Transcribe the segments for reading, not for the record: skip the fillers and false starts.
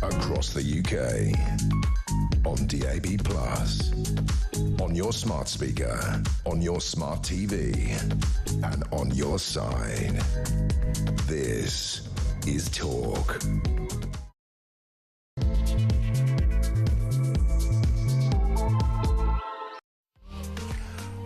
across the UK, on DAB+, on your smart speaker, on your smart TV, and on your side. This is Talk.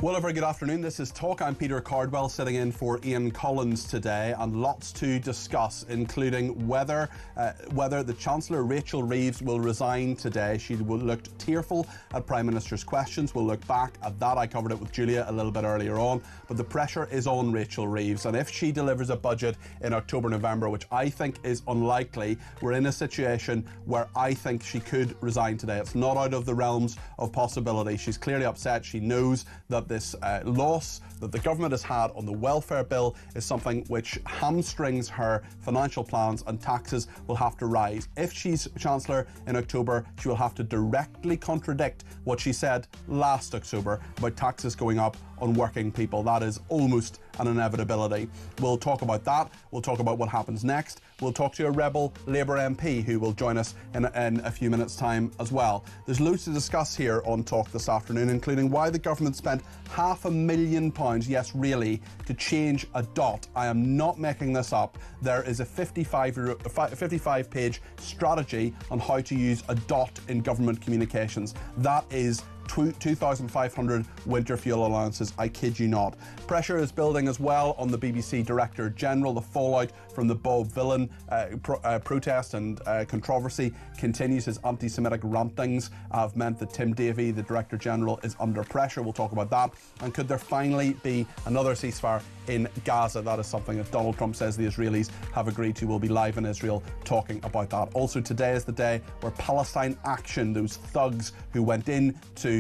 Well, a very good afternoon. This is Talk. I'm Peter Cardwell, sitting in for Ian Collins today, and lots to discuss, including whether the Chancellor Rachel Reeves will resign today. She looked tearful at Prime Minister's questions. We'll look back at that. I covered it with Julia a little bit earlier on, but the pressure is on Rachel Reeves, and if she delivers a budget in October, November, which I think is unlikely, we're in a situation where I think she could resign today. It's not out of the realms of possibility. She's clearly upset. She knows that this loss that the government has had on the welfare bill is something which hamstrings her financial plans, and taxes will have to rise. If she's Chancellor in October, she will have to directly contradict what she said last October about taxes going up on working people. That is almost an inevitability. We'll talk about that. We'll talk about what happens next. We'll talk to a rebel Labour MP who will join us in a few minutes' time as well. There's loads to discuss here on Talk this afternoon, including why the government spent £500,000, yes really, to change a dot. I am not making this up. There is a 55-page strategy on how to use a dot in government communications. That is 2,500 winter fuel allowances, I kid you not. Pressure is building as well on the BBC Director General. The fallout from the Bob Villan protest and controversy continues. His anti-Semitic rantings have meant that Tim Davie, the Director General, is under pressure. We'll talk about that. And could there finally be another ceasefire in Gaza? That is something that Donald Trump says the Israelis have agreed to. We'll be live in Israel talking about that. Also, today is the day where Palestine Action, those thugs who went in to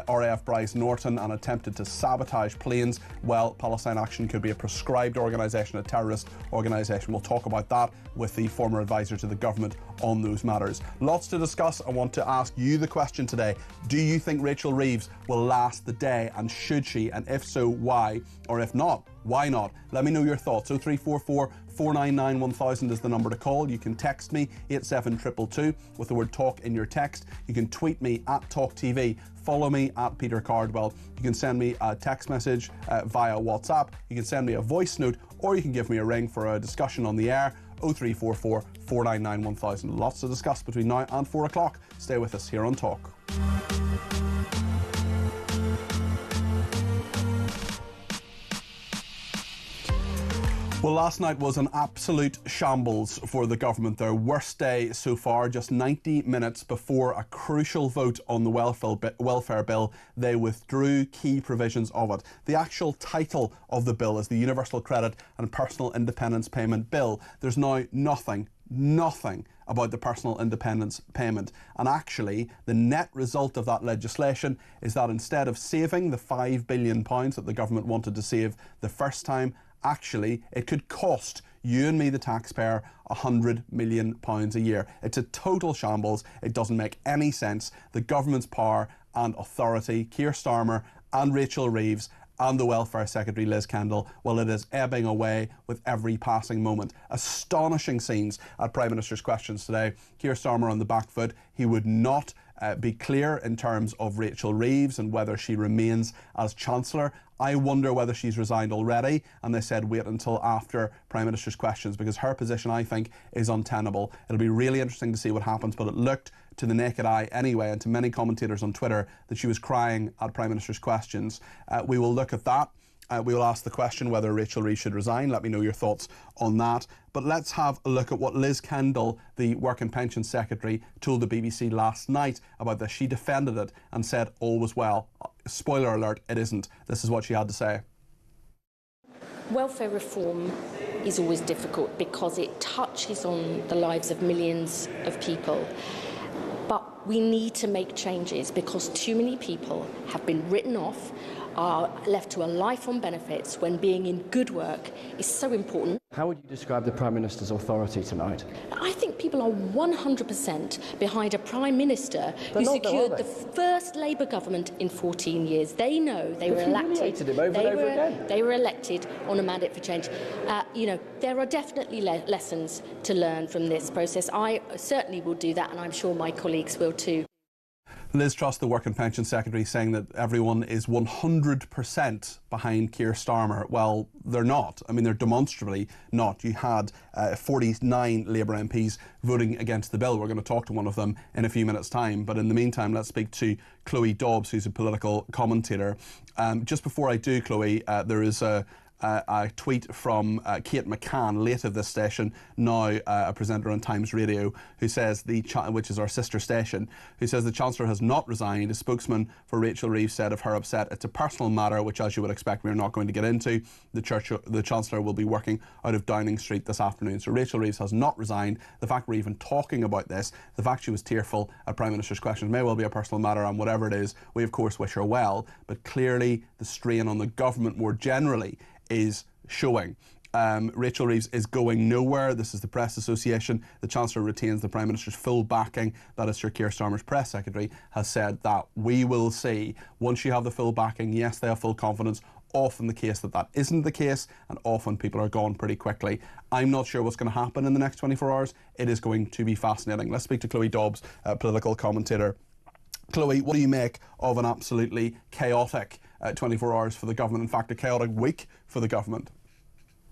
RAF Bryce Norton and attempted to sabotage planes, well, Palestine Action could be a proscribed organisation, a terrorist organisation. We'll talk about that with the former advisor to the government on those matters. Lots to discuss. I want to ask you the question today. Do you think Rachel Reeves will last the day, and should she? And if so, why? Or if not, why not? Let me know your thoughts. 0344 499 1000 is the number to call. You can text me 87222 with the word talk in your text. You can tweet me at talkTV. Follow me at Peter Cardwell. You can send me a text message via WhatsApp. You can send me a voice note, or you can give me a ring for a discussion on the air. 0344 499 1000. Lots to discuss between now and 4 o'clock. Stay with us here on Talk. Well, last night was an absolute shambles for the government. Their worst day so far. Just 90 minutes before a crucial vote on the welfare bill, they withdrew key provisions of it. The actual title of the bill is the Universal Credit and Personal Independence Payment Bill. There's now nothing about the personal independence payment. And actually, the net result of that legislation is that instead of saving the £5 billion that the government wanted to save the first time, actually, it could cost you and me, the taxpayer, £100 million a year. It's a total shambles. It doesn't make any sense. The government's power and authority, Keir Starmer and Rachel Reeves and the Welfare Secretary Liz Kendall, well, it is ebbing away with every passing moment. Astonishing scenes at Prime Minister's questions today. Keir Starmer on the back foot. He would not be clear in terms of Rachel Reeves and whether she remains as Chancellor. I wonder whether she's resigned already, and they said wait until after Prime Minister's questions, because her position, I think, is untenable. It'll be really interesting to see what happens, but it looked to the naked eye anyway, and to many commentators on Twitter, that she was crying at Prime Minister's questions. We will look at that. We will ask the question whether Rachel Reeves should resign. Let me know your thoughts on that. But let's have a look at what Liz Kendall, the Work and Pensions Secretary, told the BBC last night about this. She defended it and said all was well. Spoiler alert, it isn't. This is what she had to say. Welfare reform is always difficult because it touches on the lives of millions of people. But we need to make changes because too many people have been written off are left to a life on benefits when being in good work is so important. How would you describe the Prime Minister's authority tonight? I think people are 100% behind a Prime Minister who secured the first Labour government in 14 years. They know they were elected. Him over and over again. They were elected on a mandate for change. You know, there are definitely lessons to learn from this process. I certainly will do that, and I'm sure my colleagues will too. Liz Truss, the Work and Pension Secretary, saying that everyone is 100% behind Keir Starmer. Well, they're not. I mean, they're demonstrably not. You had 49 Labour MPs voting against the bill. We're going to talk to one of them in a few minutes' time. But in the meantime, let's speak to Chloe Dobbs, who's a political commentator. Just before I do, Chloe, there is a tweet from Kate McCann, late of this station, now a presenter on Times Radio, who says, which is our sister station, who says the Chancellor has not resigned. A spokesman for Rachel Reeves said of her upset, it's a personal matter, which, as you would expect, we're not going to get into. The Chancellor will be working out of Downing Street this afternoon. So Rachel Reeves has not resigned. The fact we're even talking about this, the fact she was tearful at Prime Minister's questions, may well be a personal matter, and whatever it is, we of course wish her well. But clearly the strain on the government more generally is showing. Rachel Reeves is going nowhere. This is the Press Association. The Chancellor retains the Prime Minister's full backing. That is Sir Keir Starmer's Press Secretary has said that we will see. Once you have the full backing, yes, they have full confidence. Often the case that isn't the case, and often people are gone pretty quickly. I'm not sure what's going to happen in the next 24 hours. It is going to be fascinating. Let's speak to Chloe Dobbs, political commentator. Chloe, what do you make of an absolutely chaotic 24 hours for the government? In fact, a chaotic week for the government.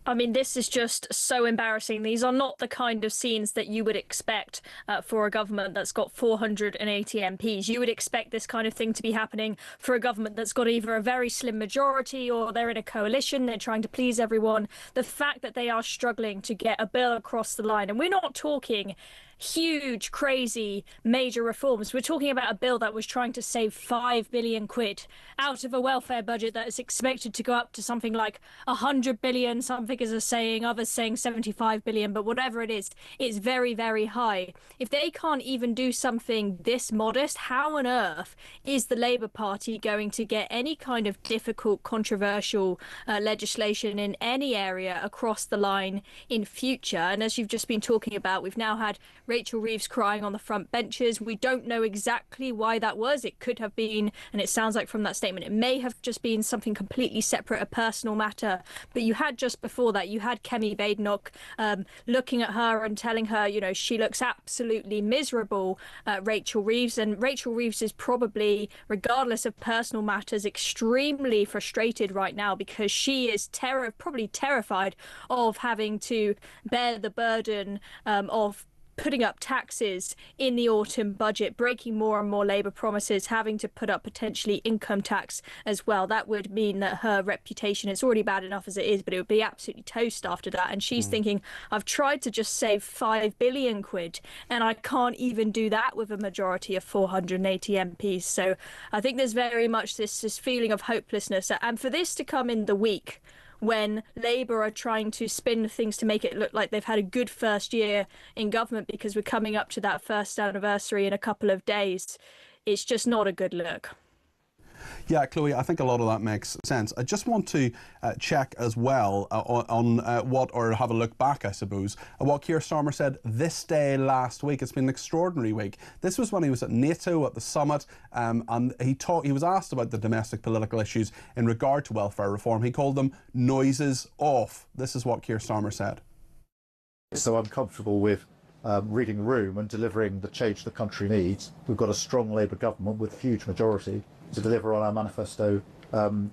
I mean, this is just so embarrassing. These are not the kind of scenes that you would expect for a government that's got 480 MPs. You would expect this kind of thing to be happening for a government that's got either a very slim majority or they're in a coalition, they're trying to please everyone. The fact that they are struggling to get a bill across the line, and we're not talking huge, crazy, major reforms. We're talking about a bill that was trying to save 5 billion quid out of a welfare budget that is expected to go up to something like 100 billion. Some figures are saying, others saying 75 billion, but whatever it is, it's very, very high. If they can't even do something this modest, how on earth is the Labour Party going to get any kind of difficult, controversial legislation in any area across the line in future? And as you've just been talking about, we've now had Rachel Reeves crying on the front benches. We don't know exactly why that was. It could have been, and it sounds like from that statement, it may have just been something completely separate, a personal matter. But you had just before that, you had Kemi Badenoch looking at her and telling her, you know, she looks absolutely miserable, Rachel Reeves. And Rachel Reeves is probably, regardless of personal matters, extremely frustrated right now because she is probably terrified of having to bear the burden of putting up taxes in the autumn budget, breaking more and more Labour promises, having to put up potentially income tax as well. That would mean that her reputation, it's already bad enough as it is, but it would be absolutely toast after that. And she's thinking, I've tried to just save 5 billion quid and I can't even do that with a majority of 480 MPs. So I think there's very much this feeling of hopelessness. And for this to come in the week when Labour are trying to spin things to make it look like they've had a good first year in government because we're coming up to that first anniversary in a couple of days, it's just not a good look. Yeah, Chloe, I think a lot of that makes sense. I just want to check as well on or have a look back, I suppose, at what Keir Starmer said this day last week. It's been an extraordinary week. This was when he was at NATO at the summit, and he was asked about the domestic political issues in regard to welfare reform. He called them noises off. This is what Keir Starmer said. So I'm comfortable with reading the room and delivering the change the country needs. We've got a strong Labour government with a huge majority to deliver on our manifesto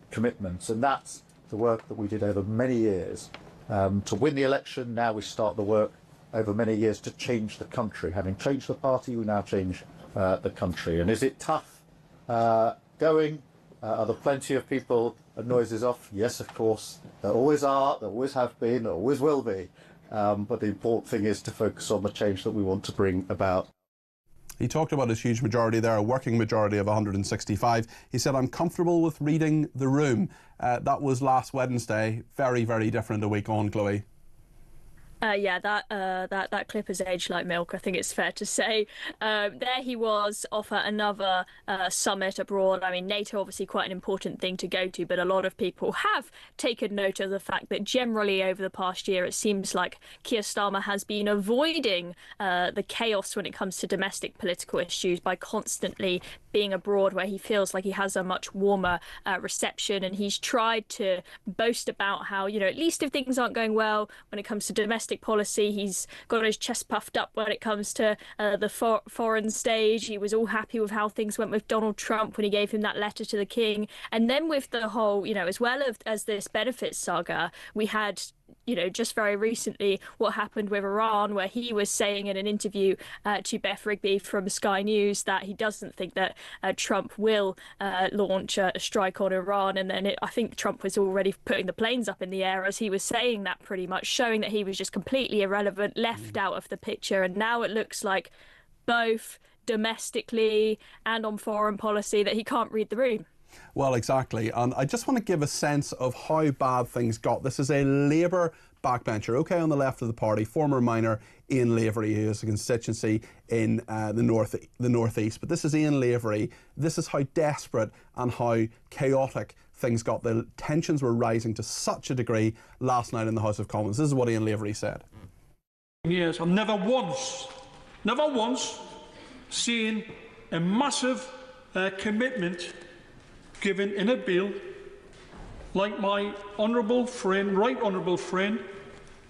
commitments, and that's the work that we did over many years to win the election. Now we start the work over many years to change the country. Having changed the party, we now change the country. And is it tough going? Are there plenty of people and noises off? Yes, of course. There always are, there always have been, there always will be. But the important thing is to focus on the change that we want to bring about. He talked about his huge majority there, a working majority of 165. He said, I'm comfortable with reading the room. That was last Wednesday. Very, very different a week on, Chloe. Yeah, that clip has aged like milk, I think it's fair to say. There he was off at another summit abroad. I mean, NATO obviously quite an important thing to go to, but a lot of people have taken note of the fact that generally over the past year, it seems like Keir Starmer has been avoiding the chaos when it comes to domestic political issues by constantly being abroad, where he feels like he has a much warmer reception. And he's tried to boast about how, you know, at least if things aren't going well when it comes to domestic policy, he's got his chest puffed up when it comes to the foreign stage. He was all happy with how things went with Donald Trump when he gave him that letter to the king. And then with the whole, you know, as well as this benefits saga, we had, you know, just very recently what happened with Iran, where he was saying in an interview to Beth Rigby from Sky News that he doesn't think that Trump will launch a strike on Iran. And then I think Trump was already putting the planes up in the air as he was saying that, pretty much showing that he was just completely irrelevant, left out of the picture. And now it looks like both domestically and on foreign policy that he can't read the room. Well, exactly. And I just want to give a sense of how bad things got. This is a Labour backbencher, OK, on the left of the party, former miner Ian Lavery, who has a constituency in the northeast. But this is Ian Lavery. This is how desperate and how chaotic things got. The tensions were rising to such a degree last night in the House of Commons. This is what Ian Lavery said. Yes, I've never once seen a massive commitment given in a bill like my honourable friend, right honourable friend,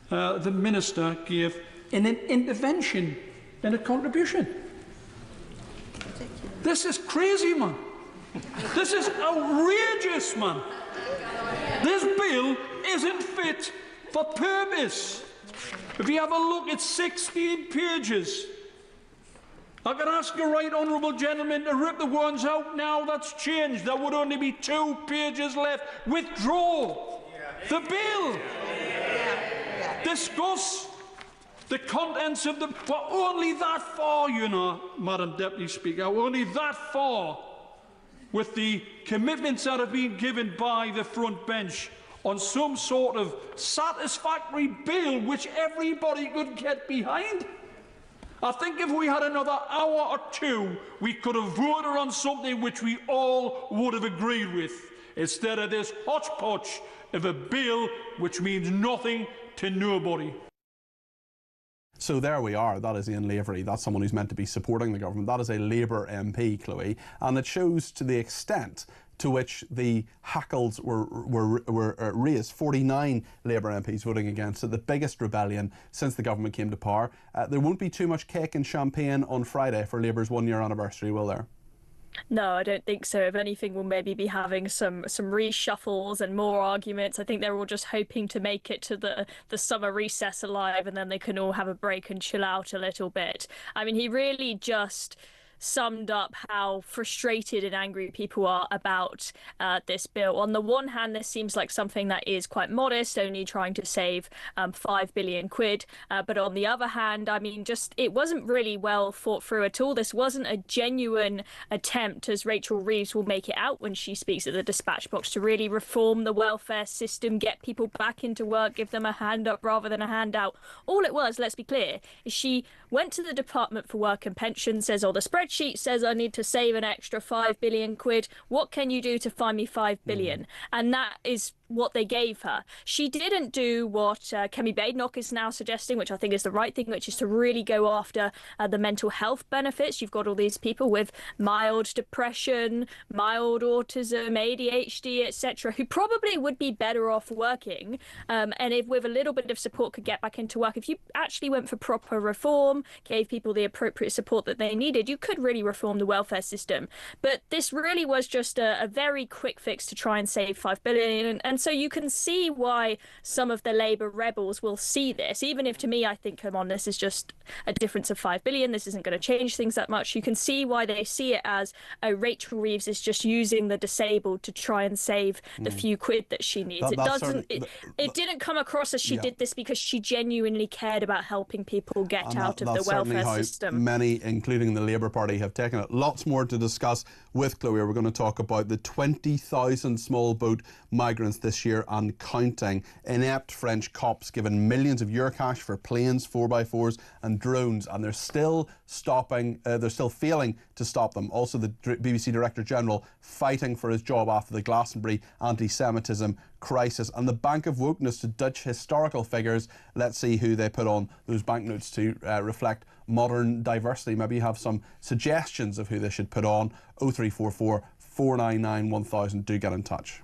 the Minister gave in an intervention, in a contribution. This is crazy, man. This is outrageous, man. This bill isn't fit for purpose. If you have a look, it's 16 pages. I could ask a right honourable gentleman to rip the ones out now. That's changed. There would only be 2 pages left. Withdraw the bill. Discuss the contents of the... We're only that far, you know, Madam Deputy Speaker. We're only that far with the commitments that have been given by the front bench on some sort of satisfactory bill which everybody could get behind. I think if we had another hour or 2, we could have voted on something which we all would have agreed with, instead of this hodgepodge of a bill which means nothing to nobody. So there we are. That is Ian Lavery. That's someone who's meant to be supporting the government. That is a Labour MP, Chloe. And it shows to the extent to which the hackles were raised. 49 Labour MPs voting against it, the biggest rebellion since the government came to power. There won't be too much cake and champagne on Friday for Labour's 1-year anniversary, will there? No, I don't think so. If anything, we'll maybe be having some reshuffles and more arguments. I think they're all just hoping to make it to the summer recess alive, and then they can all have a break and chill out a little bit. I mean, he really just summed up how frustrated and angry people are about this bill. On the one hand, this seems like something that is quite modest, only trying to save 5 billion quid. But on the other hand, I mean, just it wasn't really well thought through at all. This wasn't a genuine attempt, as Rachel Reeves will make it out when she speaks at the dispatch box, to really reform the welfare system, get people back into work, give them a hand up rather than a handout. All it was, let's be clear, is she went to the Department for Work and Pensions, says, oh, the spreadsheet says I need to save an extra 5 billion quid. What can you do to find me 5 billion? And that is what they gave her. She didn't do what Kemi Badenoch is now suggesting, which I think is the right thing, which is to really go after the mental health benefits. You've got all these people with mild depression, mild autism, ADHD, etc., who probably would be better off working, and if with a little bit of support could get back into work. If you actually went for proper reform, gave people the appropriate support that they needed, you could really reform the welfare system. But this really was just a very quick fix to try and save 5 billion. And so you can see why some of the Labour rebels will see this, even if to me I think, come on, this is just a difference of 5 billion. This isn't going to change things that much. You can see why they see it as Rachel Reeves is just using the disabled to try and save the few quid that she needs. It didn't come across as she did this because she genuinely cared about helping people get out of the welfare system. Many, including the Labour Party, have taken it. Lots more to discuss with Chloe. We're going to talk about the 20,000 small boat migrants this year and counting. Inept French cops given millions of euro cash for planes, 4x4s and drones, and they're still failing to stop them. Also, the BBC Director General fighting for his job after the Glastonbury anti-Semitism crisis, and the Bank of Wokeness to ditch historical figures. Let's see who they put on those banknotes to reflect modern diversity. Maybe you have some suggestions of who they should put on. 0344 499 1000. Do get in touch.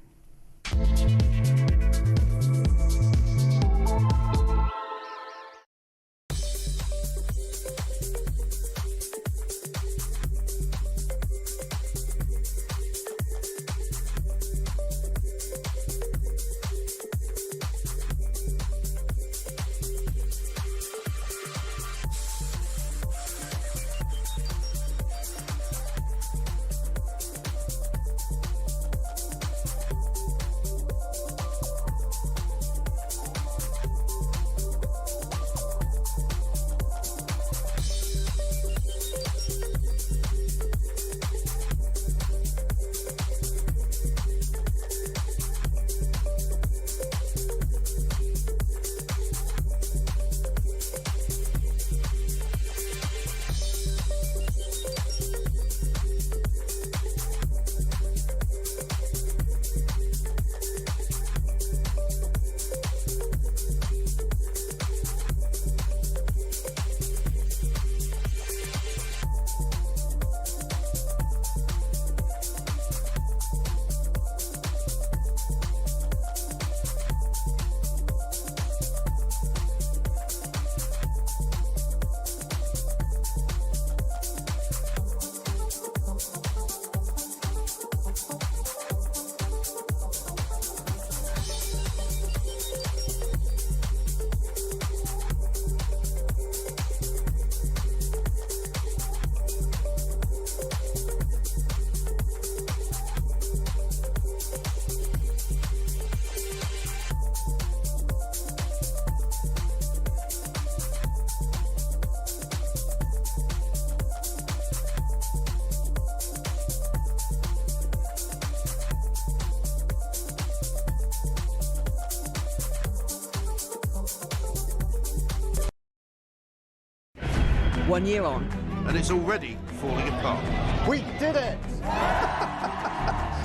One year on. And it's already falling apart. We did it!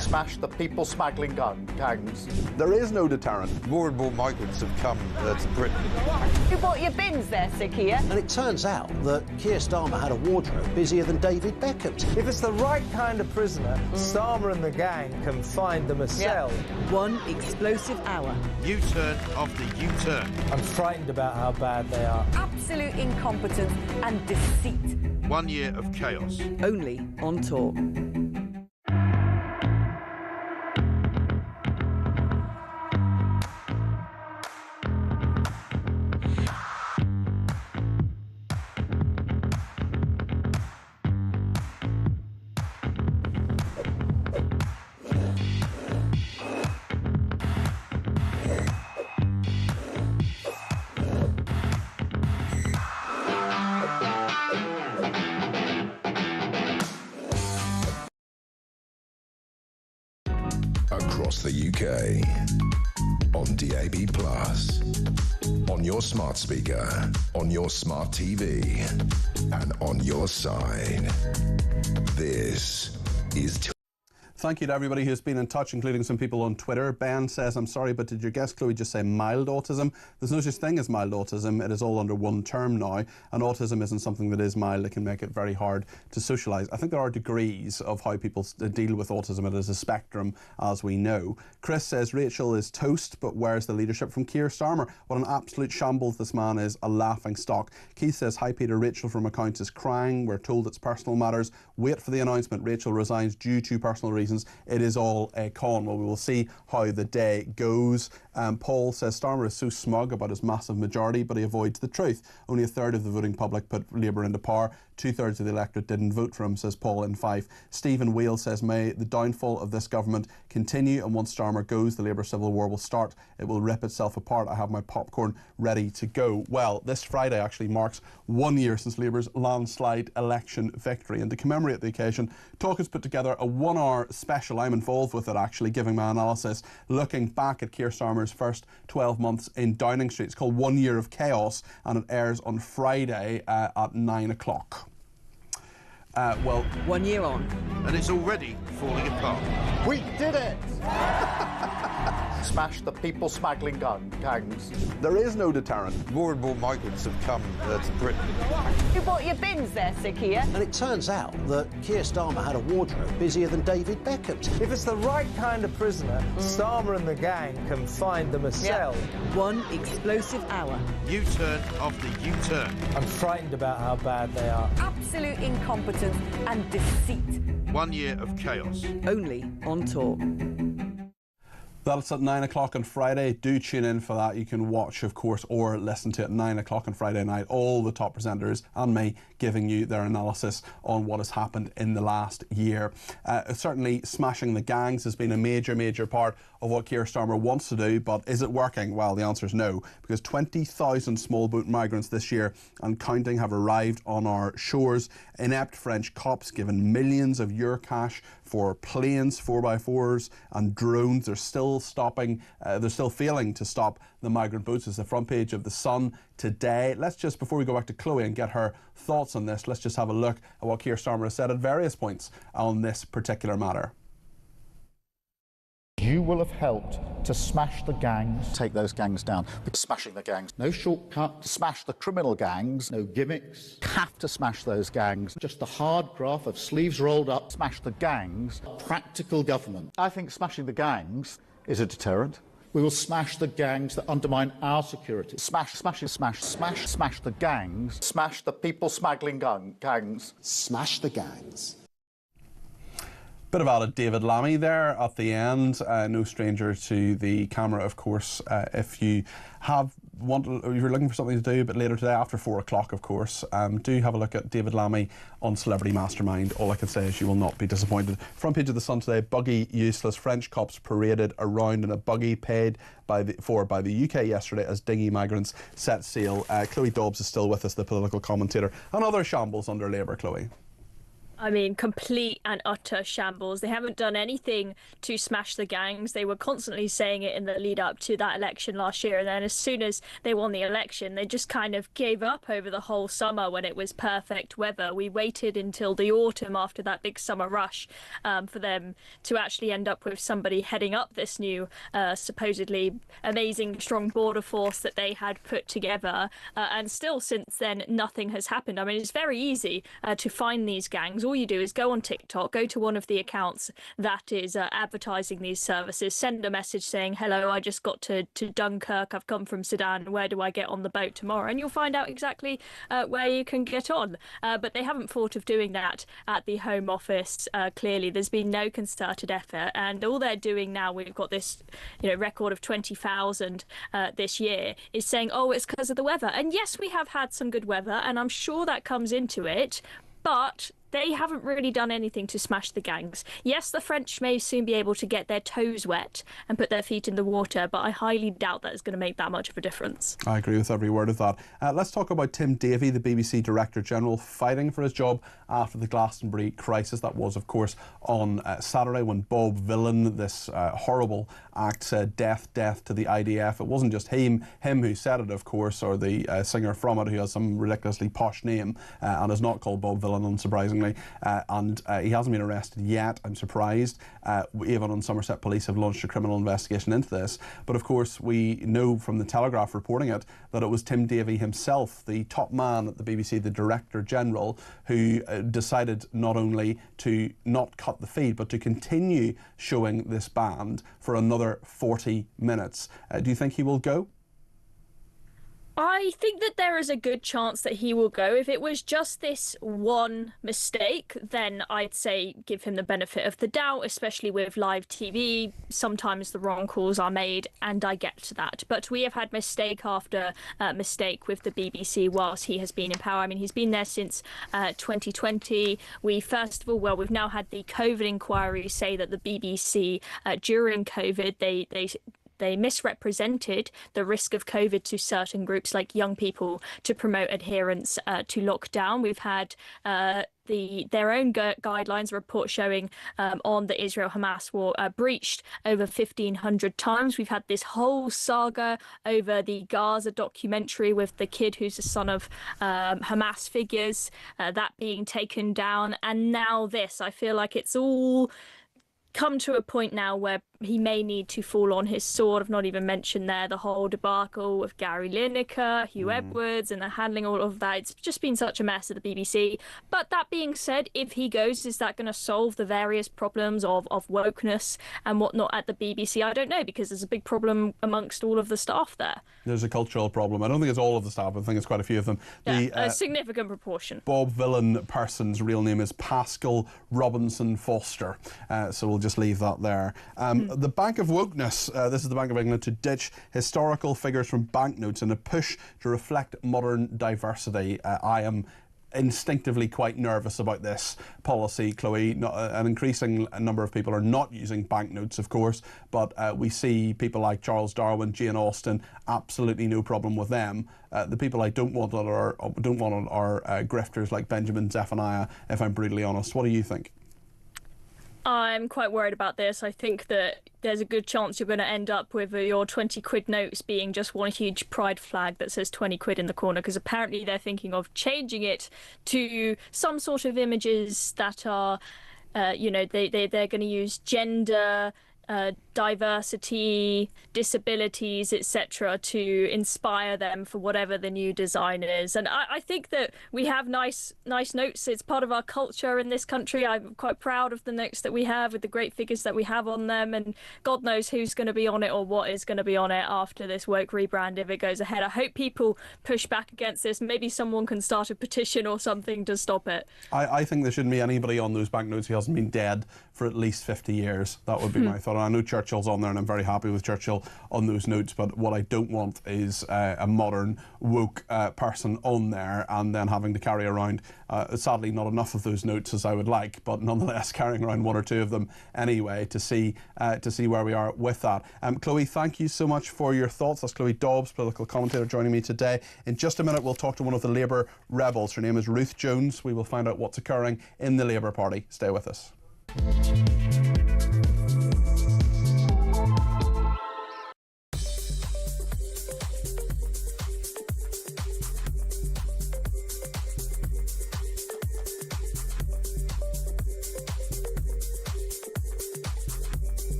Smash the people smuggling gangs. There is no deterrent. More and more migrants have come to Britain. You bought your bins there, Sikia? And it turns out that Keir Starmer had a wardrobe busier than David Beckham's. If it's the right kind of prisoner, Starmer and the gang can find them a cell. One explosive hour. U-turn after U-turn. I'm frightened about how bad they are. Absolute incompetence and deceit. 1 year of chaos. Only on Talk. Across the UK, on DAB+, on your smart speaker, on your smart TV, and on your side. This is... Thank you to everybody who's been in touch, including some people on Twitter. Ben says, I'm sorry, but did your guest Chloe just say mild autism? There's no such thing as mild autism. It is all under one term now, and autism isn't something that is mild. It can make it very hard to socialise. I think there are degrees of how people deal with autism. It is a spectrum, as we know. Chris says, Rachel is toast, but where's the leadership from Keir Starmer? What an absolute shambles this man is, a laughing stock. Keith says, hi Peter, Rachel from accounts is crying. We're told it's personal matters. Wait for the announcement. Rachel resigns due to personal reasons. It is all a con. Well, we will see how the day goes. Paul says Starmer is so smug about his massive majority, but he avoids the truth. Only a third of the voting public put Labour into power. 2/3 of the electorate didn't vote for him, says Paul in 5. Stephen Wheel says, may the downfall of this government continue, and once Starmer goes, the Labour civil war will start. It will rip itself apart. I have my popcorn ready to go. Well, this Friday actually marks 1 year since Labour's landslide election victory, and to commemorate the occasion, Talk has put together a 1-hour special. I'm involved with it, actually, giving my analysis, looking back at Keir Starmer's first 12 months in Downing Street. It's called 1 Year of Chaos, and it airs on Friday at 9 o'clock. Well, 1 year on. And it's already falling apart. We did it! Smash the people smuggling gangs. there is no deterrent. More and more migrants have come to Britain. You bought your bins there, Sir Keir? And it turns out that Keir Starmer had a wardrobe busier than David Beckham's. If it's the right kind of prisoner, Starmer and the gang can find them a cell. One explosive hour. U-turn after U-turn. I'm frightened about how bad they are. Absolute incompetence and deceit. 1 year of chaos. Only on Talk. That's at 9 o'clock on Friday. Do tune in for that. You can watch, of course, or listen to it at 9 o'clock on Friday night. All the top presenters and me giving you their analysis on what has happened in the last year. Certainly, smashing the gangs has been a major part of what Keir Starmer wants to do, but is it working? Well, the answer is no, because 20,000 small boat migrants this year and counting have arrived on our shores. Inept French cops given millions of euro cash for planes, 4x4s and drones. They're still failing to stop the migrant boats. It's the front page of The Sun today. Let's just, before we go back to Chloe and get her thoughts on this, let's just have a look at what Keir Starmer has said at various points on this particular matter. You will have helped to smash the gangs. Take those gangs down. Smashing the gangs. No shortcut. Smash the criminal gangs. No gimmicks. Have to smash those gangs. Just the hard graph of sleeves rolled up. Smash the gangs. Practical government. I think smashing the gangs is a deterrent. We will smash the gangs that undermine our security. Smash the gangs. Smash the people smuggling gangs. Smash the gangs. Bit of added David Lammy there at the end. No stranger to the camera, of course. If you if you're looking for something to do a bit later today, after 4 o'clock, of course, do have a look at David Lammy on Celebrity Mastermind. All I can say is you will not be disappointed. Front page of The Sun today, buggy useless. French cops paraded around in a buggy paid by the UK yesterday as dinghy migrants set sail. Chloe Dobbs is still with us, the political commentator. Another shambles under Labour, Chloe. I mean, complete and utter shambles. They haven't done anything to smash the gangs. They were constantly saying it in the lead up to that election last year. And then as soon as they won the election, they just kind of gave up over the whole summer when it was perfect weather. We waited until the autumn after that big summer rush for them to actually end up with somebody heading up this new supposedly amazing strong border force that they had put together. And still since then, nothing has happened. I mean, it's very easy to find these gangs. All you do is go on TikTok, go to one of the accounts that is advertising these services, send a message saying, hello, I just got to Dunkirk, I've come from Sudan, where do I get on the boat tomorrow? And you'll find out exactly where you can get on. But they haven't thought of doing that at the Home Office. Clearly, there's been no concerted effort. And all they're doing now, we've got this record of 20,000 this year, is saying, oh, it's because of the weather. And yes, we have had some good weather, and I'm sure that comes into it. But they haven't really done anything to smash the gangs. Yes, the French may soon be able to get their toes wet and put their feet in the water, but I highly doubt that is going to make that much of a difference. I agree with every word of that. Let's talk about Tim Davie, the BBC Director General, fighting for his job after the Glastonbury crisis. That was, of course, on Saturday when Bob Villan, this horrible act, said death to the IDF. It wasn't just him who said it, of course, or the singer from it who has some ridiculously posh name and is not called Bob Villan, unsurprisingly. And he hasn't been arrested yet. I'm surprised. Avon and Somerset Police have launched a criminal investigation into this. But of course, we know from the Telegraph reporting it that it was Tim Davie himself, the top man at the BBC, the Director General, who decided not only to not cut the feed, but to continue showing this band for another 40 minutes. Do you think he will go? I think that there is a good chance that he will go. If it was just this one mistake, then I'd say give him the benefit of the doubt, especially with live TV. Sometimes the wrong calls are made, and I get to that. But we have had mistake after mistake with the BBC whilst he has been in power. I mean, he's been there since 2020. We've now had the COVID inquiry say that the BBC, during COVID, they they misrepresented the risk of COVID to certain groups like young people to promote adherence to lockdown. We've had their own guidelines report showing on the Israel-Hamas war breached over 1,500 times. We've had this whole saga over the Gaza documentary with the kid who's the son of Hamas figures, that being taken down. And now this, I feel like it's all come to a point now where he may need to fall on his sword. I've not even mentioned there the whole debacle with Gary Lineker, Hugh Edwards, and the handling all of that. It's just been such a mess at the BBC. But that being said, if he goes, is that going to solve the various problems of wokeness and whatnot at the BBC? I don't know, because there's a big problem amongst all of the staff there. There's a cultural problem. I don't think it's all of the staff. I think it's quite a few of them. Yeah, a significant proportion. Bob Villan person's real name is Pascal Robinson Foster. So we'll just leave that there. The Bank of Wokeness, this is the Bank of England, to ditch historical figures from banknotes in a push to reflect modern diversity. I am instinctively quite nervous about this policy, Chloe. An increasing number of people are not using banknotes, of course, but we see people like Charles Darwin, Jane Austen, absolutely no problem with them. The people I don't want are grifters like Benjamin Zephaniah, if I'm brutally honest. What do you think? I'm quite worried about this. I think that there's a good chance you're going to end up with your 20 quid notes being just one huge pride flag that says 20 quid in the corner, because apparently they're thinking of changing it to some sort of images that are, they're going to use gender, diversity, disabilities, etc., to inspire them for whatever the new design is. And I think that we have nice notes. It's part of our culture in this country. I'm quite proud of the notes that we have with the great figures that we have on them, and God knows who's going to be on it or what is going to be on it after this woke rebrand if it goes ahead. I hope people push back against this. Maybe someone can start a petition or something to stop it. I think there shouldn't be anybody on those banknotes who hasn't been dead for at least 50 years. That would be my thought. I know Churchill's on there, and I'm very happy with Churchill on those notes, but what I don't want is a modern woke person on there and then having to carry around, sadly not enough of those notes as I would like, but nonetheless carrying around one or two of them anyway to see where we are with that. Chloe, thank you so much for your thoughts. That's Chloe Dobbs, political commentator, joining me today. In just a minute we'll talk to one of the Labour rebels. Her name is Ruth Jones. We will find out what's occurring in the Labour Party. Stay with us.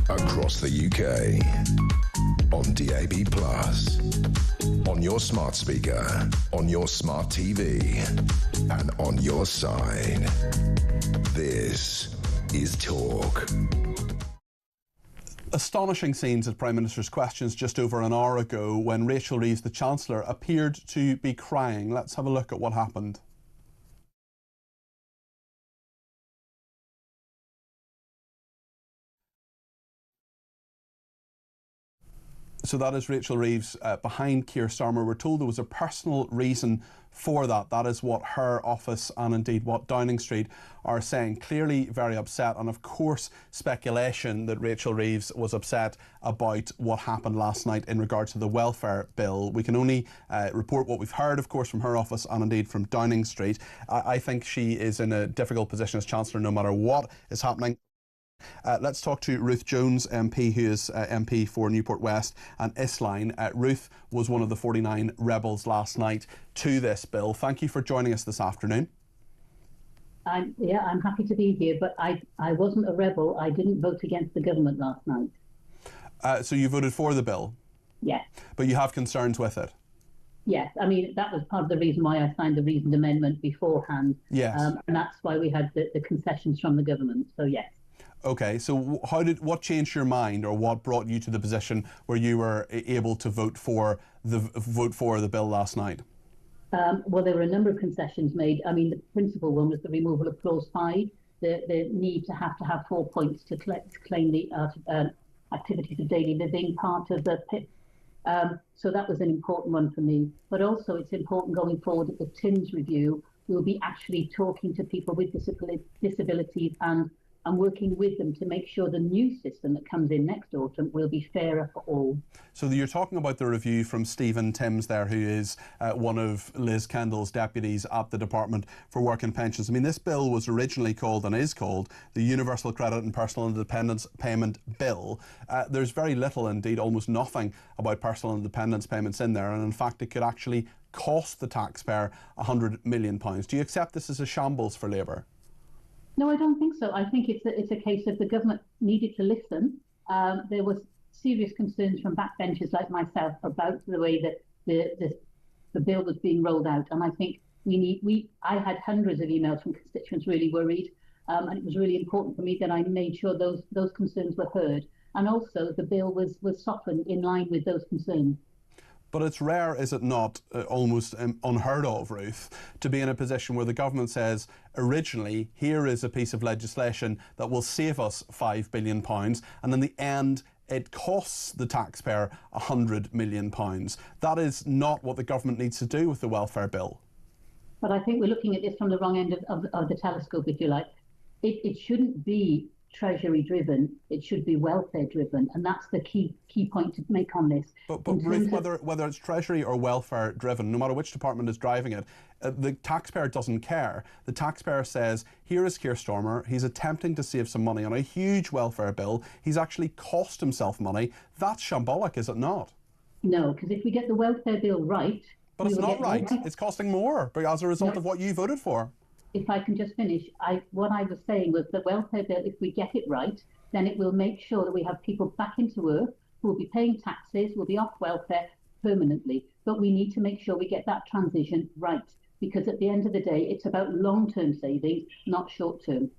Across the UK, on DAB+, on your smart speaker, on your smart TV, and on your side. This is talk. Astonishing scenes at Prime Minister's questions just over an hour ago when Rachel Reeves, the Chancellor, appeared to be crying. Let's have a look at what happened. So that is Rachel Reeves behind Keir Starmer. We're told there was a personal reason for that. That is what her office and indeed what Downing Street are saying. Clearly very upset, and of course speculation that Rachel Reeves was upset about what happened last night in regard to the welfare bill. We can only report what we've heard, of course, from her office and indeed from Downing Street. I think she is in a difficult position as Chancellor no matter what is happening. Let's talk to Ruth Jones MP, who is MP for Newport West and Isline. Ruth was one of the 49 rebels last night to this bill. Thank you for joining us this afternoon. I'm happy to be here, but I wasn't a rebel. I didn't vote against the government last night. So you voted for the bill? Yes. But you have concerns with it? Yes, I mean, that was part of the reason why I signed the reasoned amendment beforehand. Yes. And that's why we had the concessions from the government, so yes. Okay, so what changed your mind, or what brought you to the position where you were able to vote for the bill last night? Well, there were a number of concessions made. I mean, the principal one was the removal of clause 5, the need to have 4 points to claim the activities of daily living part of the PIP. So that was an important one for me. But also, it's important going forward at the TINS review, we'll be actually talking to people with disabilities and working with them to make sure the new system that comes in next autumn will be fairer for all. So you're talking about the review from Stephen Timms there, who is one of Liz Kendall's deputies at the Department for Work and Pensions. I mean, this bill was originally called and is called the Universal Credit and Personal Independence Payment Bill. There's very little, indeed almost nothing, about personal independence payments in there, and in fact it could actually cost the taxpayer £100 million. Do you accept this as a shambles for Labour? No, I don't think so. I think it's a case of the government needed to listen. There was serious concerns from backbenchers like myself about the way that the bill was being rolled out, and I think I had hundreds of emails from constituents really worried, and it was really important for me that I made sure those concerns were heard, and also the bill was softened in line with those concerns. But it's rare, is it not, almost unheard of, Ruth, to be in a position where the government says, originally, here is a piece of legislation that will save us £5 billion, and in the end, it costs the taxpayer £100 million. That is not what the government needs to do with the welfare bill. But I think we're looking at this from the wrong end of the telescope, if you like. It shouldn't be Treasury driven, it should be welfare driven, and that's the key point to make on this. But Ruth, whether it's Treasury or welfare driven, no matter which department is driving it, the taxpayer doesn't care. The taxpayer says, here is Keir Starmer, he's attempting to save some money on a huge welfare bill, he's actually cost himself money. That's shambolic, is it not? No, because if we get the welfare bill right... But it's not right, it's costing more as a result of what you voted for. If I can just finish, what I was saying was the welfare bill, if we get it right, then it will make sure that we have people back into work who will be paying taxes, will be off welfare permanently. But we need to make sure we get that transition right, because at the end of the day, it's about long-term savings, not short-term.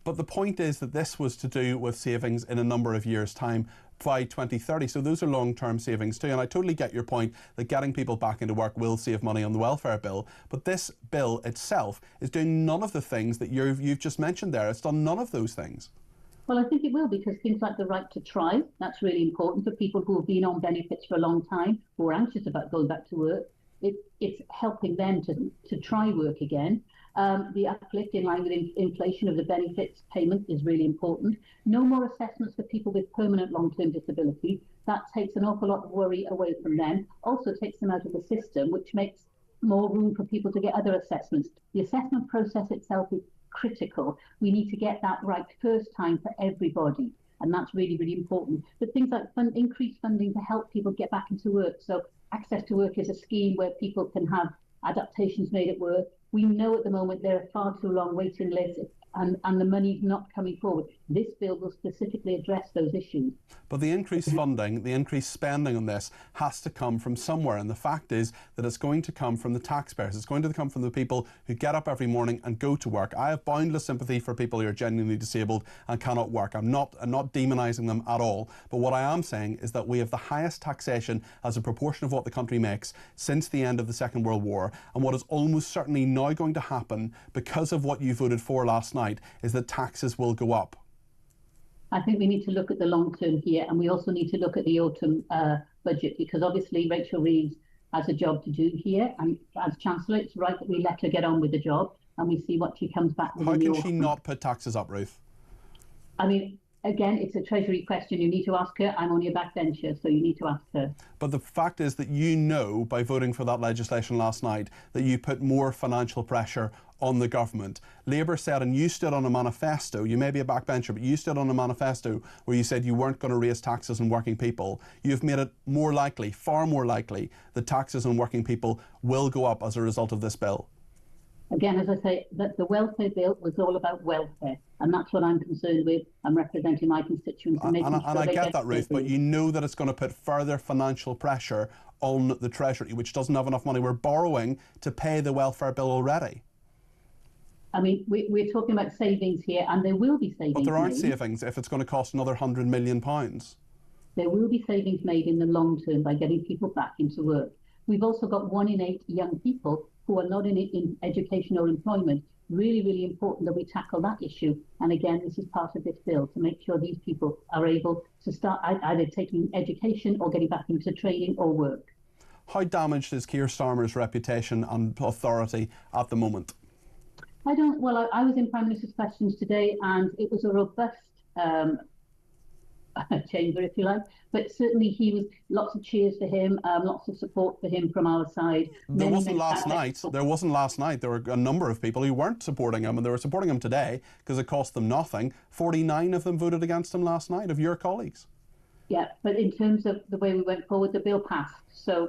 But the point is that this was to do with savings in a number of years' time by 2030. So those are long-term savings too. And I totally get your point that getting people back into work will save money on the welfare bill. But this bill itself is doing none of the things that you've just mentioned there. It's done none of those things. Well, I think it will, because things like the right to try, that's really important for people who have been on benefits for a long time, who are anxious about going back to work. It's helping them to try work again. The uplift in line with inflation of the benefits payment is really important. No more assessments for people with permanent long-term disability. That takes an awful lot of worry away from them. Also takes them out of the system, which makes more room for people to get other assessments. The assessment process itself is critical. We need to get that right first time for everybody, and that's really, really important. But things like increased funding to help people get back into work. So Access to Work is a scheme where people can have adaptations made at work. We know at the moment there are far too long waiting lists, and the money's not coming forward. This bill will specifically address those issues. But the increased funding, the increased spending on this has to come from somewhere. And the fact is that it's going to come from the taxpayers. It's going to come from the people who get up every morning and go to work. I have boundless sympathy for people who are genuinely disabled and cannot work. I'm not demonising them at all. But what I am saying is that we have the highest taxation as a proportion of what the country makes since the end of the Second World War. And what is almost certainly now going to happen because of what you voted for last night is that taxes will go up. I think we need to look at the long term here, and we also need to look at the autumn budget, because obviously Rachel Reeves has a job to do here, and as Chancellor, it's right that we let her get on with the job and we see what she comes back with. How can she not put taxes up, Ruth? I mean, again, it's a Treasury question. You need to ask her. I'm only a backbencher, so you need to ask her. But the fact is that you know, by voting for that legislation last night, that you put more financial pressure on the government. Labour said, and you stood on a manifesto, you may be a backbencher, but you stood on a manifesto where you said you weren't going to raise taxes on working people. You've made it more likely, far more likely, that taxes on working people will go up as a result of this bill. Again, as I say, that the welfare bill was all about welfare, and that's what I'm concerned with. I'm representing my constituents and making sure I get that, Ruth, but paid. you know that it's going to put further financial pressure on the Treasury, which doesn't have enough money. We're borrowing to pay the welfare bill already. I mean, we're talking about savings here, and there will be savings. But there aren't made. savings if it's going to cost another £100 million. There will be savings made in the long term by getting people back into work. We've also got 1 in 8 young people who are not in education or employment. Really, really important that we tackle that issue. And again, this is part of this bill to make sure these people are able to start either taking education or getting back into training or work. How damaged is Keir Starmer's reputation and authority at the moment? Well, I was in Prime Minister's Questions today, and it was a robust chamber, if you like. But certainly he was, lots of cheers for him, lots of support for him from our side. There wasn't last night. There wasn't last night. There were a number of people who weren't supporting him, and they were supporting him today because it cost them nothing. 49 of them voted against him last night, of your colleagues. Yeah, but in terms of the way we went forward, the bill passed. So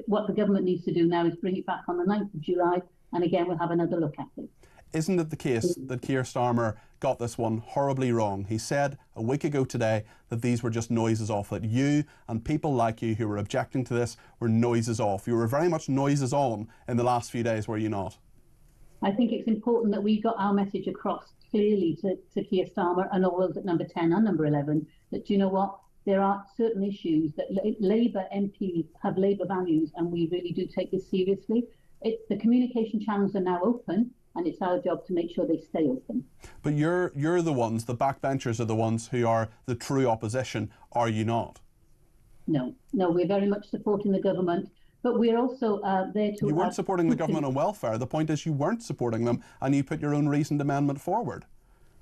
what the government needs to do now is bring it back on the 9th of July, and again, we'll have another look at it. Isn't it the case that Keir Starmer got this one horribly wrong? He said a week ago today that these were just noises off, that you and people like you who were objecting to this were noises off. You were very much noises on in the last few days, were you not? I think it's important that we got our message across clearly to Keir Starmer and all those at number 10 and number 11, that, you know what, there are certain issues that Labour MPs have Labour values, and we really do take this seriously. The communication channels are now open, and it's our job to make sure they stay open. But you're the ones, the backbenchers are the ones who are the true opposition, are you not? No, we're very much supporting the government, but we're also there to... You weren't supporting the government on welfare. The point is you weren't supporting them, and you put your own reasoned amendment forward.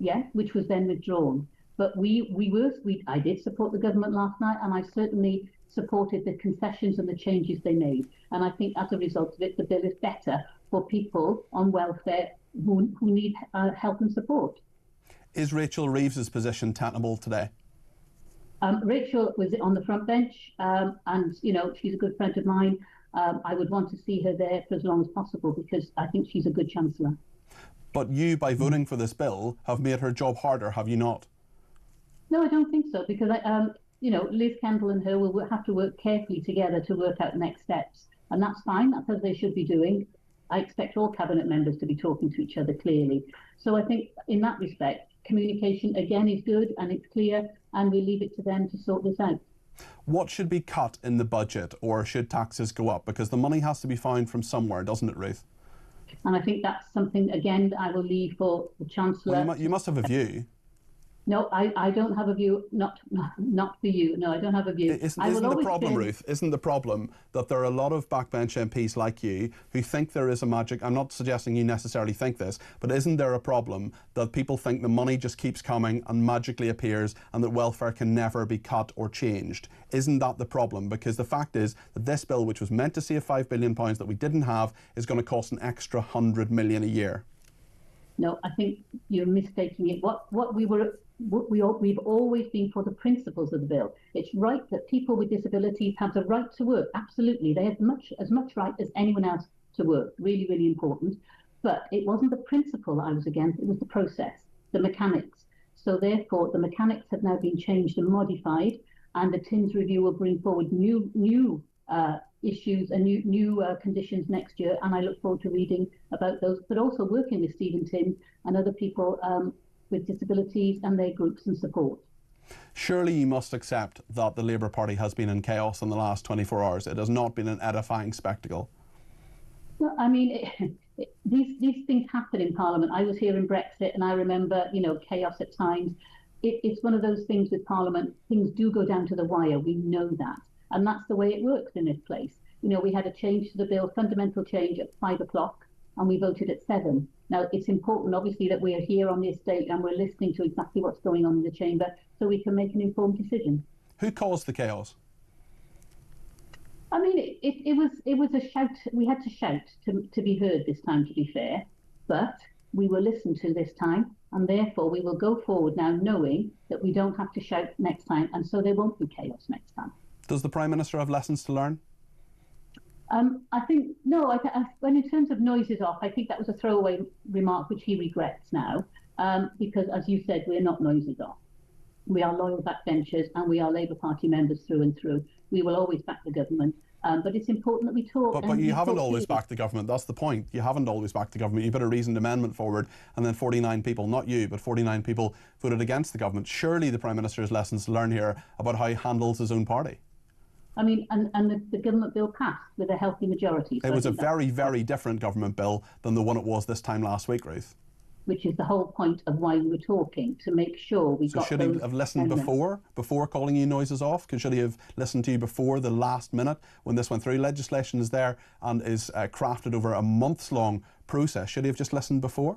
Yeah, which was then withdrawn. But I did support the government last night, and I certainly supported the concessions and the changes they made. And I think as a result of it, the bill is better for people on welfare who need help and support. Is Rachel Reeves's position tenable today? Rachel was on the front bench, and she's a good friend of mine. I would want to see her there for as long as possible because I think she's a good chancellor. But you, by voting for this bill, have made her job harder, have you not? No, I don't think so, because Liz Kendall and her will have to work carefully together to work out next steps, and that's fine. That's as they should be doing. I expect all cabinet members to be talking to each other clearly. So I think in that respect, communication again is good and it's clear, and we leave it to them to sort this out. What should be cut in the budget, or should taxes go up? Because the money has to be found from somewhere, doesn't it, Ruth? And I think that's something, again, that I will leave for the Chancellor. Well, you must have a view. No, I don't have a view, not for you. No, I don't have a view. Isn't the problem, Ruth, isn't the problem that there are a lot of backbench MPs like you who think there is a magic, I'm not suggesting you necessarily think this, but isn't there a problem that people think the money just keeps coming and magically appears and that welfare can never be cut or changed? Isn't that the problem? Because the fact is that this bill, which was meant to save £5 billion that we didn't have, is going to cost an extra £100 million a year. No, I think you're mistaking it. We've always been for the principles of the bill. It's right that people with disabilities have the right to work. Absolutely. They have as much right as anyone else to work. Really, really important. But it wasn't the principle I was against. It was the process, the mechanics. So therefore, the mechanics have now been changed and modified, and the TIMS review will bring forward new issues and new conditions next year. And I look forward to reading about those, but also working with Stephen Timms and other people with disabilities and their groups and support. Surely you must accept that the Labour Party has been in chaos in the last 24 hours. It has not been an edifying spectacle. No, I mean, these things happen in Parliament. I was here in Brexit, and I remember, chaos at times. It's one of those things with Parliament. Things do go down to the wire. We know that, and that's the way it works in this place. We had a change to the bill, fundamental change at 5 o'clock, and we voted at 7. Now, it's important, obviously, that we are here on this date and we're listening to exactly what's going on in the chamber so we can make an informed decision. Who caused the chaos? I mean, it was a shout. We had to shout to be heard this time, to be fair, but we were listened to this time, and therefore we will go forward now knowing that we don't have to shout next time, and so there won't be chaos next time. Does the Prime Minister have lessons to learn? I think, no, when in terms of noises off, I think that was a throwaway remark which he regrets now, because as you said, we're not noises off. We are loyal backbenchers and we are Labour Party members through and through. We will always back the government, but it's important that we talk. But you haven't always backed the government, that's the point. You haven't always backed the government. You put a reasoned amendment forward and then 49 people, not you, but 49 people voted against the government. Surely the Prime Minister has lessons to learn here about how he handles his own party. I mean, and the government bill passed with a healthy majority. So it was a very, very different government bill than the one it was this time last week, Ruth. Which is the whole point of why we were talking, to make sure we got those. So should he have listened before calling you noises off? Should he have listened to you before the last minute when this went through? Legislation is there and is crafted over a months-long process. Should he have just listened before?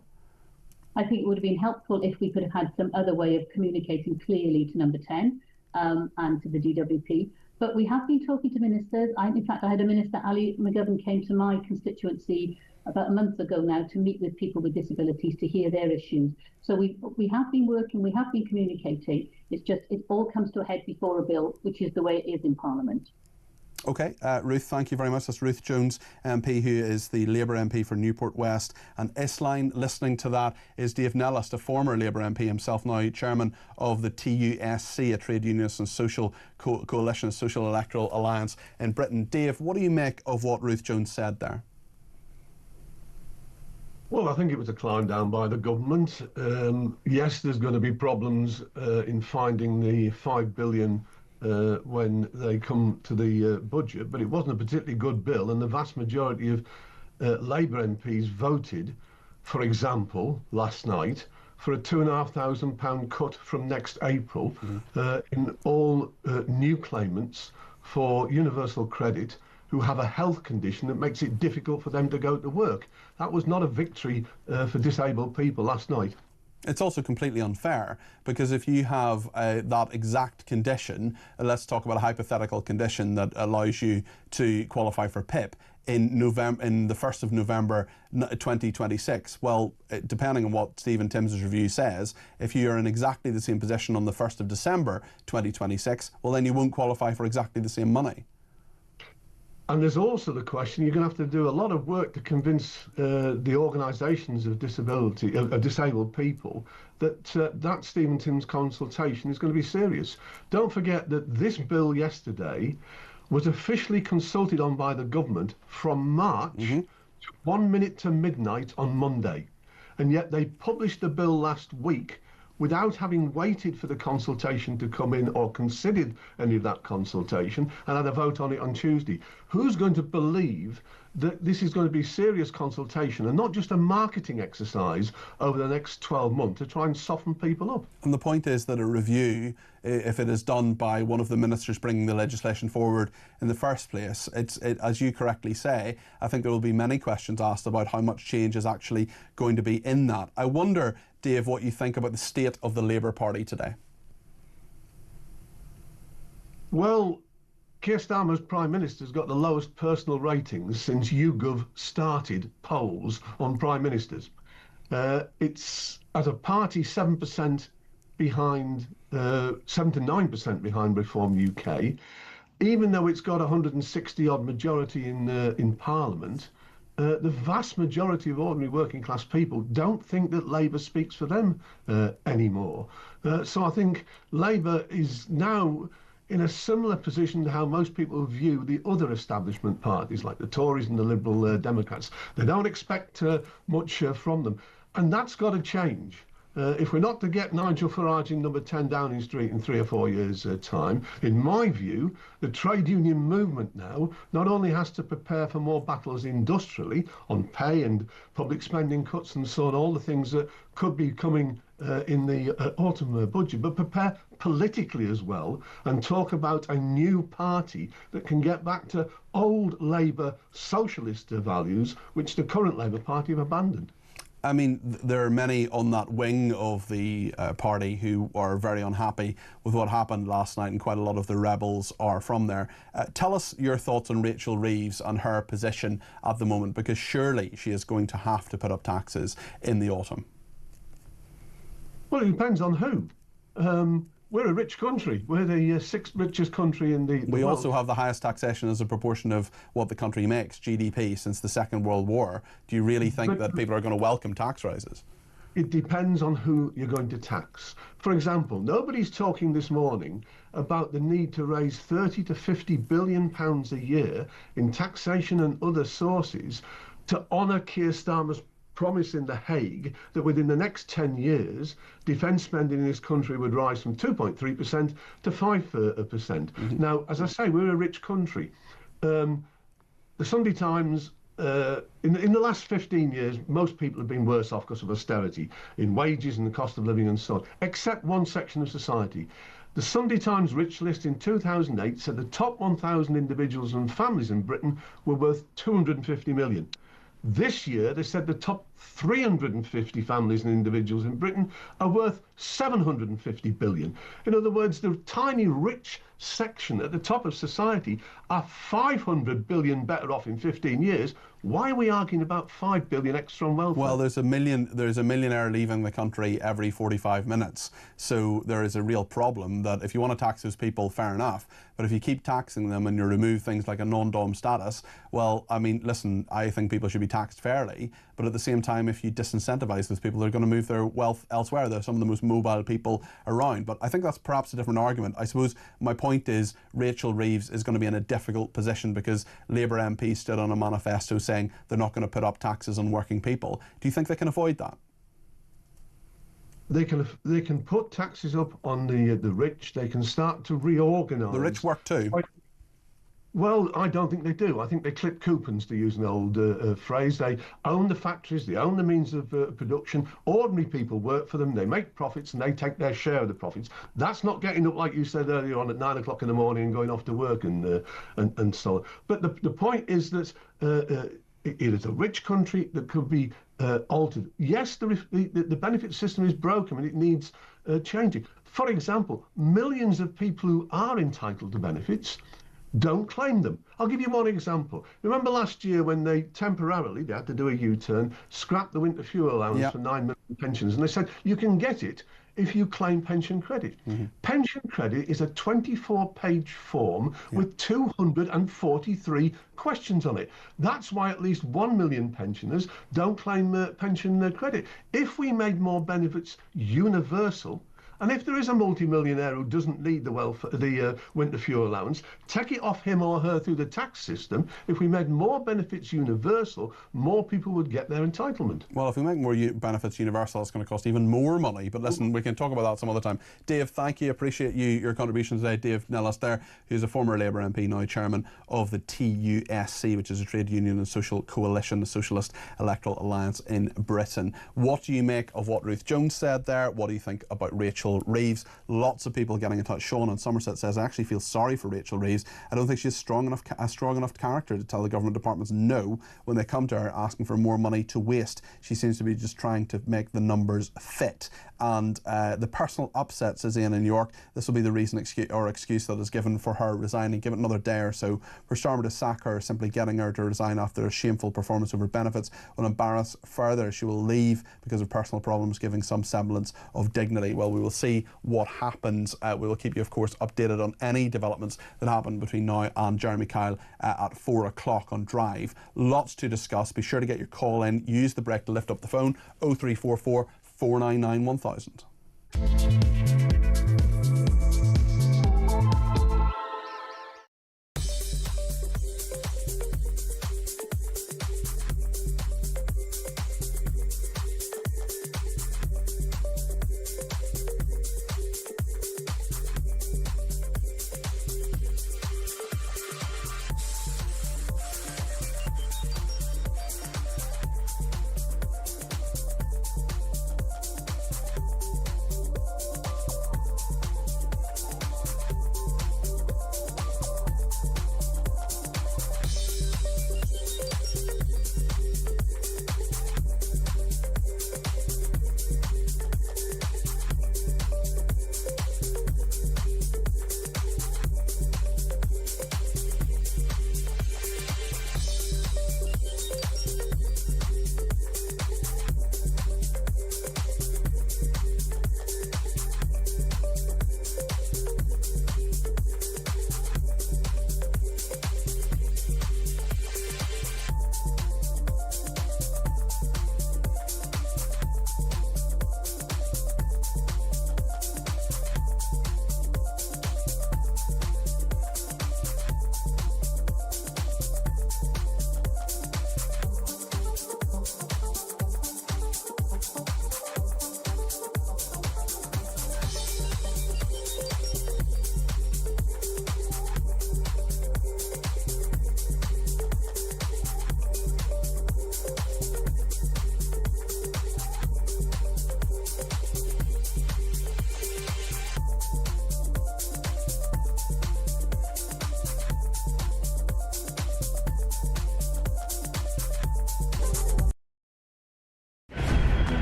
I think it would have been helpful if we could have had some other way of communicating clearly to Number 10 and to the DWP. But we have been talking to ministers. In fact, I had a minister, Ali McGovern, came to my constituency about a month ago now to meet with people with disabilities to hear their issues. So we have been working, we have been communicating. It's just, it all comes to a head before a bill, which is the way it is in Parliament. OK, Ruth, thank you very much. That's Ruth Jones MP, who is the Labour MP for Newport West and Isline. Listening to that is Dave Nellist, a former Labour MP himself, now chairman of the TUSC, a trade unionist and social coalition, a social electoral alliance in Britain. Dave, what do you make of what Ruth Jones said there? Well, I think it was a climb down by the government. Yes, there's going to be problems in finding the $5 billion when they come to the budget, but it wasn't a particularly good bill, and the vast majority of Labour MPs voted, for example, last night, for a £2,500 cut from next April in all new claimants for universal credit who have a health condition that makes it difficult for them to go to work. That was not a victory for disabled people last night. It's also completely unfair, because if you have that exact condition, let's talk about a hypothetical condition that allows you to qualify for PIP in the 1st of November 2026, well, depending on what Stephen Timms' review says, if you're in exactly the same position on the 1st of December 2026, well, then you won't qualify for exactly the same money. And there's also the question, you're going to have to do a lot of work to convince the organisations of disabled people that that Stephen Timms consultation is going to be serious. Don't forget that this bill yesterday was officially consulted on by the government from March to 1 minute to midnight on Monday. And yet they published the bill last week without having waited for the consultation to come in or considered any of that consultation, and had a vote on it on Tuesday. Who's going to believe that this is going to be serious consultation and not just a marketing exercise over the next 12 months to try and soften people up? And the point is that a review, if it is done by one of the ministers bringing the legislation forward in the first place, as you correctly say, I think there will be many questions asked about how much change is actually going to be in that. I wonder, Dave, what you think about the state of the Labour Party today. Well, Keir Starmer's Prime Minister's got the lowest personal ratings since YouGov started polls on Prime Ministers. It's, as a party, 7% behind, 7 to 9% behind Reform UK. Even though it's got 160-odd majority in Parliament, the vast majority of ordinary working class people don't think that Labour speaks for them anymore. So I think Labour is now in a similar position to how most people view the other establishment parties, like the Tories and the Liberal Democrats. They don't expect much from them. And that's got to change. If we're not to get Nigel Farage in number 10 Downing Street in 3 or 4 years' time, in my view, the trade union movement now not only has to prepare for more battles industrially on pay and public spending cuts and so on, all the things that could be coming in the autumn budget, but prepare politically as well and talk about a new party that can get back to old Labour socialist values, which the current Labour Party have abandoned. I mean, there are many on that wing of the party who are very unhappy with what happened last night, and quite a lot of the rebels are from there. Tell us your thoughts on Rachel Reeves and her position at the moment, because surely she is going to have to put up taxes in the autumn. Well, it depends on who. We're a rich country. We're the sixth richest country in the We world. also have the highest taxation as a proportion of what the country makes, GDP, since the Second World War. Do you really think that people are going to welcome tax rises? It depends on who you're going to tax. For example, nobody's talking this morning about the need to raise 30 to 50 billion pounds a year in taxation and other sources to honour Keir Starmer's promise in The Hague that within the next 10 years, defence spending in this country would rise from 2.3% to 5%. Now, as I say, we're a rich country. The Sunday Times, in the last 15 years, most people have been worse off because of austerity in wages and the cost of living and so on, except one section of society. The Sunday Times Rich List in 2008 said the top 1,000 individuals and families in Britain were worth 250 million. This year, they said the top 350 families and individuals in Britain are worth 750 billion. In other words, the tiny rich section at the top of society are 500 billion better off in 15 years. Why are we arguing about 5 billion extra on welfare? Well, there's a millionaire leaving the country every 45 minutes. So there is a real problem that if you want to tax those people, fair enough. But if you keep taxing them and you remove things like a non-dom status, well, I mean, listen, I think people should be taxed fairly. But at the same time, if you disincentivise those people, they're going to move their wealth elsewhere. They're some of the most mobile people around. But I think that's perhaps a different argument. I suppose my point is Rachel Reeves is going to be in a difficult position because Labour MPs stood on a manifesto saying they're not going to put up taxes on working people. Do you think they can avoid that? They can put taxes up on the rich. They can start to reorganise. The rich work too. Well, I don't think they do. I think they clip coupons, to use an old phrase. They own the factories, they own the means of production. Ordinary people work for them, they make profits, and they take their share of the profits. That's not getting up, like you said earlier on, at 9 o'clock in the morning and going off to work and so on. But the point is that it is a rich country that could be altered. Yes, the benefit system is broken and it needs changing. For example, millions of people who are entitled to benefits don't claim them. I'll give you one example. Remember last year when they temporarily, they had to do a U-turn, scrapped the winter fuel allowance for 9 million pensions, and they said you can get it if you claim pension credit. Pension credit is a 24-page form with 243 questions on it. That's why at least 1 million pensioners don't claim pension credit. If we made more benefits universal, and if there is a multi-millionaire who doesn't need the winter fuel allowance, take it off him or her through the tax system. If we made more benefits universal, more people would get their entitlement. Well, if we make more benefits universal, it's going to cost even more money. But listen, we can talk about that some other time. Dave, thank you. Appreciate your contribution today. Dave Nellis there, who's a former Labour MP, now chairman of the TUSC, which is a trade union and social coalition, the Socialist Electoral Alliance in Britain. What do you make of what Ruth Jones said there? What do you think about Rachel Reeves? Lots of people getting in touch. Sean in Somerset says, I actually feel sorry for Rachel Reeves. I don't think she's a strong enough character to tell the government departments no when they come to her asking for more money to waste. She seems to be just trying to make the numbers fit. And the personal upset, says Ian in New York, this will be the reason excuse that is given for her resigning. Give it another day or so for Starmer to sack her. Simply getting her to resign after a shameful performance over benefits will embarrass further. She will leave because of personal problems, giving some semblance of dignity. Well, we will see what happens. We will keep you, of course, updated on any developments that happen between now and Jeremy Kyle at 4 o'clock on Drive. Lots to discuss. Be sure to get your call in. Use the break to lift up the phone, 0344 499 1000.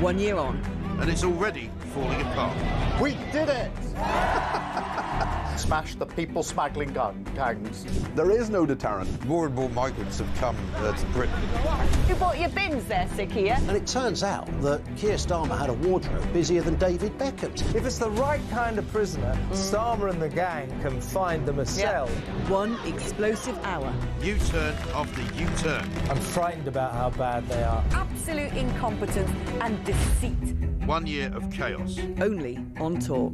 One year on. And it's already falling apart. We did it! Smash the people smuggling gangs. There is no deterrent. More and more migrants have come to Britain. You bought your bins there, Sikia. And it turns out that Keir Starmer had a wardrobe busier than David Beckham's. If it's the right kind of prisoner, Starmer and the gang can find them a cell. One explosive hour. U-turn after U-turn. I'm frightened about how bad they are. Absolute incompetence and deceit. 1 year of chaos. Only on Talk.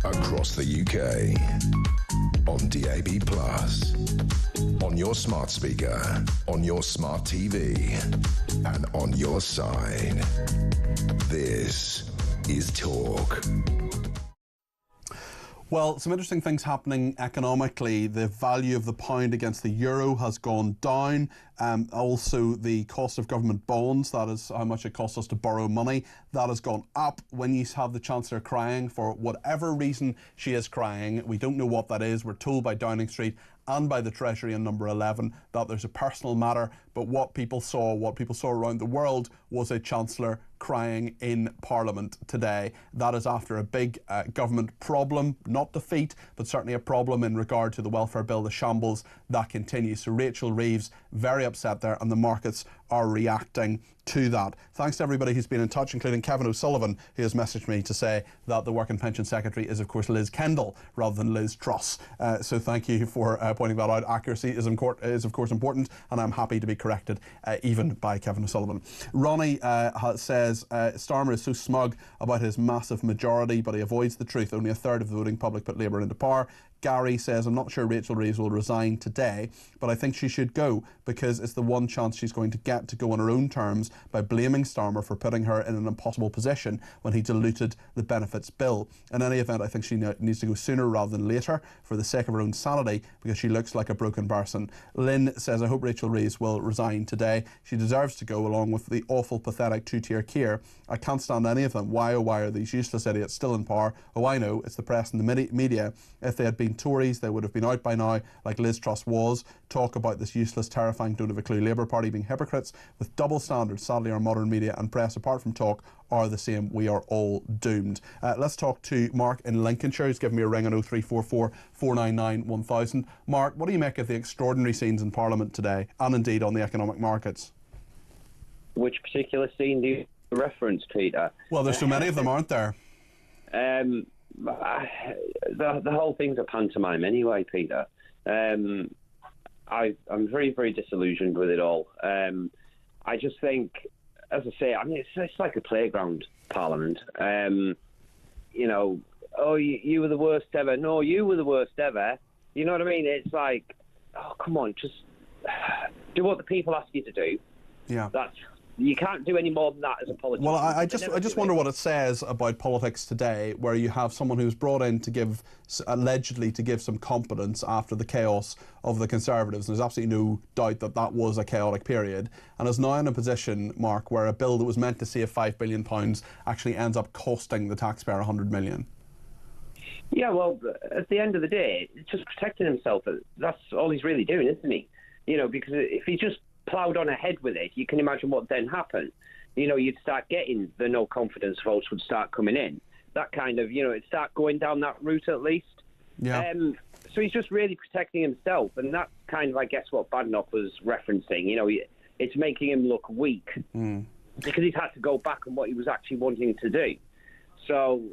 Across the UK, on DAB+, on your smart speaker, on your smart TV, and on your side. This is Talk. Well, some interesting things happening economically. The value of the pound against the euro has gone down. Also, the cost of government bonds, that is how much it costs us to borrow money, that has gone up. When you have the Chancellor crying, for whatever reason she is crying, we don't know what that is. We're told by Downing Street and by the Treasury in number 11 that there's a personal matter, but what people saw around the world was a Chancellor crying in Parliament today. That is after a big government problem, not defeat, but certainly a problem in regard to the welfare bill, the shambles that continues. So Rachel Reeves, very upset there, and the markets are reacting to that. Thanks to everybody who's been in touch, including Kevin O'Sullivan, who has messaged me to say that the Work and Pension Secretary is, of course, Liz Kendall rather than Liz Truss. So thank you for pointing that out. Accuracy is, of course, important, and I'm happy to be corrected, even by Kevin O'Sullivan. Ronnie says, Starmer is so smug about his massive majority, but he avoids the truth. Only a third of the voting public put Labour into power. Gary says, I'm not sure Rachel Reeves will resign today, but I think she should go because it's the one chance she's going to get to go on her own terms by blaming Starmer for putting her in an impossible position when he diluted the benefits bill. In any event, I think she needs to go sooner rather than later for the sake of her own sanity because she looks like a broken person. Lynn says, I hope Rachel Reeves will resign today. She deserves to go along with the awful, pathetic two-tier Keir. I can't stand any of them. Why, oh why are these useless idiots still in power? Oh, I know, it's the press and the media. If they had been Tories, they would have been out by now, like Liz Truss was. Talk about this useless, terrifying, don't have a clue Labour Party being hypocrites with double standards. Sadly, our modern media and press, apart from talk, are the same. We are all doomed. Let's talk to Mark in Lincolnshire. He's given me a ring on 0344 499 1000. Mark, what do you make of the extraordinary scenes in Parliament today and indeed on the economic markets? Which particular scene do you reference, Peter? Well, there's so many of them, aren't there? The whole thing's a pantomime anyway, Peter. I'm very, very disillusioned with it all. I just think, as I say, I mean, it's like a playground, Parliament. You know, oh, you were the worst ever. No, you were the worst ever. You know what I mean? It's like, oh, come on, just do what the people ask you to do. Yeah. You can't do any more than that as a politician. Well, I just wonder what it says about politics today, where you have someone who's brought in to give, allegedly to give some competence after the chaos of the Conservatives. And there's absolutely no doubt that that was a chaotic period, and is now in a position, Mark, where a bill that was meant to save £5 billion actually ends up costing the taxpayer £100 million. Yeah, well, at the end of the day, it's just protecting himself. That's all he's really doing, isn't he? You know, because if he just ploughed on ahead with it, you can imagine what then happened. You know, you'd start getting the no confidence votes would start coming in. That kind of, you know, it'd start going down that route at least. Yeah. So he's just really protecting himself, and that's kind of, I guess, what Badenoch was referencing. You know, it's making him look weak because he's had to go back on what he was actually wanting to do. So,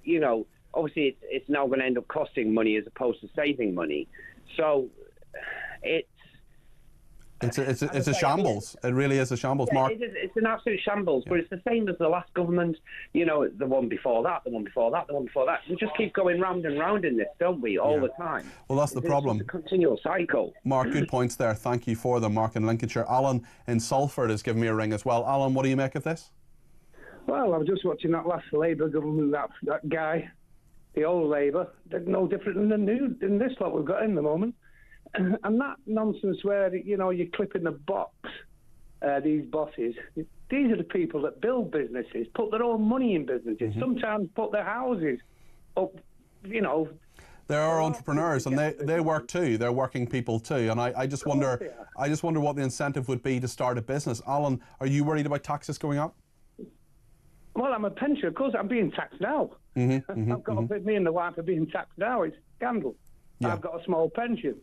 you know, obviously it's now going to end up costing money as opposed to saving money. So It's a shambles. It really is a shambles, Mark. It's an absolute shambles, but it's the same as the last government, you know, the one before that, the one before that, the one before that. We just keep going round and round in this, don't we, all the time? Well, that's the problem. It's a continual cycle. Mark, good points there. Thank you for them, Mark in Lincolnshire. Alan in Salford has given me a ring as well. Alan, what do you make of this? Well, I was just watching that last Labour government, that guy, the old Labour, they're no different than this lot we've got in the moment. And that nonsense where, you know, you're clipping the box, these bosses, these are the people that build businesses, put their own money in businesses, sometimes put their houses up, you know. There are entrepreneurs, and they work too. They're working people too. And I just wonder what the incentive would be to start a business. Alan, are you worried about taxes going up? Well, I'm a pensioner. Of course, I'm being taxed now. Me and the wife are being taxed now. It's a scandal. Yeah. I've got a small pension.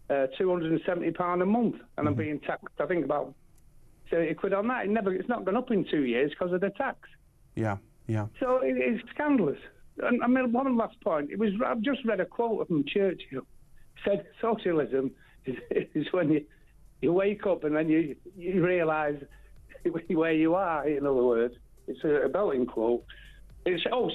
£270 a month, and I'm being taxed, I think, about 30 quid on that. It's not gone up in 2 years because of the tax. Yeah. So it's scandalous. And I mean, one last point. I've just read a quote from Churchill. He said, socialism is when you wake up and then you realise where you are, in other words. It's a belting quote.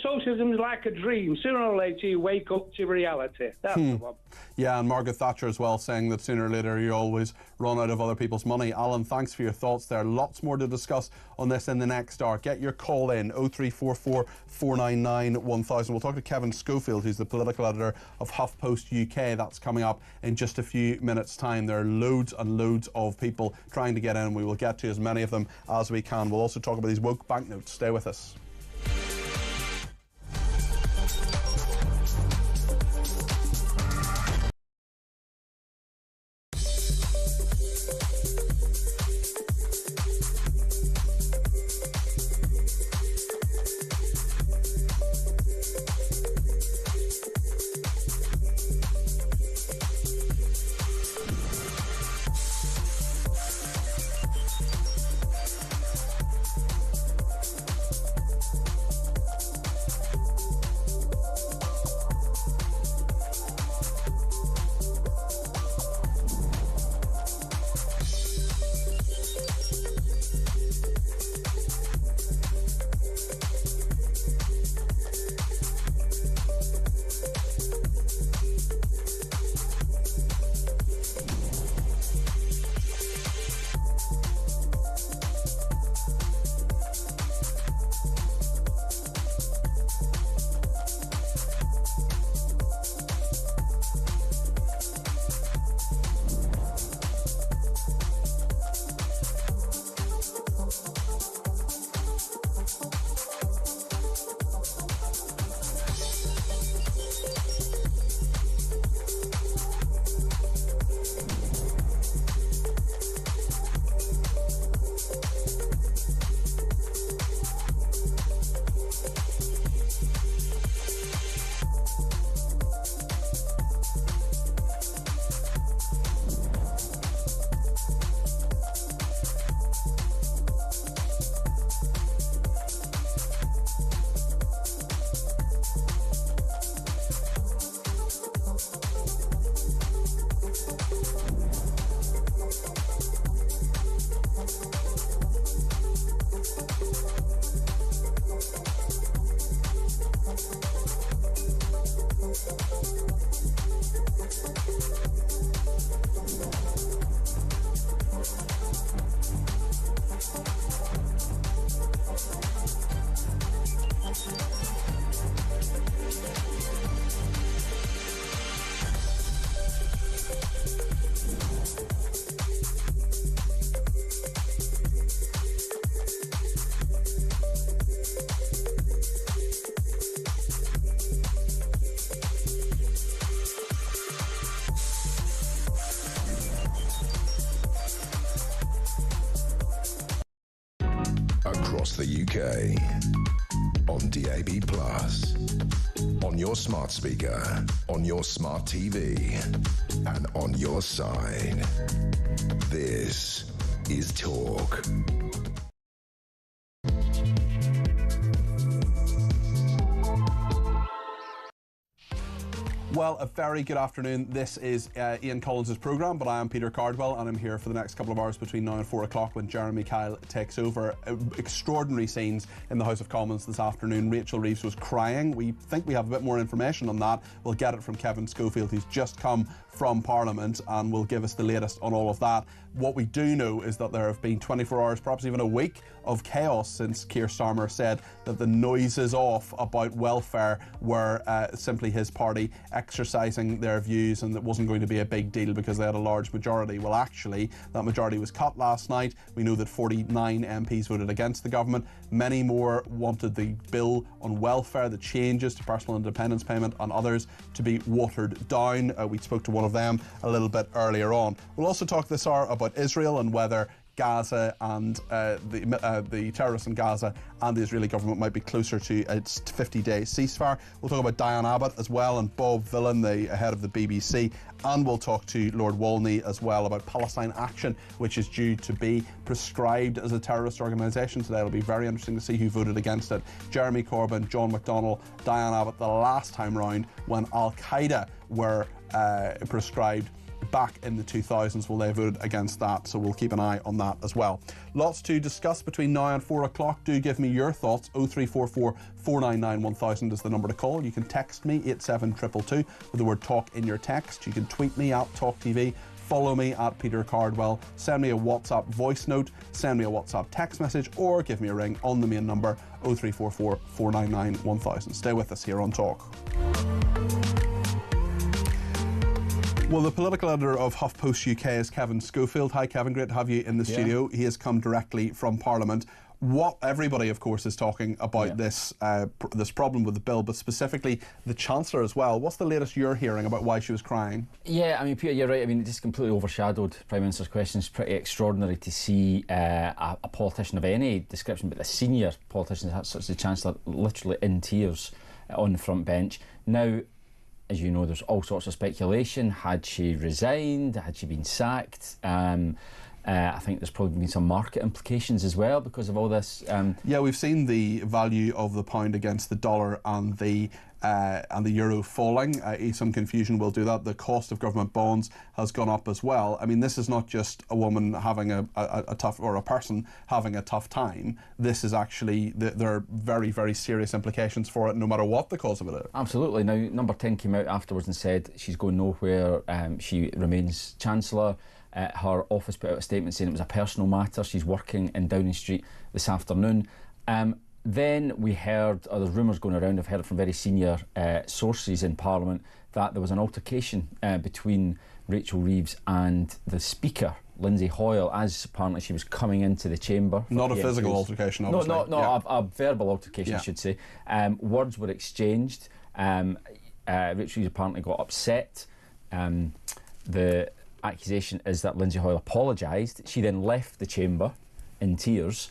Socialism is like a dream. Sooner or later, you wake up to reality. That's the one. Yeah, and Margaret Thatcher as well, saying that sooner or later you always run out of other people's money. Alan, thanks for your thoughts there. Lots more to discuss on this in the next hour. Get your call in, 0344 499 1000. We'll talk to Kevin Schofield, who's the political editor of HuffPost UK. That's coming up in just a few minutes' time. There are loads and loads of people trying to get in. We will get to as many of them as we can. We'll also talk about these woke banknotes. Stay with us. across the UK, on DAB+, on your smart speaker, on your smart TV, and on your side. This is Talk. Well, a very good afternoon. This is Ian Collins' programme, but I am Peter Cardwell, and I'm here for the next couple of hours between now and 4 o'clock when Jeremy Kyle takes over. Extraordinary scenes in the House of Commons this afternoon. Rachel Reeves was crying. We think we have a bit more information on that. We'll get it from Kevin Schofield, who's just come from Parliament, and will give us the latest on all of that. What we do know is that there have been 24 hours, perhaps even a week, of chaos since Keir Starmer said that the noises off about welfare were simply his party exercising their views, and it wasn't going to be a big deal because they had a large majority. Well, actually, that majority was cut last night. We know that 49 MPs voted against the government. Many more wanted the bill on welfare, the changes to personal independence payment and others, to be watered down. We spoke to one of them a little bit earlier on. We'll also talk this hour about Israel and whether Gaza and the terrorists in Gaza and the Israeli government might be closer to its 50-day ceasefire. We'll talk about Diane Abbott as well, and Bob Villan, the head of the BBC, and we'll talk to Lord Walney as well about Palestine Action, which is due to be prescribed as a terrorist organisation today. It'll be very interesting to see who voted against it. Jeremy Corbyn, John McDonnell, Diane Abbott, the last time round when Al-Qaeda were prescribed back in the 2000s. Well, they voted against that, so we'll keep an eye on that as well. Lots to discuss between now and 4 o'clock. Do give me your thoughts. 0344 499 1000 is the number to call. You can text me 87222 with the word talk in your text. You can tweet me at talkTV. Follow me at Peter Cardwell. Send me a WhatsApp voice note. Send me a WhatsApp text message, or give me a ring on the main number 0344 499 1000. Stay with us here on Talk. Well, the political editor of HuffPost UK is Kevin Schofield. Hi, Kevin. Great to have you in the studio. He has come directly from Parliament. What everybody, of course, is talking about this problem with the bill, but specifically the Chancellor as well. What's the latest you're hearing about why she was crying? Yeah, I mean, Peter, you're right. I mean, it just completely overshadowed Prime Minister's questions. Pretty extraordinary to see a politician of any description, but a senior politician such as the Chancellor, literally in tears on the front bench. Now, as you know, there's all sorts of speculation. Had she resigned? Had she been sacked? I think there's probably been some market implications as well because of all this. Yeah, we've seen the value of the pound against the dollar and the euro falling. Some confusion will do that. The cost of government bonds has gone up as well. I mean, this is not just a woman having a tough, or a person having a tough time. This is actually, there are very, very serious implications for it, no matter what the cause of it is. Absolutely. Now, Number 10 came out afterwards and said she's going nowhere. She remains Chancellor. Her office put out a statement saying it was a personal matter. She's working in Downing Street this afternoon. Then we heard, there's rumours going around, I've heard it from very senior sources in Parliament, that there was an altercation between Rachel Reeves and the Speaker, Lindsay Hoyle, as apparently she was coming into the chamber. Not a physical altercation, obviously. No, a verbal altercation, I should say. Words were exchanged. Rachel Reeves apparently got upset. The accusation is that Lindsay Hoyle apologised. She then left the chamber in tears,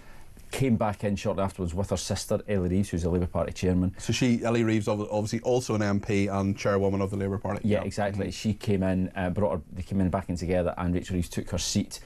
came back in shortly afterwards with her sister, Ellie Reeves, who's the Labour Party chairman. So Ellie Reeves, obviously also an MP and chairwoman of the Labour Party. Yeah, exactly. She came in, they came in back in together, and Rachel Reeves took her seat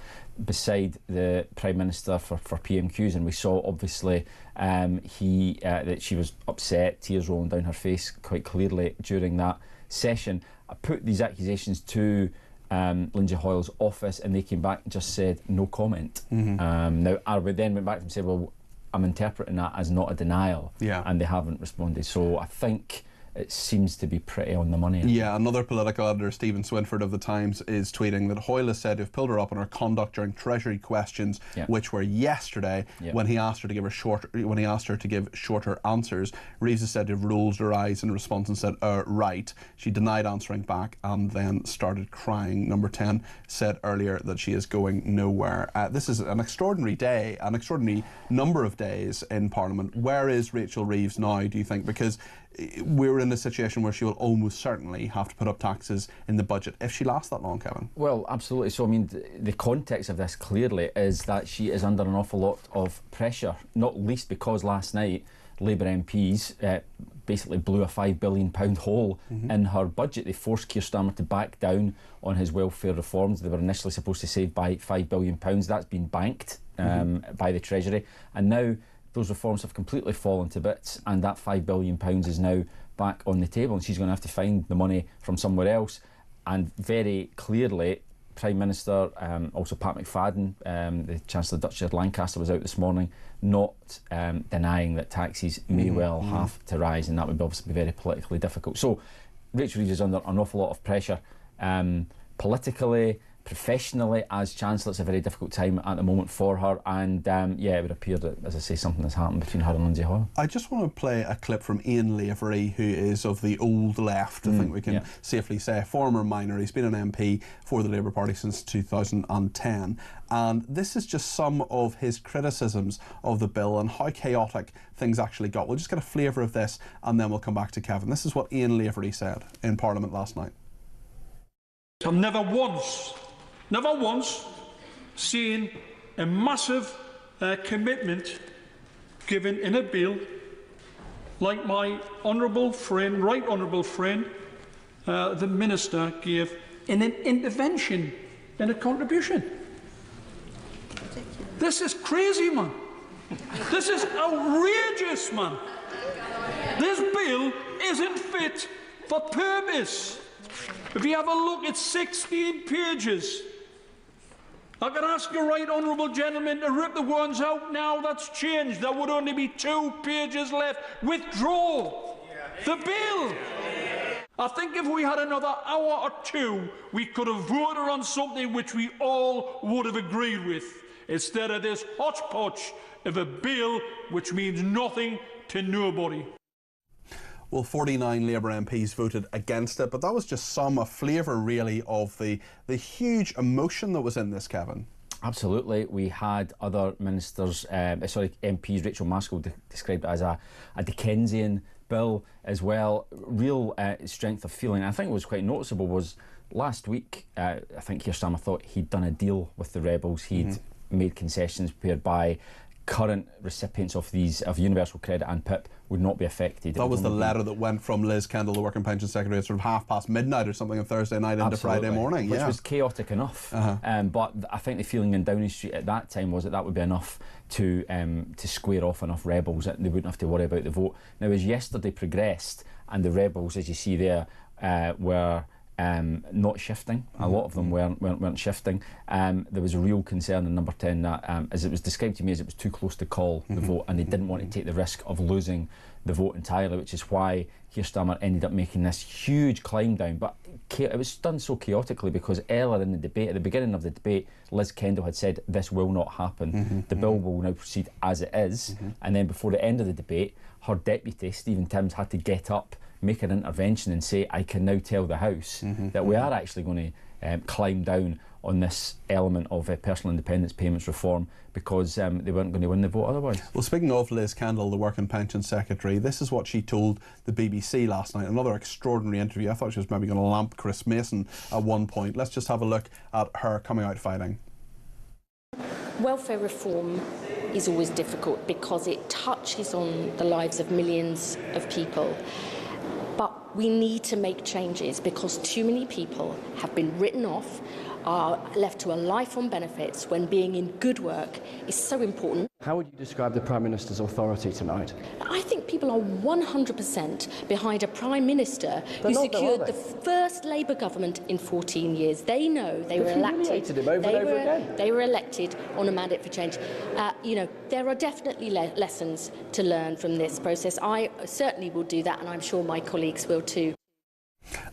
beside the Prime Minister for PMQs, and we saw obviously that she was upset, tears rolling down her face quite clearly during that session. I put these accusations to Lindsay Hoyle's office, and they came back and just said no comment. Now, Arby then went back to them and said, well, I'm interpreting that as not a denial, and they haven't responded. So I think it seems to be pretty on the money. Yeah, another political editor, Stephen Swinford of The Times, is tweeting that Hoyle has said they've pulled her up on her conduct during Treasury questions, which were yesterday, when he asked her to give shorter answers. Reeves has said they've rolled her eyes in response and said, right. She denied answering back and then started crying. Number 10 said earlier that she is going nowhere. This is an extraordinary day, an extraordinary number of days in Parliament. Where is Rachel Reeves now, do you think? Because we're in a situation where she will almost certainly have to put up taxes in the budget if she lasts that long, Kevin. Well, absolutely. So, I mean, the context of this clearly is that she is under an awful lot of pressure, not least because last night Labour MPs basically blew a £5 billion hole in her budget. They forced Keir Starmer to back down on his welfare reforms. They were initially supposed to save by £5 billion. That's been banked by the Treasury. And now those reforms have completely fallen to bits, and that £5 billion is now back on the table, and she's going to have to find the money from somewhere else. And very clearly, Prime Minister, also Pat McFadden, the Chancellor Duchess of Lancaster, was out this morning not denying that taxes may well have to rise, and that would obviously be very politically difficult. So Rachel Reeves is under an awful lot of pressure politically, professionally. As Chancellor, it's a very difficult time at the moment for her, and yeah, it would appear that, as I say, something has happened between her and Lindsay Hoyle. I just want to play a clip from Ian Lavery, who is of the old left, I think we can safely say, former minor. He's been an MP for the Labour Party since 2010, and this is just some of his criticisms of the bill and how chaotic things actually got. We'll just get a flavour of this and then we'll come back to Kevin. This is what Ian Lavery said in Parliament last night. I've never once seen a massive commitment given in a bill like my honourable friend, right honourable friend, the Minister gave in an intervention, in a contribution. This is crazy, man. This is outrageous, man. This bill isn't fit for purpose. If you have a look at 16 pages, I could ask you, right honourable gentlemen, to rip the ones out now. That's changed. There would only be 2 pages left. Withdraw the bill. I think if we had another hour or 2, we could have voted on something which we all would have agreed with, instead of this hodgepodge of a bill which means nothing to nobody. Well, 49 Labour MPs voted against it, but that was just a flavour really of the huge emotion that was in this, Kevin. Absolutely. We had other ministers, MPs, Rachel Maskell described it as a Dickensian bill as well. Real strength of feeling. I think what was quite noticeable was last week, I think Keir Starmer thought he'd done a deal with the rebels. He'd made concessions whereby current recipients of universal credit and PIP would not be affected. That was the letter that went from Liz Kendall, the Work and Pension Secretary, at sort of midnight or something on Thursday night into Friday morning. Which was chaotic enough. But I think the feeling in Downing Street at that time was that would be enough to square off enough rebels that they wouldn't have to worry about the vote. Now, as yesterday progressed, and the rebels, as you see there, were not shifting. A lot of them weren't shifting. There was a real concern in number 10 that, as it was described to me, as it was too close to call the vote, and they didn't want to take the risk of losing the vote entirely, which is why Keir Starmer ended up making this huge climb down. But it was done so chaotically because earlier in the debate, at the beginning of the debate, Liz Kendall had said this will not happen. The bill will now proceed as it is. And then before the end of the debate, her deputy, Stephen Timms, had to get up, make an intervention and say, I can now tell the House that we are actually going to climb down on this element of personal independence payments reform because they weren't going to win the vote otherwise. Well, speaking of Liz Kendall, the Work and Pension Secretary, this is what she told the BBC last night. Another extraordinary interview. I thought she was maybe going to lamp Chris Mason at one point. Let's just have a look at her coming out fighting. Welfare reform is always difficult because it touches on the lives of millions of people. But we need to make changes because too many people have been written off, are left to a life on benefits when being in good work is so important. How would you describe the Prime Minister's authority tonight? I think people are 100% behind a Prime Minister who secured the first Labour government in 14 years. They know they were elected. They were elected on a mandate for change. There are definitely lessons to learn from this process. I certainly will do that, and I'm sure my colleagues will too.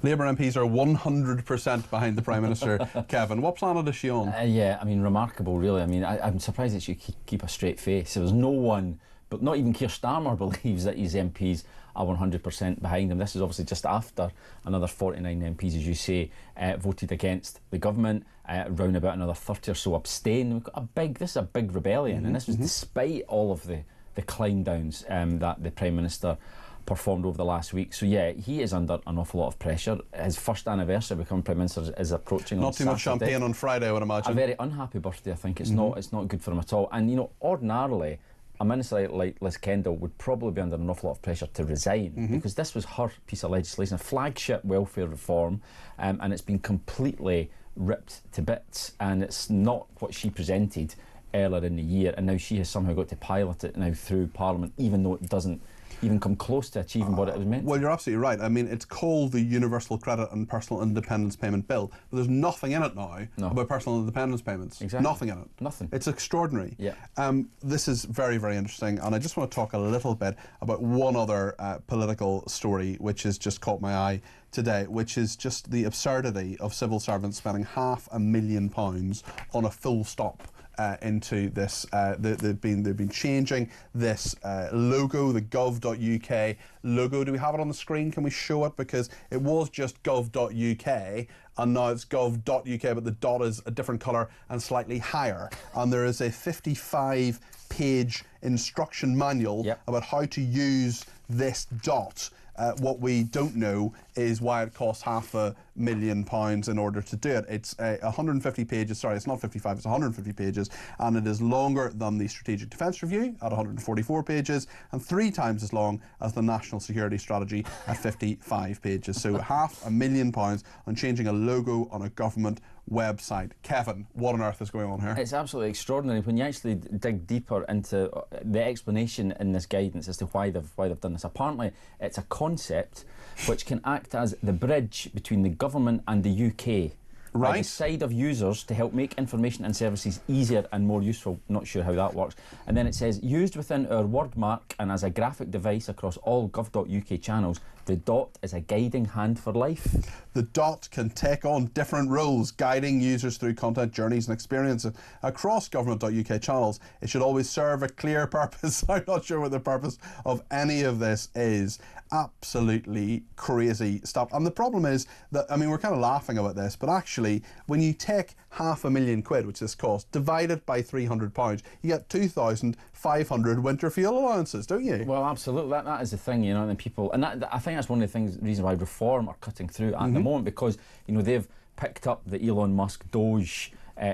Labour MPs are 100% behind the Prime Minister. Kevin, what planet is she on? Yeah, I mean, remarkable, really. I mean, I'm surprised that she keep a straight face. There was no one, but not even Keir Starmer, believes that his MPs are 100% behind him. This is obviously just after another 49 MPs, as you say, voted against the government. Round about another 30 or so abstain. We've got this is a big rebellion, and this was despite all of the climb downs that the Prime Minister performed over the last week. So yeah, he is under an awful lot of pressure. His first anniversary becoming Prime Minister is approaching. Not too much champagne on Friday, I would imagine. A very unhappy birthday, I think. It's not good for him at all. And you know, ordinarily, a minister like Liz Kendall would probably be under an awful lot of pressure to resign because this was her piece of legislation, a flagship welfare reform, and it's been completely ripped to bits, and it's not what she presented earlier in the year, and now she has somehow got to pilot it now through Parliament, even though it doesn't even come close to achieving what it was meant. Well, you're absolutely right. I mean, it's called the Universal Credit and Personal Independence Payment Bill, but there's nothing in it now about personal independence payments. Exactly. Nothing in it. Nothing. It's extraordinary. Yeah. This is very, very interesting, and I just want to talk a little bit about one other political story which has just caught my eye today, which is just the absurdity of civil servants spending £500,000 on a full stop into this. They've been changing this logo, the gov.uk logo. Do we have it on the screen? Can we show it? Because it was just gov.uk and now it's gov.uk, but the dot is a different colour and slightly higher. And there is a 55-page instruction manual about how to use this dot. What we don't know is why it costs £500,000 in order to do it. It's 150 pages, sorry, it's not 55, it's 150 pages, and it is longer than the Strategic Defence Review at 144 pages, and 3 times as long as the National Security Strategy at 55 pages. So £500,000 on changing a logo on a government website. Kevin, what on earth is going on here? It's absolutely extraordinary when you actually dig deeper into the explanation in this guidance as to why they've done this. Apparently, it's a concept which can act as the bridge between the government and the UK. Right. By the side of users to help make information and services easier and more useful. Not sure how that works. And then it says, used within our wordmark and as a graphic device across all gov.uk channels, the dot is a guiding hand for life. The dot can take on different roles, guiding users through content journeys and experiences across government.uk channels. It should always serve a clear purpose. I'm not sure what the purpose of any of this is. Absolutely crazy stuff. And the problem is that, I mean, we're kind of laughing about this, but actually, when you take £500,000, which this costs, divide it by £300, you get 2,500 winter fuel allowances, don't you? Well, absolutely. That is the thing, you know, and people, and that, I think that's one of the reasons why Reform are cutting through at the moment, because, you know, they've picked up the Elon Musk Doge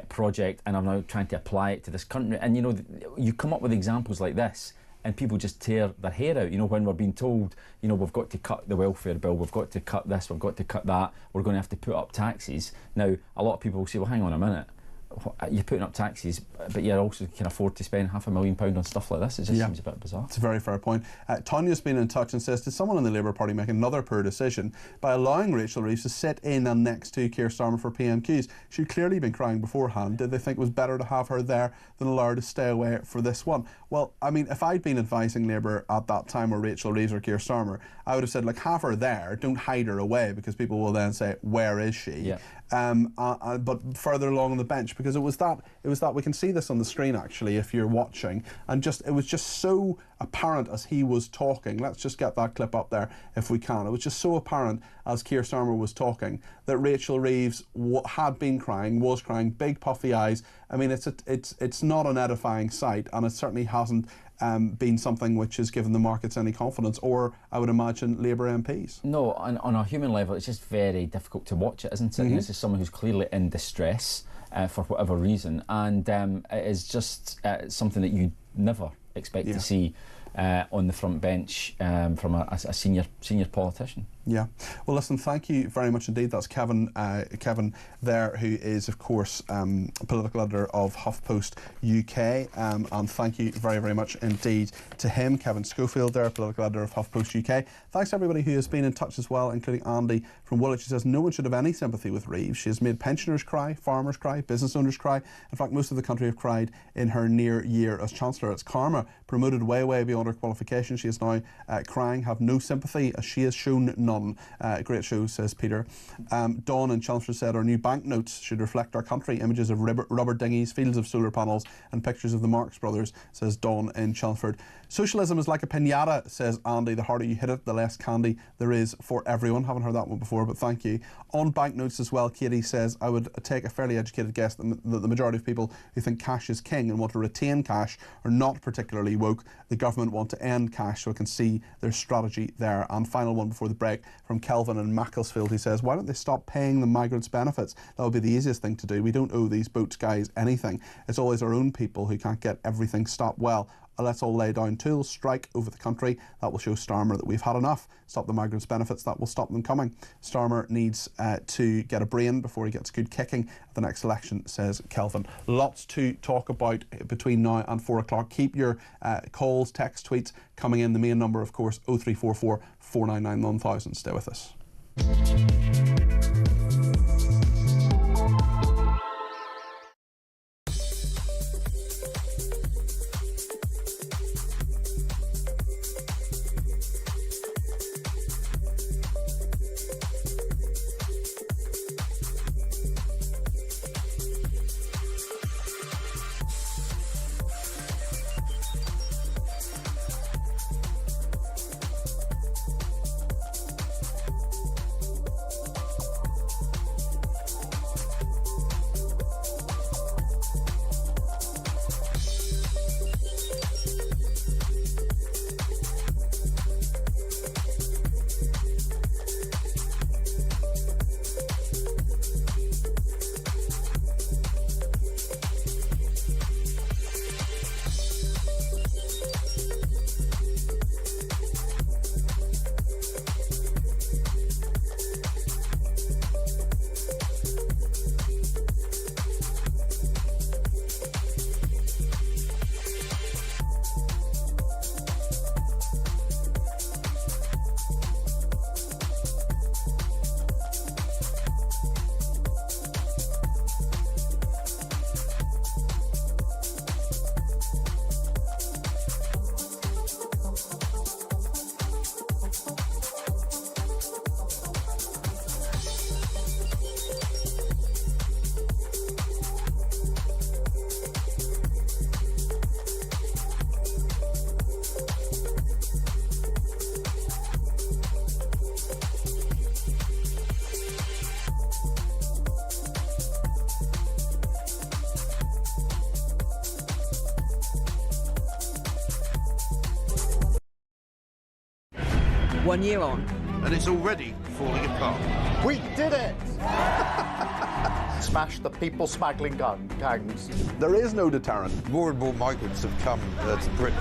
project and are now trying to apply it to this country. And, you know, you come up with examples like this, and people just tear their hair out, you know, when we're being told, you know, we've got to cut the welfare bill, we've got to cut this, we've got to cut that, we're going to have to put up taxes. Now, a lot of people will say, well, hang on a minute, you're putting up taxes, but you also can afford to spend £500,000 on stuff like this. It just seems a bit bizarre. It's a very fair point. Tanya's been in touch and says, did someone in the Labour Party make another poor decision by allowing Rachel Reeves to sit in and next to Keir Starmer for PMQs? She'd clearly been crying beforehand. Did they think it was better to have her there than allow her to stay away for this one? Well, I mean, if I'd been advising Labour at that time, or Rachel Reeves or Keir Starmer, I would have said, like, have her there, don't hide her away, because people will then say, where is she? But further along on the bench, because it was that we can see this on the screen actually if you're watching, and it was just so apparent as he was talking. Let's just get that clip up there if we can. It was just so apparent as Keir Starmer was talking that Rachel Reeves had been crying, was crying, big puffy eyes. I mean, it's not an edifying sight, and it certainly hasn't been something which has given the markets any confidence, or I would imagine Labour MPs. No, on a human level, it's just very difficult to watch it, isn't it? This is someone who's clearly in distress for whatever reason, and it is just something that you never expect to see on the front bench from a senior politician. Yeah. Well, listen, thank you very much indeed. That's Kevin there, who is, of course, political editor of HuffPost UK. And thank you very, very much indeed to him, Kevin Schofield there, political editor of HuffPost UK. Thanks to everybody who has been in touch as well, including Andy from Woolwich, who says no one should have any sympathy with Reeves. She has made pensioners cry, farmers cry, business owners cry. In fact, most of the country have cried in her near year as Chancellor. It's karma, promoted way, way beyond her qualifications. She is now crying, have no sympathy, as she has shown none. Great show, says Peter. Dawn in Chelmsford said our new banknotes should reflect our country. Images of rubber dinghies, fields of solar panels, and pictures of the Marx brothers, says Dawn in Chelmsford. Socialism is like a piñata, says Andy. The harder you hit it, the less candy there is for everyone. Haven't heard that one before, but thank you. On banknotes as well, Katie says, I would take a fairly educated guess that the majority of people who think cash is king and want to retain cash are not particularly woke. The government government want to end cash, so I can see their strategy there. And final one before the break from Kelvin in Macclesfield, who says, why don't they stop paying the migrants benefits? That would be the easiest thing to do. We don't owe these boats guys anything. It's always our own people who can't get everything stopped well. Let's all lay down tools, strike over the country. That will show Starmer that we've had enough. Stop the migrants' benefits, that will stop them coming. Starmer needs to get a brain before he gets good kicking at the next election, says Kelvin. Lots to talk about between now and 4 o'clock. Keep your calls, text, tweets coming in. The main number, of course, 0344 499 1000. Stay with us. One year on. And it's already falling apart. We did it! Smash the people smuggling gangs. There is no deterrent. More and more migrants have come to Britain.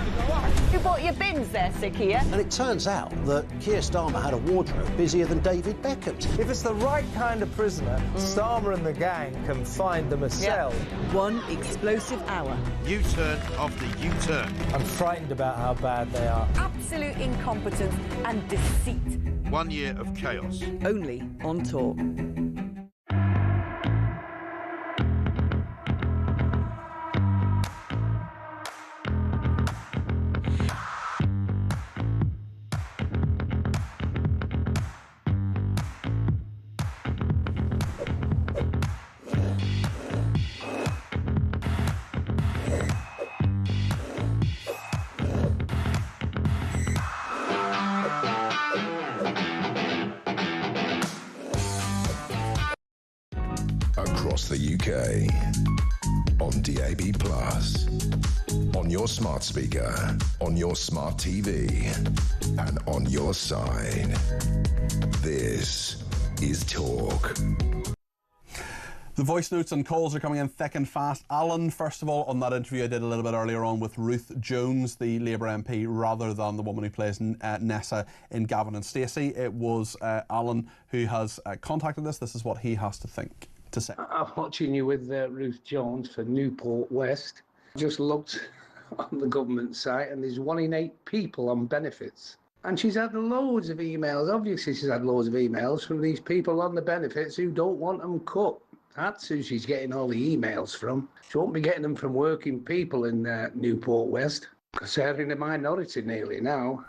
You bought your bins there, Sakia. And it turns out that Keir Starmer had a wardrobe busier than David Beckham's. If it's the right kind of prisoner, Starmer and the gang can find them a cell. One explosive hour. U-turn after U-turn. I'm frightened about how bad they are. Absolute incompetence and deceit. 1 year of chaos. Only on Talk. Across the UK, on DAB+, on your smart speaker, on your smart TV, and on your side. This is Talk. The voice notes and calls are coming in thick and fast. Alan, first of all, on that interview I did a little bit earlier on with Ruth Jones, the Labour MP, rather than the woman who plays Nessa in Gavin and Stacey. It was Alan who has contacted us. This is what he has to say. I'm watching you with Ruth Jones for Newport West. Just looked on the government site and there's 1 in 8 people on benefits. And she's had loads of emails. Obviously she's had loads of emails from these people on the benefits who don't want them cut. That's who she's getting all the emails from. She won't be getting them from working people in Newport West, because they're in the minority nearly now.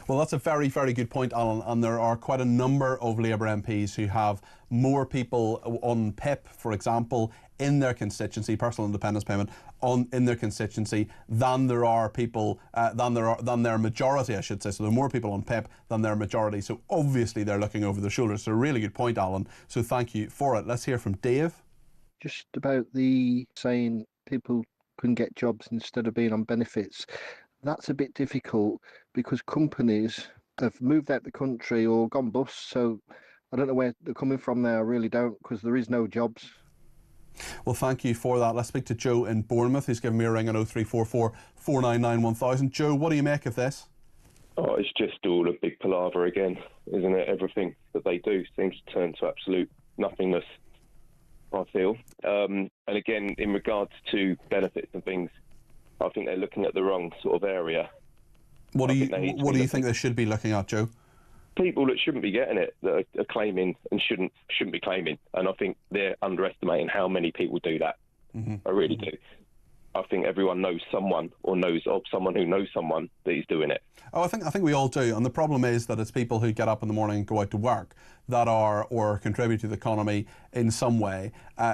Well, that's a very, very good point, Alan, and there are quite a number of Labour MPs who have more people on PIP, for example, in their constituency, personal independence payment, in their constituency than there are people, than their majority, I should say. So there are more people on PIP than their majority. So obviously they're looking over their shoulders. So a really good point, Alan. So thank you for it. Let's hear from Dave. Just about the saying people couldn't get jobs instead of being on benefits. that's a bit difficult because companies have moved out the country or gone bust. So I don't know where they're coming from there. I really don't, because there is no jobs. Well, thank you for that. Let's speak to Joe in Bournemouth, who's given me a ring on 0344 499 1000. Joe, what do you make of this? Oh, it's just all a big palaver again, isn't it? Everything that they do seems to turn to absolute nothingness, I feel. And again, in regards to benefits and things, I think they're looking at the wrong sort of area. What do you think they should be looking at, Joe? People that shouldn't be getting it, that are claiming and shouldn't be claiming. And I think they're underestimating how many people do that. I really do. I think everyone knows someone or knows of someone who knows someone that is doing it. Oh, I think we all do. And the problem is that it's people who get up in the morning and go out to work that are, or contribute to the economy in some way,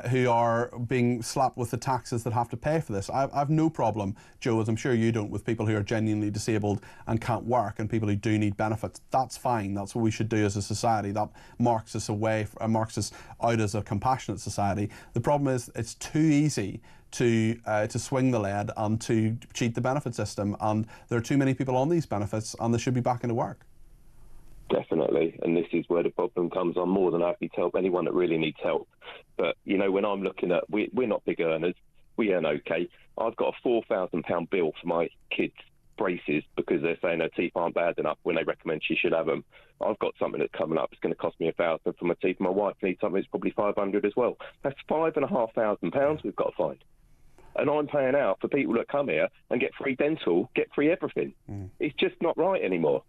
who are being slapped with the taxes that have to pay for this. I've no problem, Joe, as I'm sure you don't, with people who are genuinely disabled and can't work and people who do need benefits. That's fine. That's what we should do as a society. That marks us out as a compassionate society. The problem is it's too easy to swing the lead and to cheat the benefit system, and there are too many people on these benefits and they should be back into work. Definitely, and this is where the problem comes. I'm more than happy to help anyone that really needs help. But, you know, when I'm looking at, we're not big earners, we earn okay. I've got a £4,000 bill for my kids' braces because they're saying her teeth aren't bad enough when they recommend she should have them. I've got something that's coming up, it's going to cost me £1,000 for my teeth. My wife needs something that's probably £500 as well. That's £5,500 we've got to find. And I'm paying out for people that come here and get free dental, get free everything. It's just not right anymore.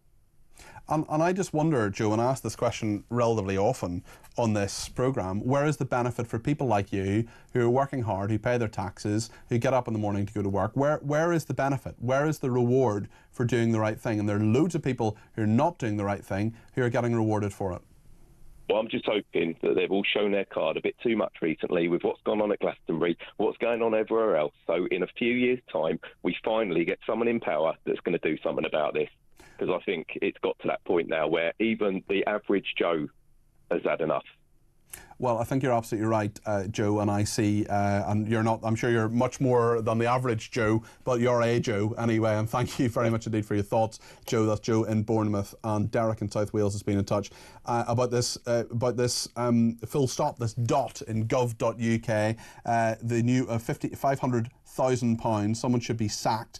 And I just wonder, Joe, and I ask this question relatively often on this programme, where is the benefit for people like you who are working hard, who pay their taxes, who get up in the morning to go to work? Where is the benefit? Where is the reward for doing the right thing? And there are loads of people who are not doing the right thing who are getting rewarded for it. Well, I'm just hoping that they've all shown their card a bit too much recently with what's gone on at Glastonbury, what's going on everywhere else. So in a few years' time, we finally get someone in power that's going to do something about this. Because I think it's got to that point now where even the average Joe has had enough. Well, I think you're absolutely right, Joe, and I see, and you're not, I'm sure you're much more than the average Joe, but you're a Joe anyway, and thank you very much indeed for your thoughts, Joe. That's Joe in Bournemouth, and Derek in South Wales has been in touch about this full stop, this dot in gov.uk, the new £500,000, someone should be sacked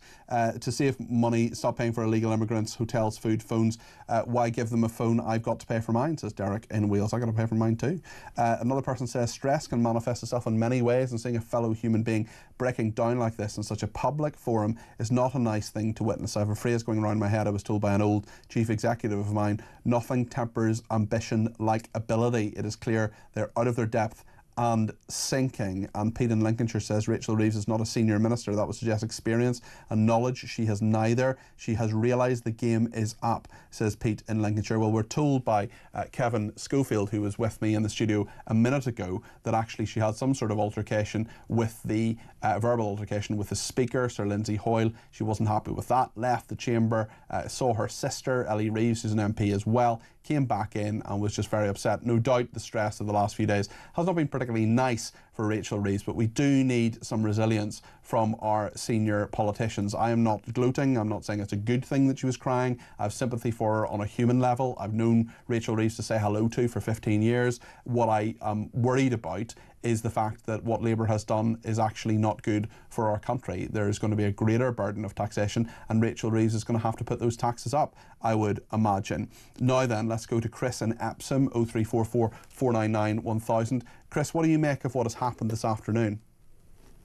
to save money, stop paying for illegal immigrants, hotels, food, phones. Why give them a phone? I've got to pay for mine, says Derek in Wales. I've got to pay for mine too. Another person says stress can manifest itself in many ways, and seeing a fellow human being breaking down like this in such a public forum is not a nice thing to witness. I have a phrase going around my head I was told by an old chief executive of mine: nothing tempers ambition like ability. It is clear they're out of their depth and sinking. And Pete in Lincolnshire says Rachel Reeves is not a senior minister. That would suggest experience and knowledge. She has neither. She has realised the game is up, says Pete in Lincolnshire. Well, we're told by Kevin Schofield, who was with me in the studio a minute ago, that actually she had some sort of altercation with the verbal altercation with the Speaker, Sir Lindsay Hoyle. She wasn't happy with that, left the chamber, saw her sister, Ellie Reeves, who's an MP as well, came back in and was just very upset. No doubt the stress of the last few days has not been particularly nice for Rachel Reeves, but we do need some resilience from our senior politicians. I am not gloating. I'm not saying it's a good thing that she was crying. I have sympathy for her on a human level. I've known Rachel Reeves to say hello to for 15 years. What I am worried about is the fact that what Labour has done is actually not good for our country. There is going to be a greater burden of taxation, and Rachel Reeves is going to have to put those taxes up, I would imagine. Now then, let's go to Chris in Epsom, 0344 499 1000. Chris, what do you make of what has happened this afternoon?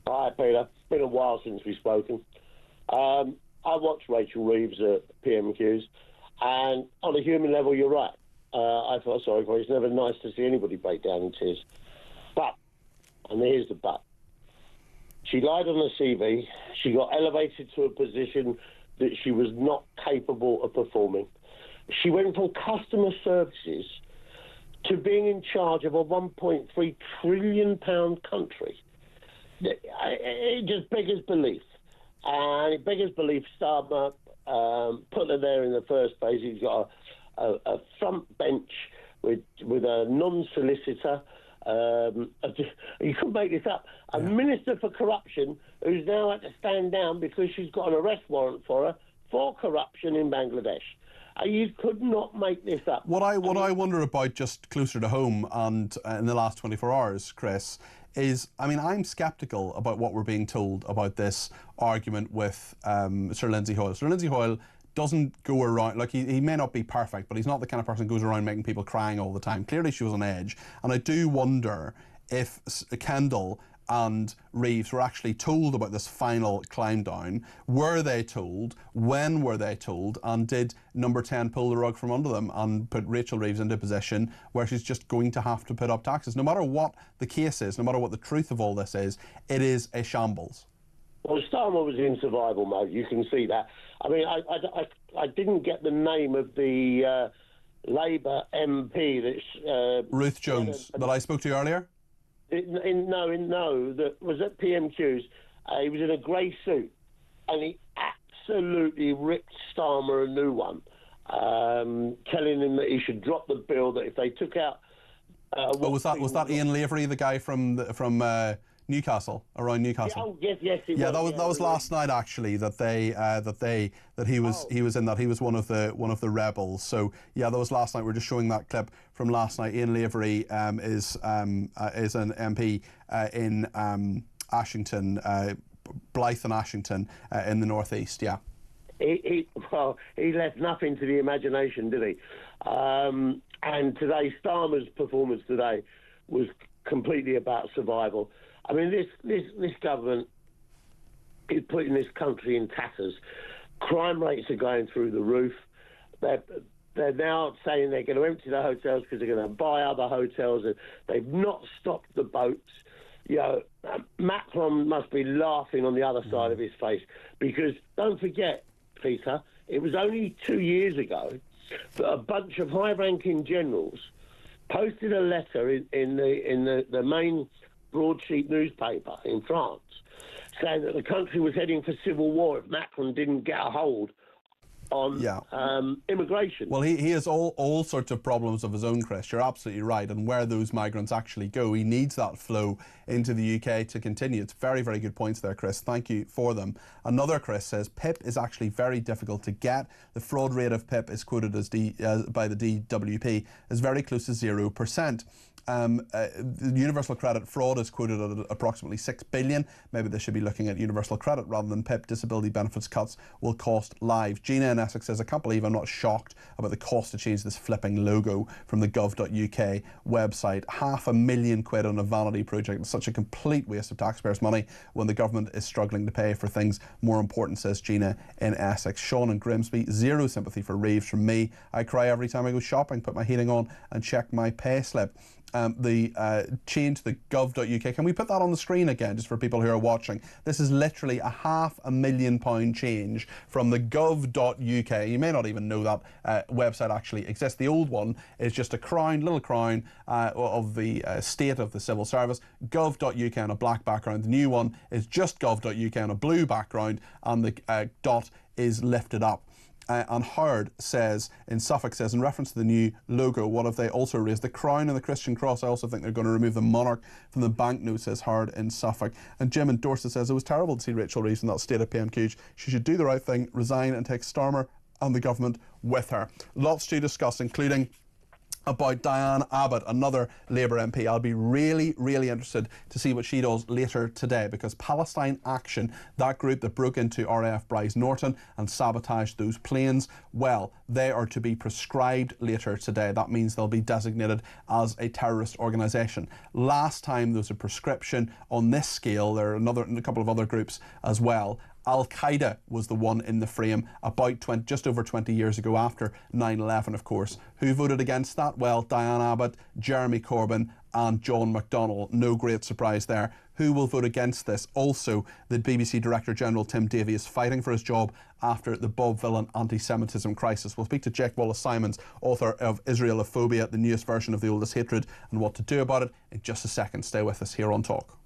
Hi, Peter. It's been a while since we've spoken. I watched Rachel Reeves at PMQs, and on a human level, you're right. I felt sorry for her. It's never nice to see anybody break down in tears. But, and here's the but, she lied on her CV. She got elevated to a position that she was not capable of performing. She went from customer services to being in charge of a £1.3 trillion country. It just beggars belief. And it beggars belief Starmer put her there in the first place. He's got a front bench with a non-solicitor You couldn't make this up. A minister for corruption who's now had to stand down because she's got an arrest warrant for her for corruption in Bangladesh. You could not make this up. What I wonder about, just closer to home and in the last 24 hours, Chris, is, I mean, I'm sceptical about what we're being told about this argument with Sir Lindsay Hoyle. Sir Lindsay Hoyle doesn't go around, like he may not be perfect, but he's not the kind of person who goes around making people crying all the time. Clearly she was on edge. And I do wonder if Kendall and Reeves were actually told about this final climb down. Were they told? When were they told? And did number 10 pull the rug from under them and put Rachel Reeves into a position where she's just going to have to put up taxes? No matter what the case is, no matter what the truth of all this is, it is a shambles. Well, Starmer was in survival mode. You can see that. I mean, I didn't get the name of the Labour MP that's... Ruth Jones, that I spoke to earlier? No, that was at PMQs. He was in a grey suit, and he absolutely ripped Starmer a new one, telling him that he should drop the bill, that if they took out... was that Ian Lavery, the guy from Newcastle, around Newcastle? Yeah, yes, it yeah, was. That was last night actually. That he was in that. He was one of the rebels. So yeah, that was last night. We're just showing that clip from last night. Ian Lavery is an MP in Ashington, Blyth and Ashington in the northeast. Yeah. He left nothing to the imagination, did he? And today, Starmer's performance today was completely about survival. I mean, this government is putting this country in tatters. Crime rates are going through the roof. They're now saying they're going to empty the hotels because they're going to buy other hotels, and they've not stopped the boats. You know, Macron must be laughing on the other side of his face, because don't forget, Peter, it was only 2 years ago that a bunch of high-ranking generals posted a letter in the main broadsheet newspaper in France, saying that the country was heading for civil war if Macron didn't get a hold on immigration. Well, he has all sorts of problems of his own, Chris. You're absolutely right. And where those migrants actually go, he needs that flow into the UK to continue. It's very, very good points there, Chris. Thank you for them. Another Chris says PIP is actually very difficult to get. The fraud rate of PIP is quoted as by the DWP as very close to 0%. The universal credit fraud is quoted at approximately 6 billion. Maybe they should be looking at universal credit rather than PIP. Disability benefits cuts will cost lives. Gina in Essex says, I can't believe I'm not shocked about the cost to change this flipping logo from the gov.uk website. £500,000 on a vanity project. It's such a complete waste of taxpayers' money when the government is struggling to pay for things more important, says Gina in Essex. Sean in Grimsby, zero sympathy for Reeves from me. I cry every time I go shopping, put my heating on and check my pay slip. The change to the gov.uk. Can we put that on the screen again, just for people who are watching? This is literally a £500,000 change from the gov.uk. You may not even know that website actually exists. The old one is just a little crown of the state of the civil service, gov.uk on a black background. The new one is just gov.uk on a blue background, and the dot is lifted up. And Howard says, in Suffolk says, in reference to the new logo, what have they also raised? The crown and the Christian cross. I also think they're going to remove the monarch from the banknotes, says Howard in Suffolk. And Jim in Dorset says, it was terrible to see Rachel Reeves in that state of PMQ. She should do the right thing, resign and take Starmer and the government with her. Lots to discuss, including about Diane Abbott, another Labour MP. I'll be really, really interested to see what she does later today, because Palestine Action, that group that broke into RAF Bryce Norton and sabotaged those planes, well, they are to be proscribed later today. That means they'll be designated as a terrorist organisation. Last time there was a prescription on this scale, there are a couple of other groups as well. Al-Qaeda was the one in the frame about just over 20 years ago, after 9/11, of course. Who voted against that? Well, Diane Abbott, Jeremy Corbyn and John McDonnell. No great surprise there. Who will vote against this? Also, the BBC Director General Tim Davie is fighting for his job after the Bob Villan anti-Semitism crisis. We'll speak to Jake Wallace-Simons, author of Israelophobia, the newest version of the oldest hatred, and what to do about it in just a second. Stay with us here on Talk.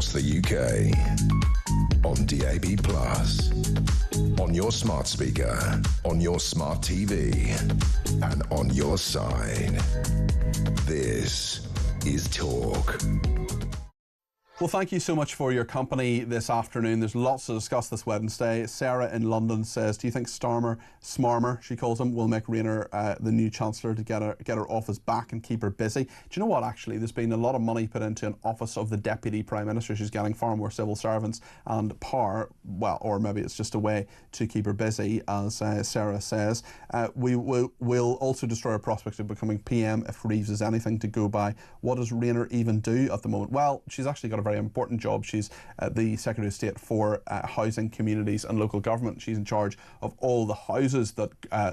across the UK. On DAB+, on your smart speaker, on your smart TV, and on your side. This is Talk. Well, thank you so much for your company this afternoon. There's lots to discuss this Wednesday. Sarah in London says, do you think Smarmer, she calls him, will make Rayner the new Chancellor to get her office back and keep her busy? Do you know what, actually? There's been a lot of money put into an office of the Deputy Prime Minister. She's getting far more civil servants and power, well, or maybe it's just a way to keep her busy, as Sarah says. We'll also destroy our prospects of becoming PM if Reeves is anything to go by. What does Rayner even do at the moment? Well, she's actually got a very important job. She's the Secretary of State for Housing, Communities and Local Government. She's in charge of all the houses that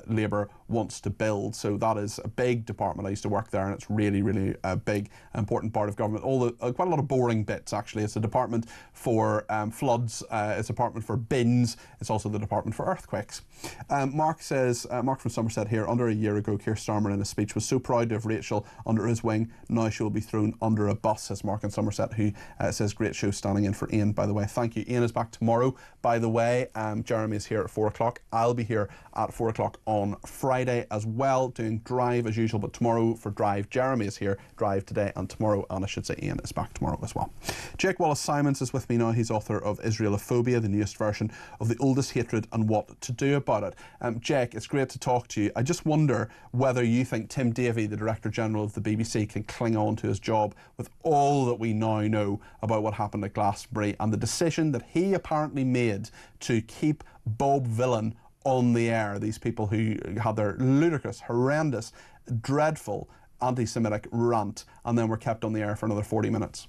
Labour wants to build. So that is a big department. I used to work there, and it's really, really a big, important part of government. Quite a lot of boring bits, actually. It's a department for floods. It's a department for bins. It's also the department for earthquakes. Mark says, Mark from Somerset here, under a year ago, Keir Starmer in a speech was so proud to have Rachel under his wing. Now she will be thrown under a bus, says Mark in Somerset, who says, great show, standing in for Ian, by the way. Thank you. Ian is back tomorrow, by the way. Jeremy is here at 4 o'clock. I'll be here at 4 o'clock on Friday as well, doing Drive as usual, but tomorrow for Drive, Jeremy is here, Drive today and tomorrow, and I should say Ian is back tomorrow as well. Jake Wallace-Simons is with me now. He's author of Israelophobia, the newest version of The Oldest Hatred and What to Do About It. Jake, it's great to talk to you. I just wonder whether you think Tim Davie, the Director General of the BBC, can cling on to his job with all that we now know about what happened at Glastonbury and the decision that he apparently made to keep Bob Villan on the air. These people who had their ludicrous, horrendous, dreadful anti-Semitic rant and then were kept on the air for another 40 minutes.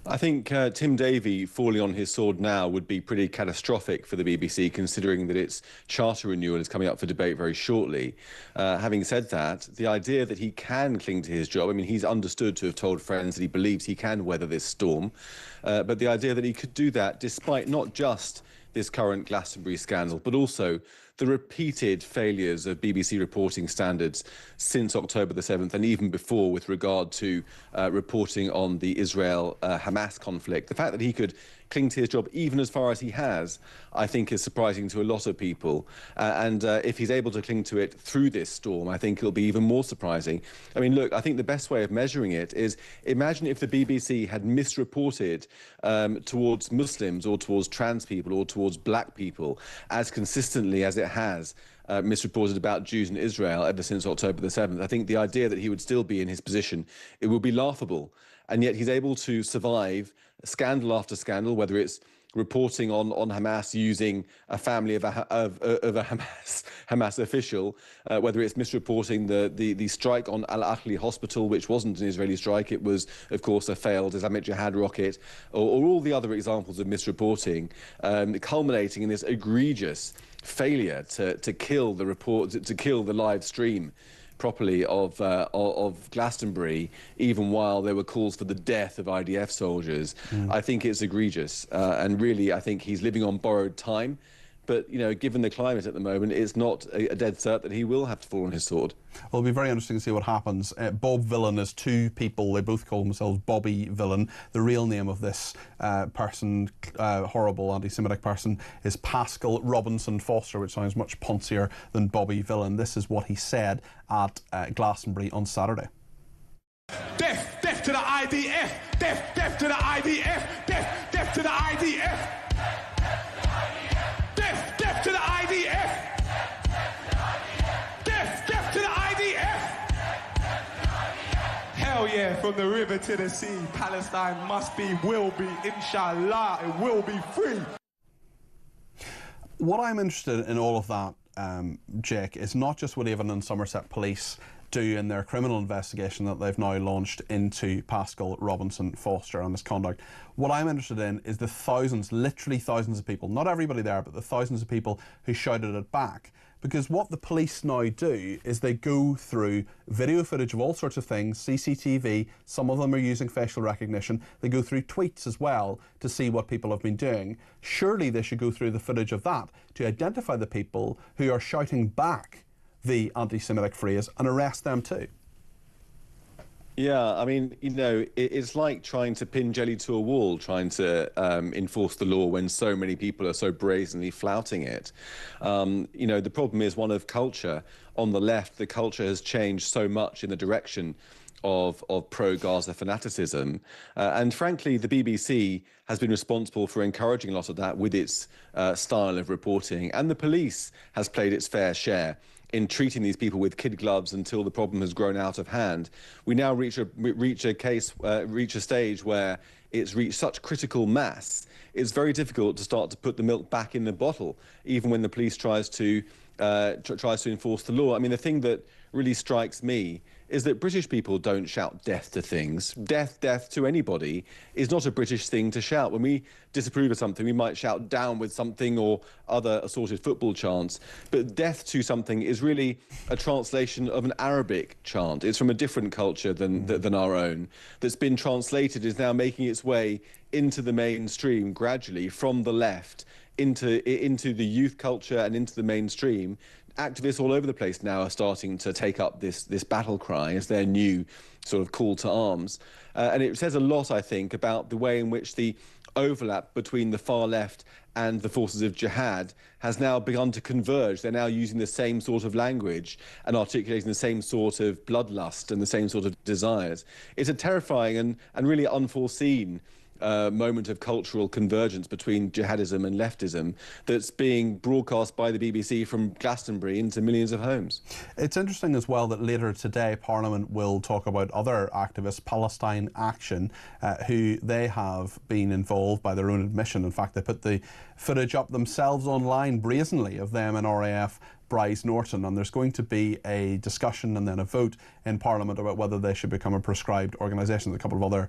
I think Tim Davie falling on his sword now would be pretty catastrophic for the BBC, considering that its charter renewal is coming up for debate very shortly. Having said that, the idea that he can cling to his job, I mean, he's understood to have told friends that he believes he can weather this storm, but the idea that he could do that despite not just this current Glastonbury scandal, but also the repeated failures of BBC reporting standards since October the 7th and even before with regard to reporting on the Israel-Hamas conflict. The fact that he could cling to his job even as far as he has, I think is surprising to a lot of people. And if he's able to cling to it through this storm, I think it'll be even more surprising. I mean, look, I think the best way of measuring it is imagine if the BBC had misreported towards Muslims or towards trans people or towards black people as consistently as it has misreported about Jews in Israel ever since October the 7th. I think the idea that he would still be in his position, it would be laughable. And yet he's able to survive scandal after scandal, whether it's reporting on Hamas using a family of a Hamas official, whether it's misreporting the strike on Al-Ahli Hospital, which wasn't an Israeli strike, it was, of course, a failed Islamic Jihad rocket, or all the other examples of misreporting, culminating in this egregious failure to kill the report, to kill the live stream properly of Glastonbury, even while there were calls for the death of IDF soldiers. I think it's egregious, and really I think he's living on borrowed time. But, you know, given the climate at the moment, it's not a dead cert that he will have to fall on his sword. Well, it'll be very interesting to see what happens. Bob Villan is two people. They both call themselves Bobby Villan. The real name of this person, horrible anti-Semitic person, is Pascal Robinson Foster, which sounds much poncier than Bobby Villan. This is what he said at Glastonbury on Saturday. Death, death to the IDF! Death, death to the IDF! Death, death to the IDF! Death, death to the IDF! Death, death to the IDF! Hell yeah, from the river to the sea, Palestine must be, will be, inshallah, it will be free. What I'm interested in all of that, Jake, is not just what Avon and Somerset Police do in their criminal investigation that they've now launched into Pascal Robinson Foster and misconduct. What I'm interested in is the thousands, literally thousands of people, not everybody there, but the thousands of people who shouted it back. Because what the police now do is they go through video footage of all sorts of things, CCTV, some of them are using facial recognition, they go through tweets as well to see what people have been doing. Surely they should go through the footage of that to identify the people who are shouting back the anti-Semitic phrase and arrest them too. Yeah, I mean, it's like trying to pin jelly to a wall, trying to enforce the law when so many people are so brazenly flouting it. The problem is one of culture. On the left, the culture has changed so much in the direction of pro-Gaza fanaticism. And frankly, the BBC has been responsible for encouraging a lot of that with its style of reporting. And the police has played its fair share in treating these people with kid gloves until the problem has grown out of hand. We now reach a stage where it's reached such critical mass. It's very difficult to start to put the milk back in the bottle, even when the police tries to enforce the law. I mean, the thing that really strikes me is that British people don't shout death to things. Death to anybody is not a British thing to shout. When we disapprove of something, we might shout down with something or other assorted football chants. But death to something is really a translation of an Arabic chant. It's from a different culture than our own. That's been translated, is now making its way into the mainstream gradually from the left into the youth culture and into the mainstream. Activists all over the place now are starting to take up this battle cry as their new sort of call to arms. And it says a lot, I think, about the way in which the overlap between the far left and the forces of jihad has now begun to converge. They're now using the same sort of language and articulating the same sort of bloodlust and the same sort of desires. It's a terrifying and really unforeseen moment of cultural convergence between jihadism and leftism that's being broadcast by the BBC from Glastonbury into millions of homes. It's interesting as well that later today Parliament will talk about other activists, Palestine Action, who they have been involved by their own admission. In fact, they put the footage up themselves online brazenly of them and RAF Bryce Norton, and there's going to be a discussion and then a vote in Parliament about whether they should become a prescribed organisation. There's a couple of other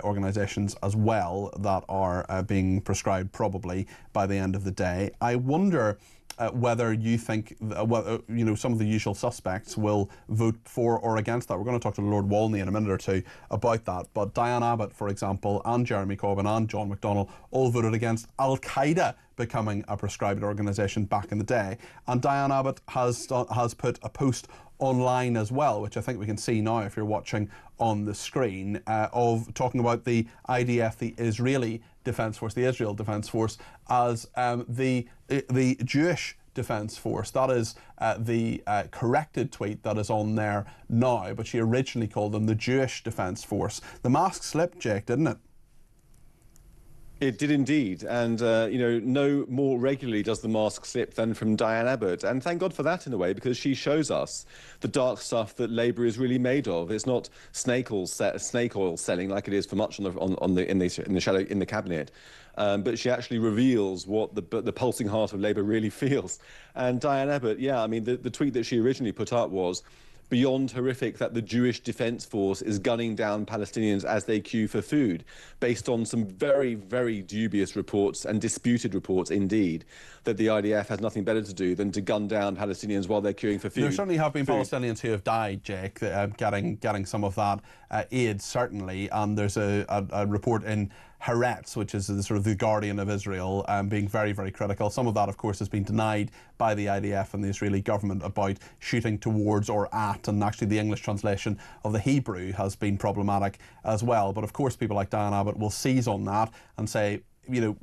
organisations as well that are being prescribed probably by the end of the day. I wonder whether you think some of the usual suspects will vote for or against that. We're going to talk to Lord Walney in a minute or two about that. But Diane Abbott, for example, and Jeremy Corbyn and John McDonnell all voted against Al-Qaeda becoming a prescribed organisation back in the day. And Diane Abbott has put a post online as well, which I think we can see now if you're watching on the screen, of talking about the IDF, the Israeli Defence Force, the Israel Defence Force, as the Jewish Defence Force. That is the corrected tweet that is on there now, but she originally called them the Jewish Defence Force. The mask slipped, Jake, didn't it? It did indeed, and no more regularly does the mask slip than from Diane Abbott, and thank God for that in a way, because she shows us the dark stuff that Labour is really made of. It's not snake oil selling like it is for much in the cabinet, but she actually reveals what the pulsing heart of Labour really feels. And Diane Abbott, yeah, I mean, the tweet that she originally put up was beyond horrific that the Jewish Defence Force is gunning down Palestinians as they queue for food, based on some very, very dubious reports and disputed reports indeed, that the IDF has nothing better to do than to gun down Palestinians while they're queuing for food. There certainly have been Palestinians who have died, Jake, getting some of that aid, certainly, and there's a report in Haaretz, which is the sort of the Guardian of Israel, being very, very critical. Some of that, of course, has been denied by the IDF and the Israeli government about shooting towards or at, and actually the English translation of the Hebrew has been problematic as well. But of course, people like Diane Abbott will seize on that and say, their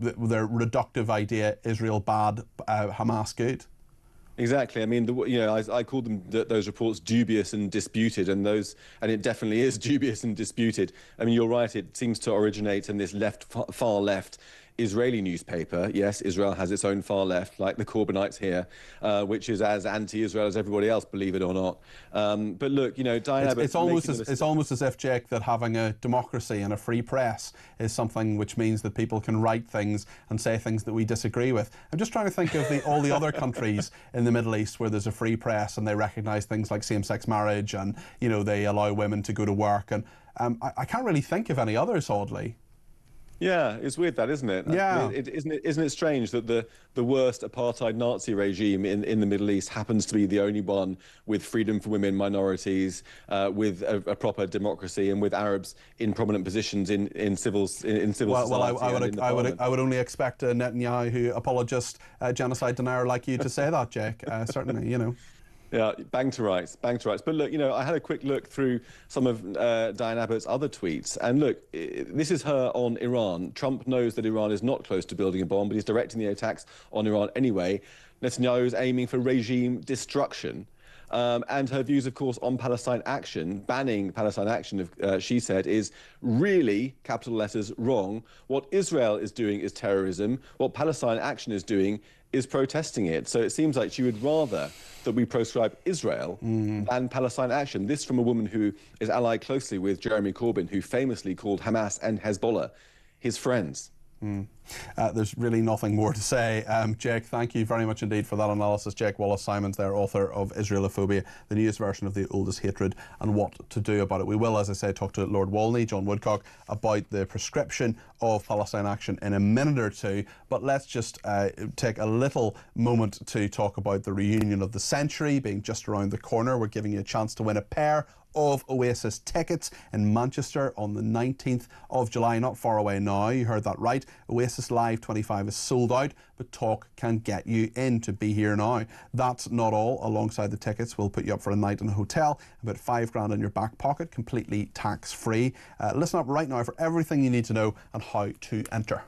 reductive idea, Israel bad, Hamas good. Exactly. I mean, I called them those reports dubious and disputed, and it definitely is dubious and disputed. I mean, you're right. It seems to originate in this far left Israeli newspaper. Yes, Israel has its own far left, like the Corbynites here, which is as anti-Israel as everybody else, believe it or not. But look, Diane Abbott... It's almost as if, Jake, that having a democracy and a free press is something which means that people can write things and say things that we disagree with. I'm just trying to think of all the other countries in the Middle East where there's a free press and they recognise things like same-sex marriage and, they allow women to go to work. And I can't really think of any others, oddly. Yeah, it's weird that, isn't it? Yeah. Isn't it strange that the worst apartheid Nazi regime in the Middle East happens to be the only one with freedom for women, minorities, with a proper democracy, and with Arabs in prominent positions in civil society. Well, I would only expect a Netanyahu apologist, genocide denier like you to say that, Jake. Certainly, Yeah, bang to rights, bang to rights. But look, you know, I had a quick look through some of Diane Abbott's other tweets, and look, this is her on Iran. Trump knows that Iran is not close to building a bomb, but he's directing the attacks on Iran anyway. Netanyahu is aiming for regime destruction. And her views, of course, on Palestine action, banning Palestine action, she said, is really, capital letters, wrong. What Israel is doing is terrorism. What Palestine action is doing is protesting it. So it seems like she would rather that we proscribe Israel than Palestine action. This from a woman who is allied closely with Jeremy Corbyn, who famously called Hamas and Hezbollah his friends. There's really nothing more to say. Jake, thank you very much indeed for that analysis. Jake Wallace-Simons there, author of Israelophobia, the newest version of The Oldest Hatred and What to Do About It. We will, as I say, talk to Lord Walney, John Woodcock, about the prescription of Palestine action in a minute or two, but let's just take a little moment to talk about the reunion of the century being just around the corner. We're giving you a chance to win a pair of Oasis tickets in Manchester on the 19th of July, not far away now. You heard that right. Oasis Live 25 is sold out, but talk can get you in to be here now. That's not all. Alongside the tickets, we'll put you up for a night in a hotel, about $5,000 in your back pocket, completely tax-free. Listen up right now for everything you need to know on how to enter.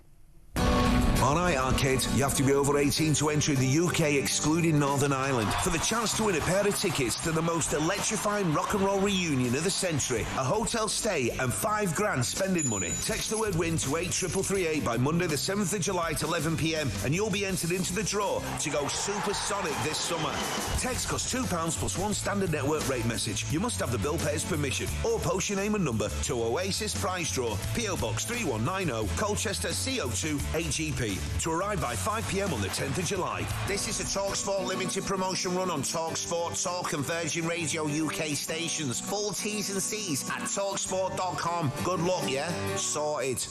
On iArcade, you have to be over 18 to enter in the UK, excluding Northern Ireland, for the chance to win a pair of tickets to the most electrifying rock and roll reunion of the century, a hotel stay and $5,000 spending money. Text the word WIN to 83338 by Monday the 7th of July at 11 p.m. and you'll be entered into the draw to go supersonic this summer. Text costs £2 plus one standard network rate message. You must have the bill payer's permission or post your name and number to Oasis Prize Draw, PO Box 3190, Colchester CO2 8GP. To arrive by 5 p.m. on the 10th of July. This is a TalkSport limited promotion run on TalkSport, Talk and Virgin Radio UK stations. Full T's and C's at talksport.com. Good luck, yeah? Sorted.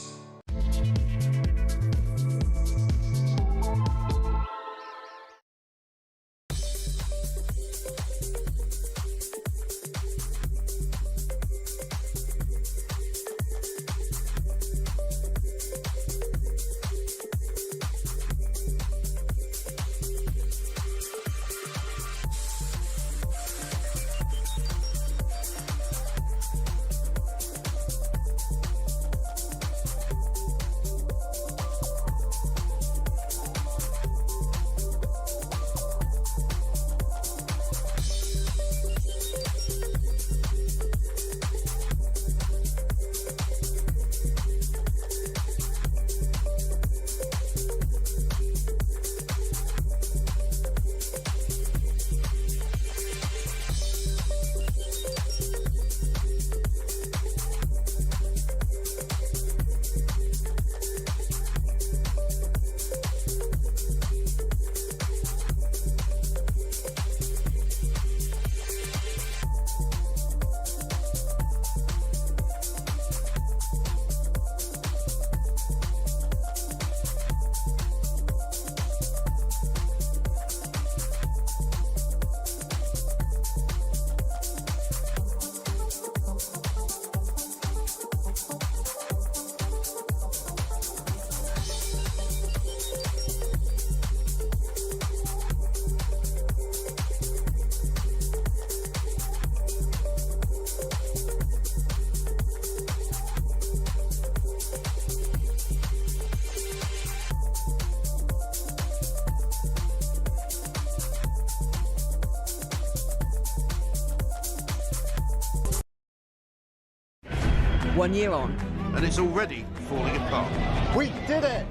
One year on. And it's already falling apart. We did it!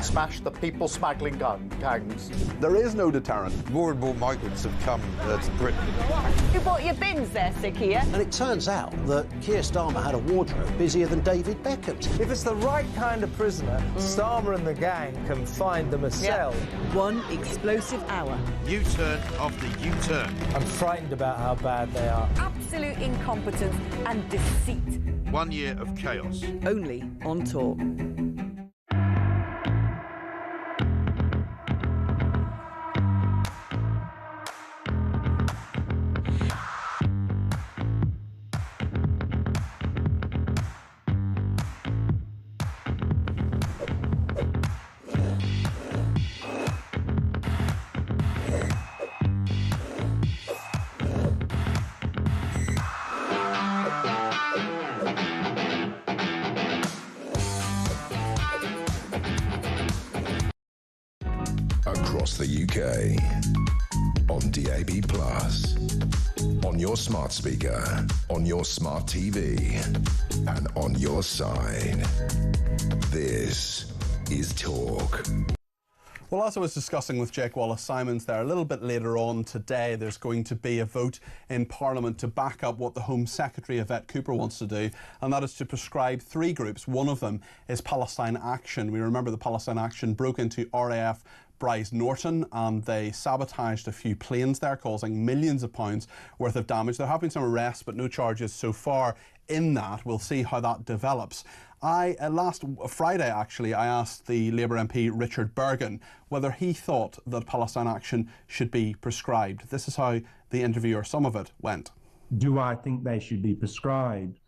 Smash the people smuggling gangs. There is no deterrent. More and more migrants have come to Britain. You bought your bins there, Sakia. And it turns out that Keir Starmer had a wardrobe busier than David Beckham's. If it's the right kind of prisoner, Starmer and the gang can find them a cell. One explosive hour. U-turn after U-turn. I'm frightened about how bad they are. Absolute incompetence and deceit. 1 year of chaos. Only on Talk. the UK. On DAB+, on your smart speaker, on your smart TV, and on your side. This is Talk. Well, as I was discussing with Jake Wallace-Simons there, a little bit later on today, there's going to be a vote in Parliament to back up what the Home Secretary, Yvette Cooper, wants to do, and that is to prescribe 3 groups. One of them is Palestine Action. We remember the Palestine Action broke into RAF Bryce Norton and they sabotaged a few planes there, causing millions of pounds worth of damage. There have been some arrests, but no charges so far in that. We'll see how that develops. Last Friday, actually, I asked the Labour MP Richard Bergen whether he thought that Palestine Action should be prescribed. This is how the interview, or some of it, went. Do I think they should be prescribed?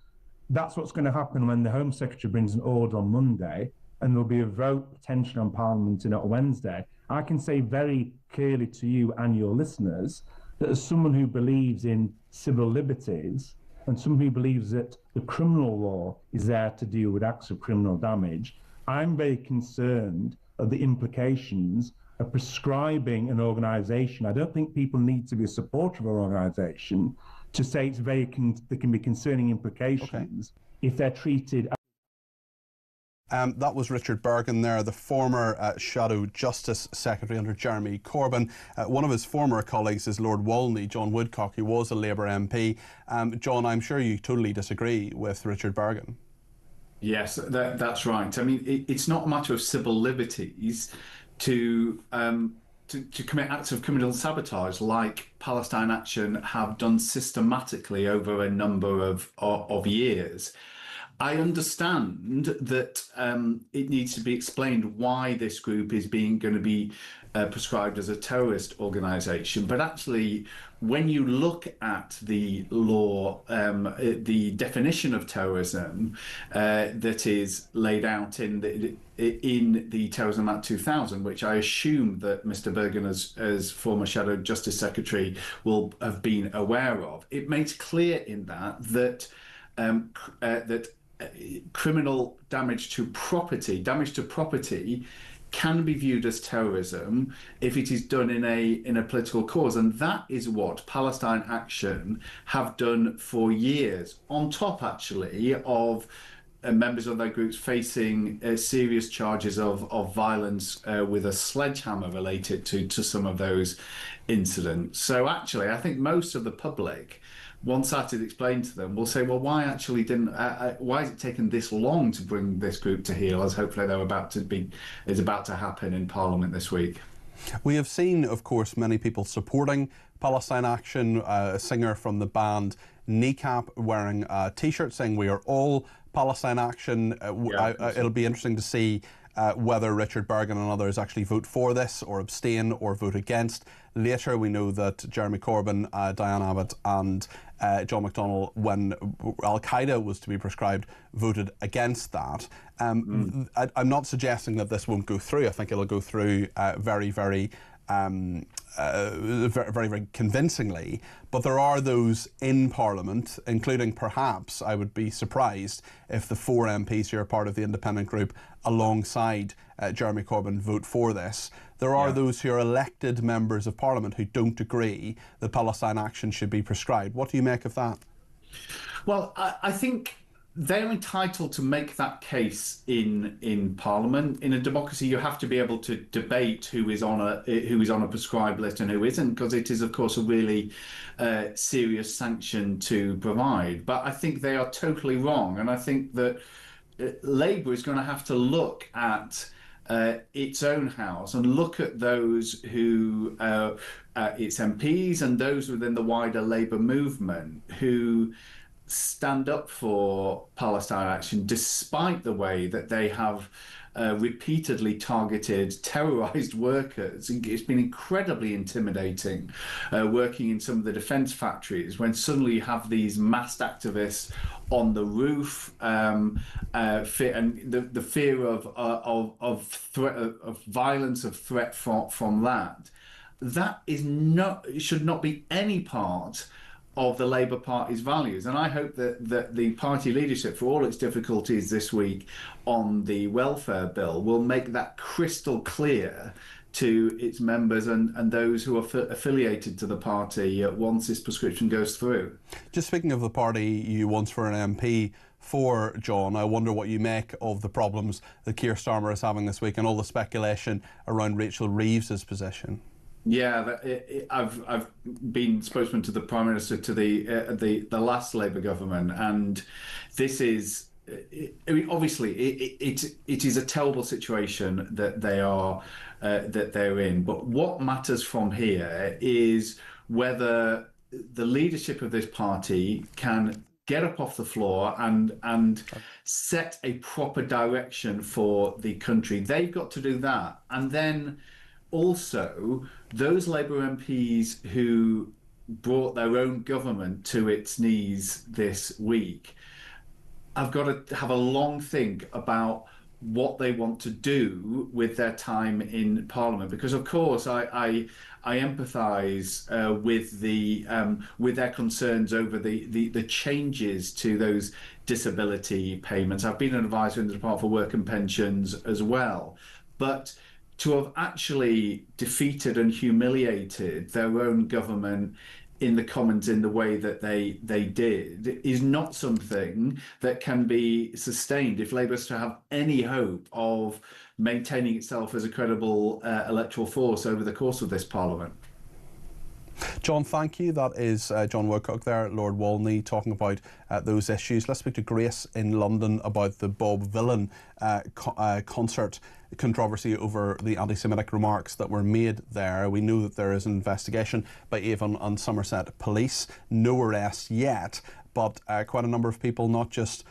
That's what's going to happen when the Home Secretary brings an order on Monday, and there'll be a vote potentially on Parliament on Wednesday. I can say very clearly to you and your listeners that as someone who believes in civil liberties, and somebody who believes that the criminal law is there to deal with acts of criminal damage, I'm very concerned of the implications of prescribing an organisation. I don't think people need to be a supporter of an organisation to say it's there can be concerning implications if they're treated. That was Richard Bergen there, the former Shadow Justice Secretary under Jeremy Corbyn. One of his former colleagues is Lord Walney, John Woodcock, who was a Labour MP. John, I'm sure you totally disagree with Richard Bergen. Yes, that's right. I mean, it's not a matter of civil liberties to commit acts of criminal sabotage like Palestine Action have done systematically over a number of years. I understand that it needs to be explained why this group is going to be prescribed as a terrorist organisation. But actually, when you look at the law, the definition of terrorism that is laid out in the Terrorism Act 2000, which I assume that Mr. Bergen, as former Shadow Justice Secretary, will have been aware of, it makes clear in that criminal damage to property can be viewed as terrorism if it is done in a political cause, and that is what Palestine Action have done for years, on top actually of members of their groups facing serious charges of violence with a sledgehammer related to some of those incidents. So actually, I think most of the public, once that is explained to them, will say, well, why has it taken this long to bring this group to heel, as hopefully is about to happen in Parliament this week. We have seen, of course, many people supporting Palestine Action. A singer from the band Kneecap wearing a T-shirt saying we are all Palestine Action. It'll be interesting to see whether Richard Bergen and others actually vote for this or abstain or vote against. Later, we know that Jeremy Corbyn, Diane Abbott and John McDonnell, when Al-Qaeda was to be prescribed, voted against that. I'm not suggesting that this won't go through. I think it'll go through very, very convincingly, but there are those in Parliament, including perhaps, I would be surprised if the 4 MPs who are part of the independent group alongside Jeremy Corbyn vote for this. There are those who are elected members of Parliament who don't agree that Palestine Action should be prescribed. What do you make of that? Well, I think they're entitled to make that case in Parliament. In a democracy, you have to be able to debate who is on a prescribed list and who isn't, because it is, of course, a really serious sanction to provide. But I think they are totally wrong, and I think that Labour is going to have to look at its own house and look at those who, its MPs and those within the wider Labour movement who stand up for Palestine Action, despite the way that they have repeatedly targeted, terrorised workers. It's been incredibly intimidating working in some of the defence factories when suddenly you have these masked activists on the roof, and the fear of threat, of violence, of threat from that. That should not be any part of the Labour Party's values. And I hope that the party leadership, for all its difficulties this week on the welfare bill, will make that crystal clear to its members and those who are affiliated to the party once this prescription goes through. Just speaking of the party you once for an MP for, John, I wonder what you make of the problems that Keir Starmer is having this week and all the speculation around Rachel Reeves' position. Yeah, I've been spokesman to the Prime Minister to the last Labour government, and this is, I mean, obviously it is a terrible situation that they're in. But what matters from here is whether the leadership of this party can get up off the floor and set a proper direction for the country. They've got to do that, and then also those Labour MPs who brought their own government to its knees this week have got to have a long think about what they want to do with their time in Parliament, because of course I empathise with their concerns over the changes to those disability payments. I've been an advisor in the Department for Work and Pensions as well, but to have actually defeated and humiliated their own government in the Commons in the way that they did is not something that can be sustained if Labour is to have any hope of maintaining itself as a credible electoral force over the course of this Parliament. John, thank you. That is John Woodcock there, Lord Walney, talking about those issues. Let's speak to Grace in London about the Bob Vylan concert controversy over the anti-Semitic remarks that were made there. We know that there is an investigation by Avon and Somerset Police. No arrests yet, but quite a number of people, not just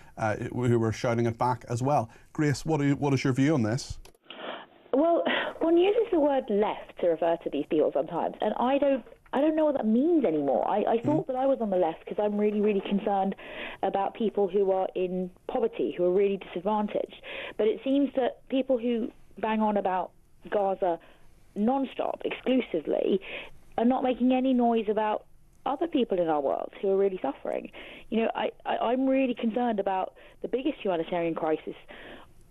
who were shouting it back as well. Grace, what is your view on this? Well, one uses the word left to refer to these people sometimes, and I don't know what that means anymore. I thought that I was on the left because I'm really, really concerned about people who are in poverty, who are really disadvantaged. But it seems that people who bang on about Gaza non-stop, exclusively, are not making any noise about other people in our world who are really suffering. You know, I'm really concerned about the biggest humanitarian crisis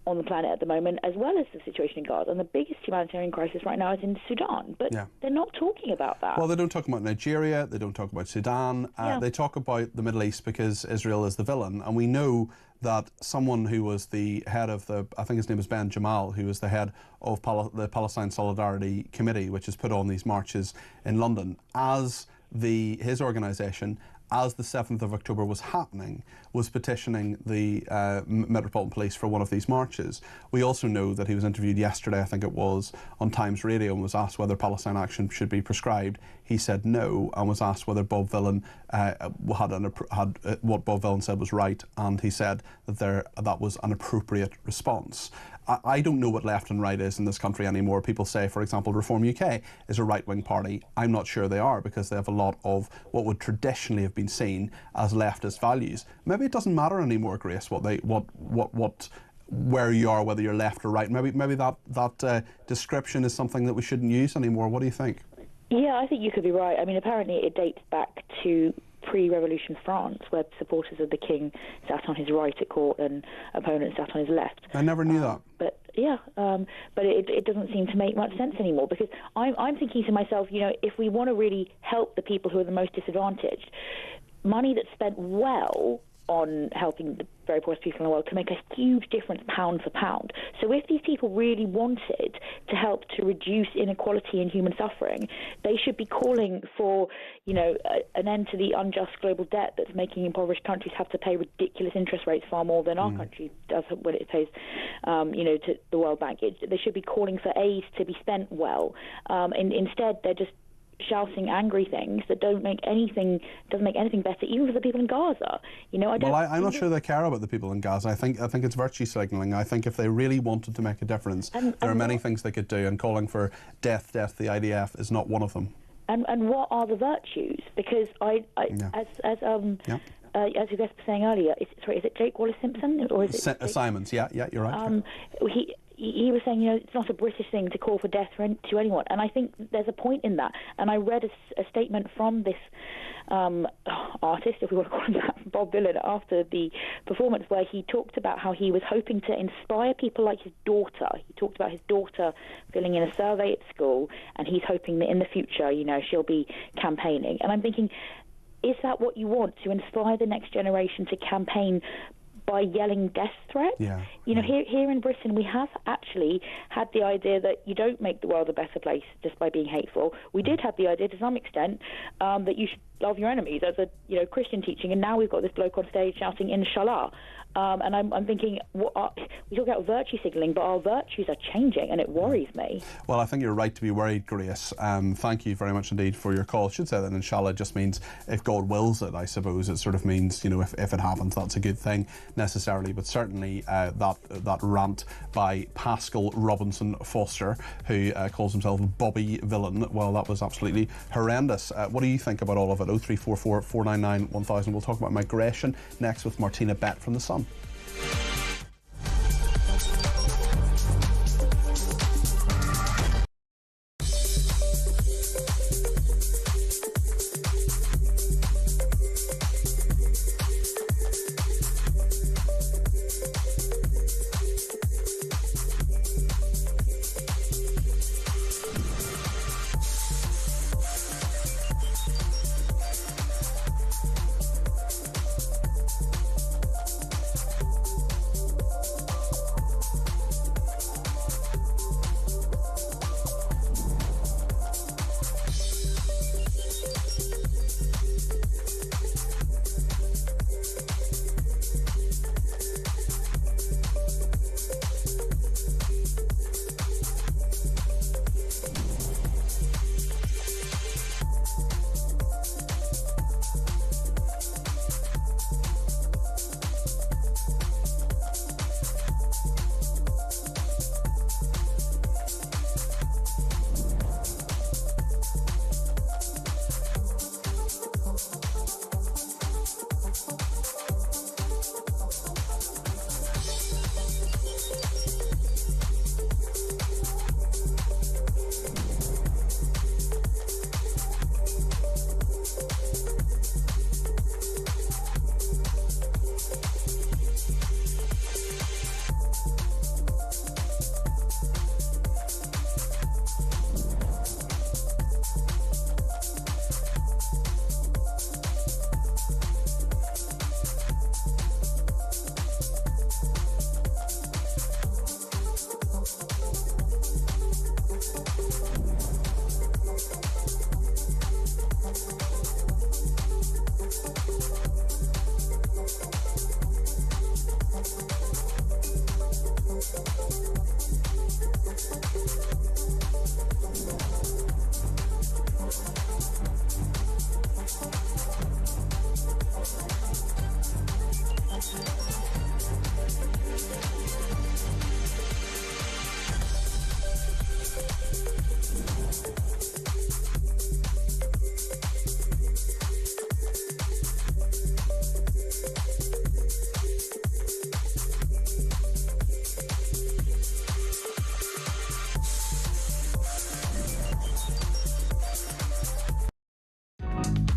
on the planet at the moment, as well as the situation in Gaza. And the biggest humanitarian crisis right now is in Sudan. But they're not talking about that. Well, they don't talk about Nigeria, they don't talk about Sudan, they talk about the Middle East because Israel is the villain. And we know that someone who was the head of I think his name is Ben Jamal, who was the head of the Palestine Solidarity Committee, which has put on these marches in London, as his organisation, as the 7th of October was happening, was petitioning the Metropolitan Police for one of these marches. We also know that he was interviewed yesterday, I think it was, on Times Radio, and was asked whether Palestine action should be prescribed. He said no, and was asked whether Bob Vylan what Bob Vylan said was right, and he said that that was an appropriate response. I don't know what left and right is in this country anymore. People say, for example, Reform UK is a right-wing party. I'm not sure they are, because they have a lot of what would traditionally have been seen as leftist values. Maybe it doesn't matter anymore, Grace, where you are, whether you're left or right. Maybe that description is something that we shouldn't use anymore. What do you think? Yeah, I think you could be right. I mean, apparently it dates back to pre-revolution France, where supporters of the king sat on his right at court and opponents sat on his left. I never knew that. But it doesn't seem to make much sense anymore, because I'm thinking to myself, you know, if we want to really help the people who are the most disadvantaged, money that's spent well on helping the very poorest people in the world can make a huge difference pound for pound. So if these people really wanted to help to reduce inequality and human suffering, they should be calling for, you know, an end to the unjust global debt that's making impoverished countries have to pay ridiculous interest rates, far more than our country does when it pays, to the World Bank. They should be calling for aid to be spent well. And instead, they're just shouting angry things that doesn't make anything better, even for the people in Gaza. You know, I'm not sure they care about the people in Gaza. I think it's virtue signalling. I think if they really wanted to make a difference, there are many things they could do, and calling for death, the IDF is not one of them. And what are the virtues? Because as you guys were saying earlier, is it Jake Wallace-Simpson or is it Simons? Yeah, you're right. He was saying, you know, it's not a British thing to call for death to anyone, and I think there's a point in that. And I read a statement from this, I artist, if we want to call him that, Bob Dylan, after the performance, where he talked about how he was hoping to inspire people like his daughter. He talked about his daughter filling in a survey at school, and he's hoping that in the future, she'll be campaigning. And I'm thinking, is that what you want, to inspire the next generation to campaign by yelling death threats? Yeah. Here in Britain, we have actually had the idea that you don't make the world a better place just by being hateful. We did have the idea, to some extent, that you should love your enemies as a Christian teaching, and now we've got this bloke on stage shouting Inshallah. And I'm thinking, we talk about virtue signalling, but our virtues are changing, and it worries me. Well, I think you're right to be worried, Grace. Thank you very much indeed for your call. I should say that inshallah just means if God wills it, I suppose. It sort of means, if it happens, that's a good thing necessarily. But certainly that rant by Pascal Robinson Foster, who calls himself Bobby Villain, well, that was absolutely horrendous. What do you think about all of it? 0344 499 1000. We'll talk about migration next with Martina Bett from The Sun.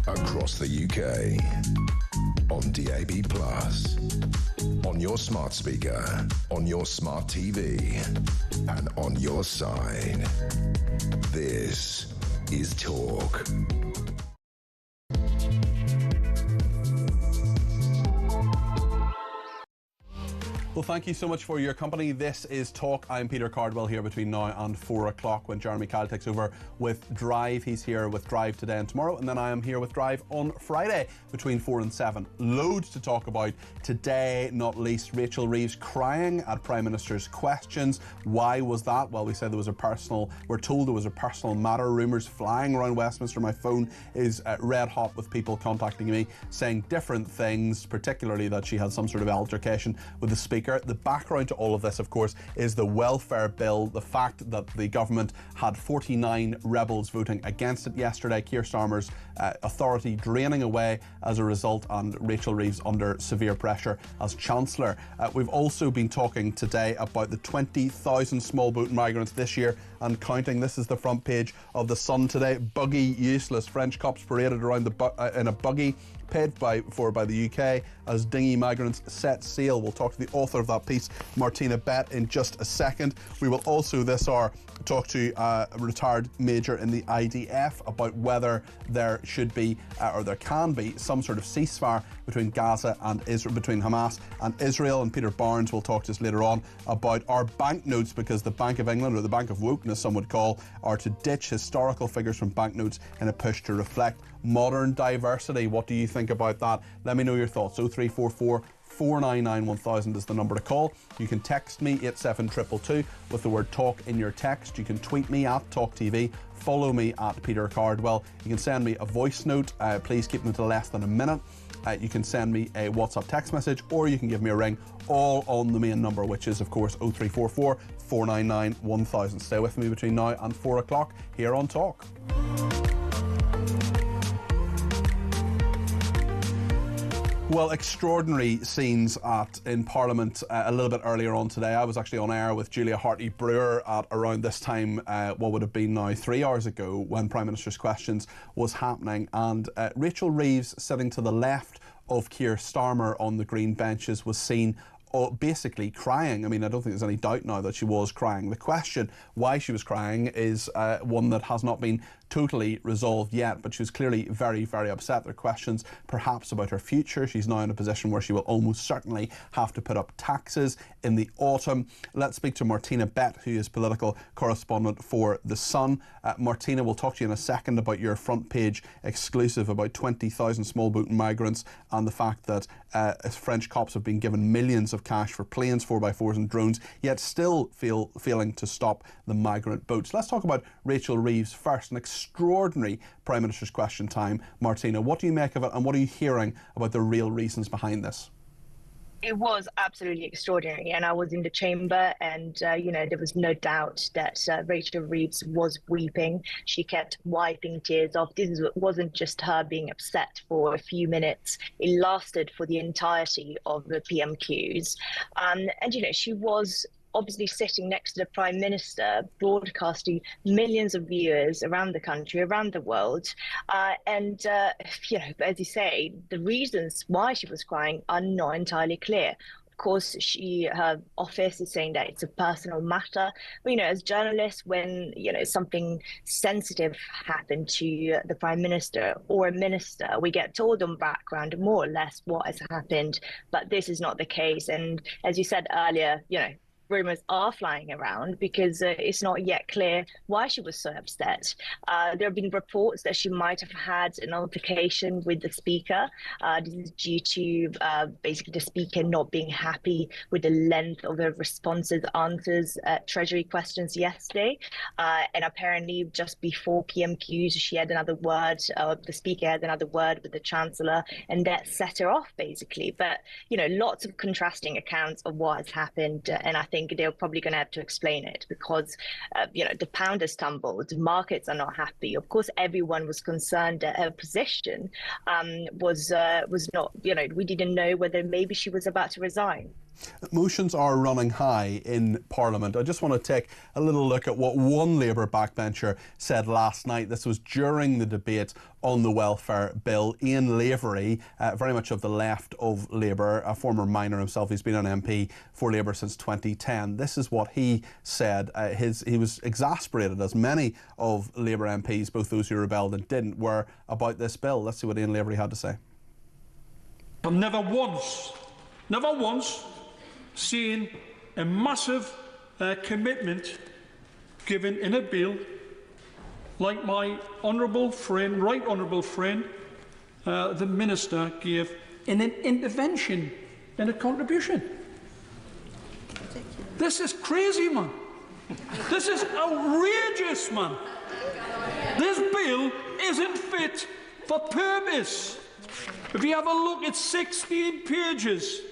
Across the UK, on DAB+, on your smart speaker, on your smart TV, and on your side. This is Talk. Well, thank you so much for your company. This is Talk. I'm Peter Cardwell, here between now and 4 o'clock when Jeremy Kyle takes over with Drive. He's here with Drive today and tomorrow, and then I am here with Drive on Friday between 4 and 7. Loads to talk about today, not least Rachel Reeves crying at Prime Minister's questions. Why was that? Well, we're told there was a personal matter. Rumours flying around Westminster. My phone is red hot with people contacting me saying different things, particularly that she had some sort of altercation with the Speaker. The background to all of this, of course, is the welfare bill, the fact that the government had 49 rebels voting against it yesterday, Keir Starmer's authority draining away as a result, and Rachel Reeves under severe pressure as Chancellor. We've also been talking today about the 20,000 small boat migrants this year and counting. This is the front page of The Sun today. Buggy useless. French cops paraded around in a buggy paid for by the UK as dinghy migrants set sail. We'll talk to the author of that piece, Martina Bett, in just a second. We will also this hour talk to a retired major in the IDF about whether there should be or there can be some sort of ceasefire between Gaza and Israel, between Hamas and Israel. And Peter Barnes will talk to us later on about our banknotes, because the Bank of England, or the Bank of Wokeness some would call, are to ditch historical figures from banknotes in a push to reflect modern diversity. What do you think about that? Let me know your thoughts. 0344 499 1000 is the number to call. You can text me 87222 with the word talk in your text. You can tweet me at talkTV. Follow me at Peter Cardwell. You can send me a voice note. Please keep them to less than a minute. You can send me a WhatsApp text message, or you can give me a ring, all on the main number, which is, of course, 0344 499 1000. Stay with me between now and 4 o'clock here on Talk. Well, extraordinary scenes in Parliament a little bit earlier on today. I was actually on air with Julia Hartley-Brewer at around this time, what would have been now 3 hours ago, when Prime Minister's Questions was happening, and Rachel Reeves, sitting to the left of Keir Starmer on the green benches, was seen basically crying. I mean, I don't think there's any doubt now that she was crying. The question why she was crying is one that has not been totally resolved yet, but she was clearly very, very upset. There are questions perhaps about her future. She's now in a position where she will almost certainly have to put up taxes in the autumn. Let's speak to Martina Bett, who is political correspondent for The Sun. Martina, we'll talk to you in a second about your front page exclusive about 20,000 small boat migrants and the fact that French cops have been given millions of cash for planes, 4x4s and drones, yet still failing to stop the migrant boats. Let's talk about Rachel Reeves first. An extraordinary Prime Minister's Question time. Martina, what do you make of it, and what are you hearing about the real reasons behind this? It was absolutely extraordinary, and I was in the chamber, and there was no doubt that Rachel Reeves was weeping. She kept wiping tears off. This wasn't just her being upset for a few minutes. It lasted for the entirety of the PMQs, and she was obviously sitting next to the Prime Minister, broadcasting millions of viewers around the country, around the world. As you say, the reasons why she was crying are not entirely clear. Of course, her office is saying that it's a personal matter. But, as journalists, when, something sensitive happened to the Prime Minister or a minister, we get told on background more or less what has happened. But this is not the case. And as you said earlier, rumours are flying around because it's not yet clear why she was so upset. There have been reports that she might have had an altercation with the Speaker. This is due to basically the Speaker not being happy with the length of her responses, answers at Treasury questions yesterday. And apparently just before PMQs, she had another word, the Speaker had another word with the Chancellor, and that set her off basically. But, lots of contrasting accounts of what has happened, and I think they're probably going to have to explain it because, the pound has tumbled, the markets are not happy. Of course, everyone was concerned that her position was not, we didn't know whether maybe she was about to resign. Emotions are running high in Parliament. I just want to take a little look at what one Labour backbencher said last night. This was during the debate on the welfare bill. Ian Lavery, very much of the left of Labour, a former miner himself, he's been an MP for Labour since 2010. This is what he said. He was exasperated, as many of Labour MPs, both those who rebelled and didn't, were about this bill. Let's see what Ian Lavery had to say. I've never once seen a massive commitment given in a bill like my right honourable friend, the Minister, gave in an intervention and a contribution. This is crazy, man. This is outrageous, man. This bill isn't fit for purpose. If you have a look at 16 pages,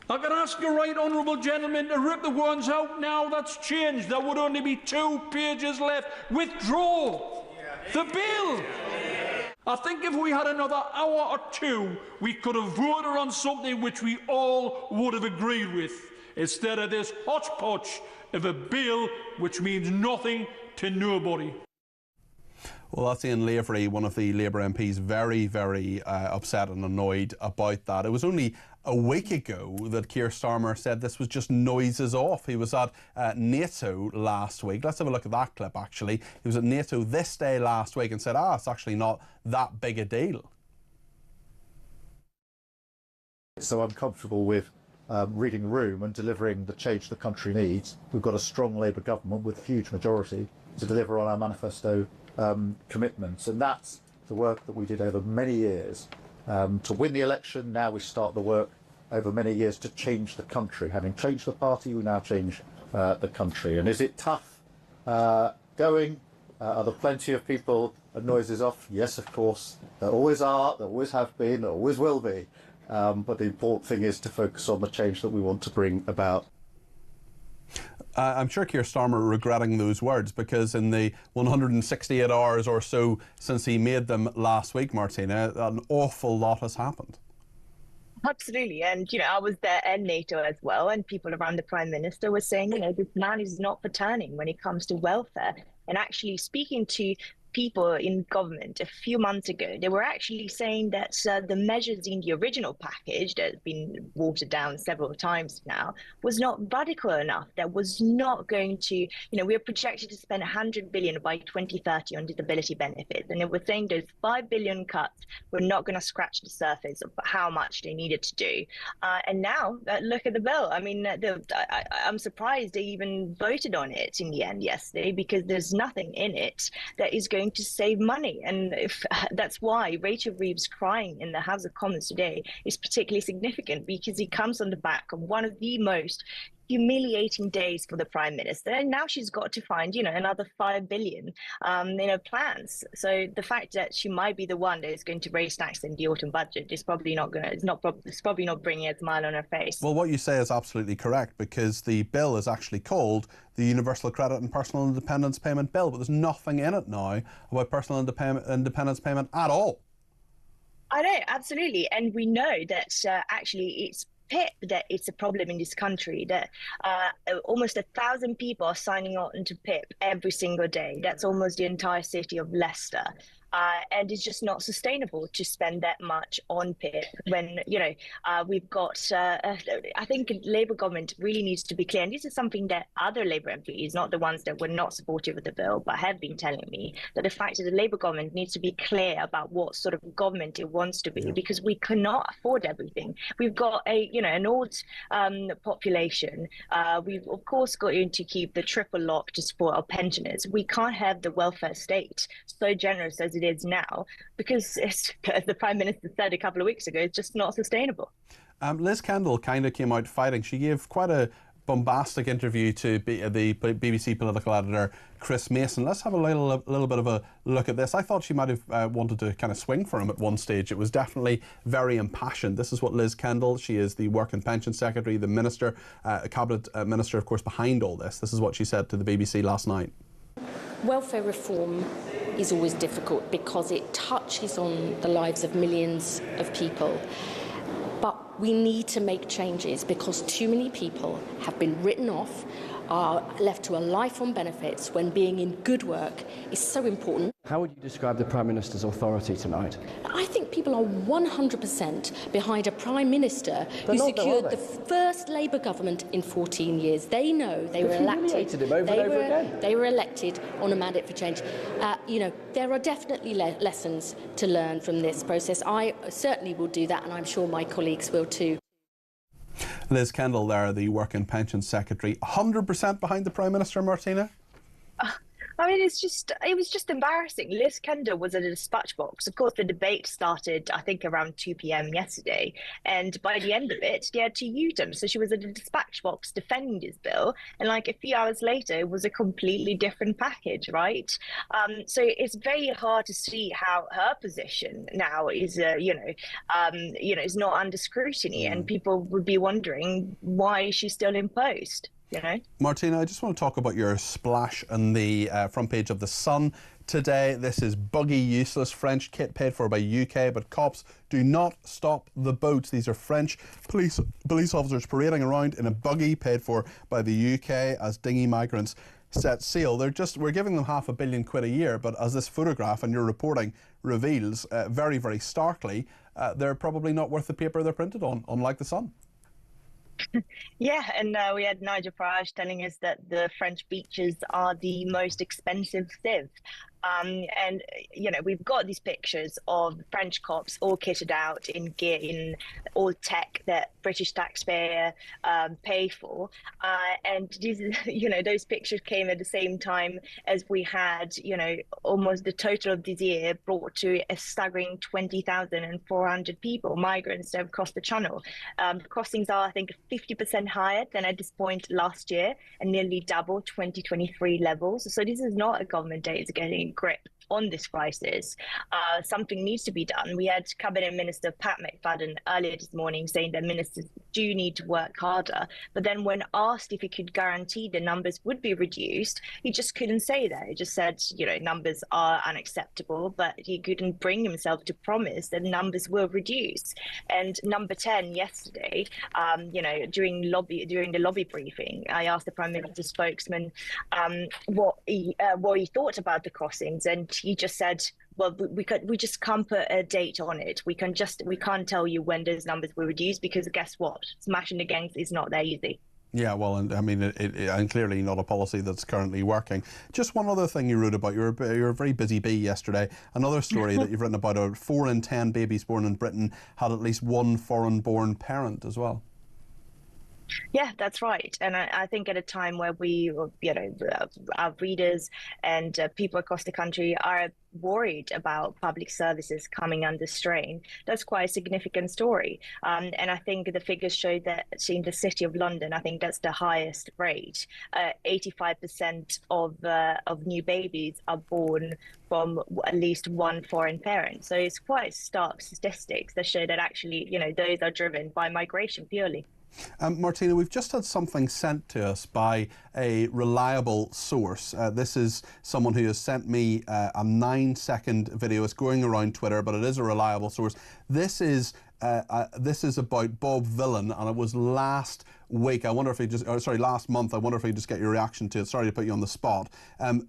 I can ask a right honourable gentleman to rip the ones out now that's changed. There would only be 2 pages left. Withdraw the bill. I think if we had another hour or 2, we could have voted on something which we all would have agreed with, instead of this hodgepodge of a bill which means nothing to nobody. Well, that's Ian Lavery, one of the Labour MPs, very, very upset and annoyed about that. It was only a week ago that Keir Starmer said this was just noises off. He was at NATO last week. Let's have a look at that clip, actually. He was at NATO this day last week and said, it's actually not that big a deal. So I'm comfortable with reading the room and delivering the change the country needs. We've got a strong Labour government with a huge majority to deliver on our manifesto commitments, and that's the work that we did over many years to win the election. Now we start the work over many years to change the country. Having changed the party, we now change the country. And is it tough going? Are there plenty of people and noises off? Yes, of course. There always are, there always have been, there always will be. But the important thing is to focus on the change that we want to bring about. I'm sure Keir Starmer regretting those words, because in the 168 hours or so since he made them last week, Martina, an awful lot has happened. Absolutely. And, I was there at NATO as well, and people around the Prime Minister were saying, this man is not for turning when it comes to welfare. And actually speaking to people in government a few months ago, they were actually saying that the measures in the original package that has been watered down several times now was not radical enough. That was not going to, we are projected to spend 100 billion by 2030 on disability benefits, and they were saying those 5 billion cuts were not going to scratch the surface of how much they needed to do. And now look at the bill. I mean, I'm surprised they even voted on it in the end yesterday, because there's nothing in it that is going to save money. And if that's why Rachel Reeves crying in the House of Commons today is particularly significant, because he comes on the back of one of the most humiliating days for the Prime Minister, and now she's got to find another 5 billion plans. So the fact that she might be the one that is going to raise tax in the autumn budget is probably not going to, it's probably not bringing a smile on her face. Well, what you say is absolutely correct, because the bill is actually called the Universal Credit and Personal Independence Payment Bill, but there's nothing in it now about personal independence payment at all. I know, absolutely. And we know that actually it's PIP that it's a problem in this country, that almost 1,000 people are signing on to PIP every single day. That's almost the entire city of Leicester. And it's just not sustainable to spend that much on PIP when, we've got, I think Labour government really needs to be clear. And this is something that other Labour MPs, not the ones that were not supportive of the bill, but have been telling me, that the fact that the Labour government needs to be clear about what sort of government it wants to be, because we cannot afford everything. We've got an old population. We've, of course, got to keep the triple lock to support our pensioners. We can't have the welfare state so generous as it is now, because as the Prime Minister said a couple of weeks ago, it's just not sustainable. Liz Kendall kind of came out fighting. She gave quite a bombastic interview to the BBC political editor Chris Mason. Let's have a little bit of a look at this. I thought she might have wanted to kind of swing for him at one stage. It was definitely very impassioned. This is what Liz Kendall, she is the Work and Pension Secretary, the Minister, Cabinet Minister, of course, behind all this. This is what she said to the BBC last night. Welfare reform is always difficult because it touches on the lives of millions of people. But we need to make changes because too many people have been written off, are left to a life on benefits when being in good work is so important. How would you describe the Prime Minister's authority tonight? I think people are 100% behind a Prime Minister who secured the first Labour government in 14 years. They know they were elected. Him over and over again. They were elected on a mandate for change. There are definitely lessons to learn from this process. I certainly will do that, and I'm sure my colleagues will too. Liz Kendall there, the Work and Pension Secretary, 100% behind the Prime Minister, Martina? I mean, it was just embarrassing. Liz Kendall was at a dispatch box. Of course, the debate started, I think, around 2 p.m. yesterday. And by the end of it, they had to use them. So she was at a dispatch box defending this bill. And like a few hours later, it was a completely different package, right? So it's very hard to see how her position now is, is not under scrutiny. And people would be wondering why she's still in post. Martina, I just want to talk about your splash on the front page of The Sun today. This is buggy, useless French kit paid for by UK, but cops do not stop the boats. These are French police officers parading around in a buggy paid for by the UK as dinghy migrants set sail. We're giving them £500 million a year, but as this photograph and your reporting reveals very, very starkly, they're probably not worth the paper they're printed on, unlike the Sun. Yeah, and we had Nigel Farage telling us that the French beaches are the most expensive civ. And, you know, we've got these pictures of French cops all kitted out in gear, in all tech that British taxpayer pay for. And these, you know, those pictures came at the same time as we had, you know, almost the total of this year brought to a staggering 20,400 people, migrants that have crossed the channel. Crossings are, I think, 50% higher than at this point last year and nearly double 2023 levels. So this is not a government that is getting grip on this crisis. Something needs to be done. We had Cabinet Minister Pat McFadden earlier this morning saying that ministers do need to work harder. But then when asked if he could guarantee the numbers would be reduced, he just couldn't say that. He just said, you know, numbers are unacceptable, but he couldn't bring himself to promise that numbers will reduce. And number 10 yesterday, you know, during the lobby briefing, I asked the Prime Minister's spokesman what he thought about the crossings, and he just said, well, we just can't put a date on it. We can't tell you when those numbers will reduce, because guess what? Smashing the gangs is not that easy. Yeah, well, and I mean, and clearly not a policy that's currently working. Just one other thing you wrote about. You're a very busy bee yesterday. Another story that you've written about: 4 in 10 babies born in Britain had at least one foreign-born parent as well. Yeah, that's right. And I think at a time where we, you know, our readers and people across the country are worried about public services coming under strain, that's quite a significant story. And I think the figures show that in the City of London, I think that's the highest rate. 85% of new babies are born from at least one foreign parent. So it's quite stark statistics that show that actually, you know, those are driven by migration purely. Martina, we've just had something sent to us by a reliable source. This is someone who has sent me a 9-second video. It's going around Twitter, but it is a reliable source. This is about Bob Villan, and it was last week. I wonder if last month. I wonder if I could just get your reaction to it. Sorry to put you on the spot.